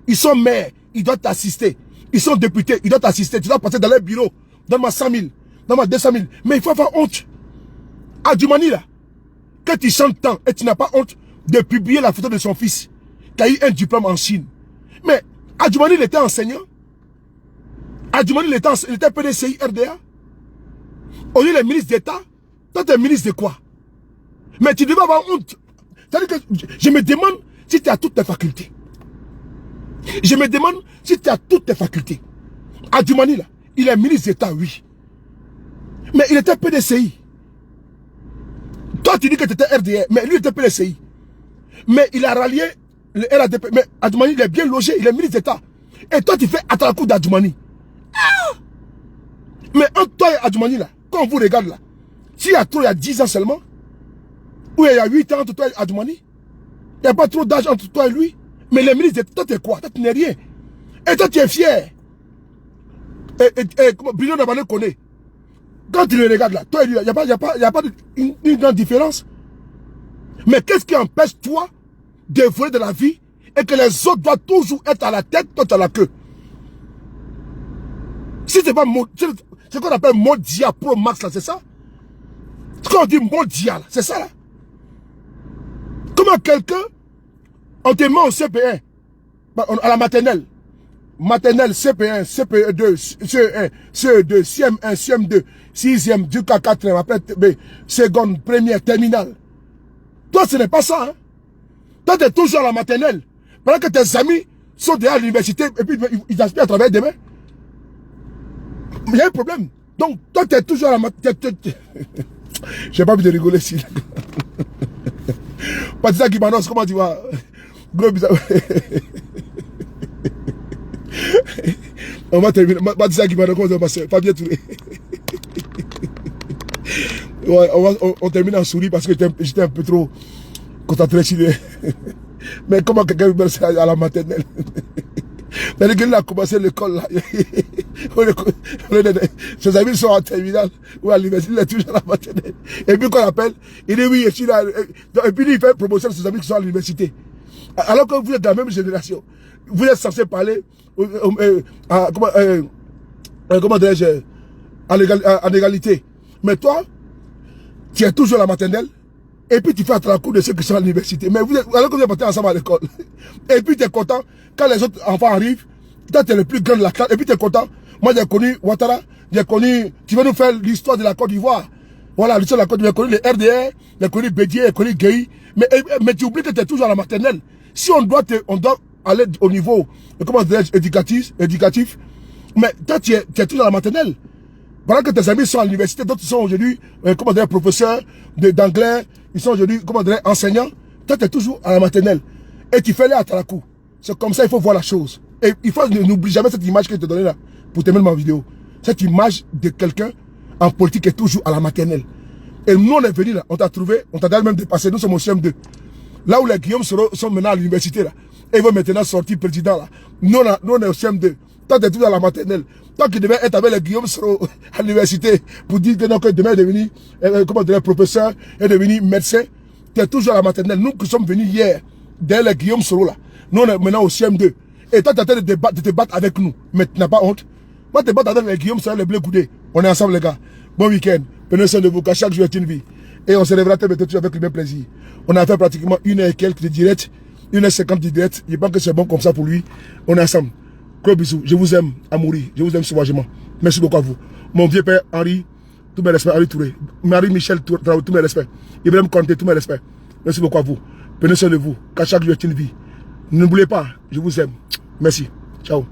Ils sont maires, ils doivent t'assister. Ils sont députés, ils doivent t'assister. Tu dois passer dans leur bureau. Donne-moi 100 000, donne-moi 200 000. Mais il faut avoir honte. Adjumani là, que tu chantes tant et tu n'as pas honte de publier la photo de son fils qui a eu un diplôme en Chine. Mais Adjumani, il était enseignant. Adjumani, il était PDCI RDA. Aujourd'hui, il est ministre d'État. Toi, tu es ministre de quoi? Mais tu devais avoir honte. C'est-à-dire que je me demande si tu as toutes tes facultés. Je me demande si tu as toutes tes facultés. Adjumani, là, il est ministre d'État, oui. Mais il était PDCI. Toi, tu dis que tu étais RDA, mais lui, il était PDCI. Mais il a rallié le RADP. Mais Adjumani, il est bien logé, il est ministre d'État. Et toi, tu fais Atalakou d'Adjumani. Ah! Mais entre toi et Adjumani, là, quand on vous regarde là, s'il y a trop, il y a 10 ans seulement, ou il y a 8 ans entre toi et Adjumani, il n'y a pas trop d'âge entre toi et lui. Mais les ministres, toi, tu es quoi? Toi, tu n'es rien. Et toi, tu es fier. Et Bruno Nabane connaît. Quand tu le regardes là, toi et lui, il n'y a pas une grande différence. Mais qu'est-ce qui empêche toi de voler de la vie et que les autres doivent toujours être à la tête, toi, tu as la queue? Si c'est pas ce qu'on appelle Mondia Pro Max là, c'est ça? Ce qu'on dit Mondial, c'est ça là? Comment quelqu'un, on te met au CP1, à la maternelle, CP1, CP2, CE1, CE2, CM1, CM2, 6e, jusqu'à 4e, après seconde, première, terminale. Toi, ce n'est pas ça. Hein? Toi, tu es toujours à la maternelle. Pendant que tes amis sont déjà à l'université et puis ils aspirent à travailler demain. Il y a un problème. Donc, toi, tu es toujours à la maternelle. J'ai pas envie de rigoler ici. Patricia qui m'annonce, comment tu vas? Gros bizarre. On va terminer. Patricia qui m'annonce, comment tu vas passer? Fabien Touré. Ouais, on termine en souris parce que j'étais un peu trop concentré sur les... Mais comment quelqu'un me met à la maternelle? Mais il a commencé l'école là. Ses amis sont en terminale ou à l'université, il est toujours à la maternelle. Et puis qu'on appelle, il dit oui, je suis là. Et puis il fait promotion de ses amis qui sont à l'université. Alors que vous êtes de la même génération, vous êtes censé parler comment dirais-je, en égalité. Mais toi, tu es toujours à la maternelle. Et puis tu fais à la cour de ceux qui sont à l'université. Mais alors que vous êtes partis ensemble à l'école. Et puis tu es content. Quand les autres enfants arrivent, toi tu es le plus grand de la classe. Et puis tu es content. Moi j'ai connu Ouattara. J'ai connu... Tu vas nous faire l'histoire de la Côte d'Ivoire. Voilà, l'histoire de la Côte d'Ivoire. J'ai connu les RDR. J'ai connu Bédier. J'ai connu Gueye. Mais tu oublies que tu es toujours à la maternelle. Si on doit aller au niveau, comment dirais-je, éducatif. Mais toi tu es toujours à la maternelle. Pendant que tes amis sont à l'université, d'autres sont aujourd'hui, comment dire, professeurs d'anglais, ils sont aujourd'hui, comment dire, enseignants. Toi, tu es toujours à la maternelle. Et tu fais les à la cour. C'est comme ça, il faut voir la chose. Et il faut n'oublie jamais cette image que je te donnais là, pour terminer ma vidéo. Cette image de quelqu'un en politique est toujours à la maternelle. Et nous, on est venus là, on t'a trouvé, on t'a d'ailleurs même dépassé, nous sommes au CM2. Là où les Guillaume sont maintenant à l'université là, et ils vont maintenant sortir président là. Nous, on est au CM2. Toi, tu es toujours à la maternelle. Toi qui devais être avec les Guillaume Soro à l'université pour dire que, non, que demain est devenu comment dire, professeur, est devenu médecin, tu es toujours à la maternelle. Nous qui sommes venus hier, derrière les Guillaume Soro là, nous on est maintenant au CM2. Et toi tu es en train de te battre avec nous, mais tu n'as pas honte. Moi te battre avec les Guillaume Soro, les Blé Goudé. On est ensemble les gars. Bon week-end. Prenez soin de vous, car chaque jour est une vie. Et on se lèvera très bientôt avec le même plaisir. On a fait pratiquement 1h et quelques de direct, 1h50 de direct. Je pense que c'est bon comme ça pour lui. On est ensemble. Gros bisous, je vous aime à mourir, je vous aime sauvagement. Merci beaucoup à vous. Mon vieux père Henri, tous mes respects, Henri Touré. Marie-Michel Traoré, tous mes respects. Ibrahim Kanté, tous mes respects. Merci beaucoup à vous. Prenez soin de vous, car chaque jour est une vie. N'oubliez pas, je vous aime. Merci. Ciao.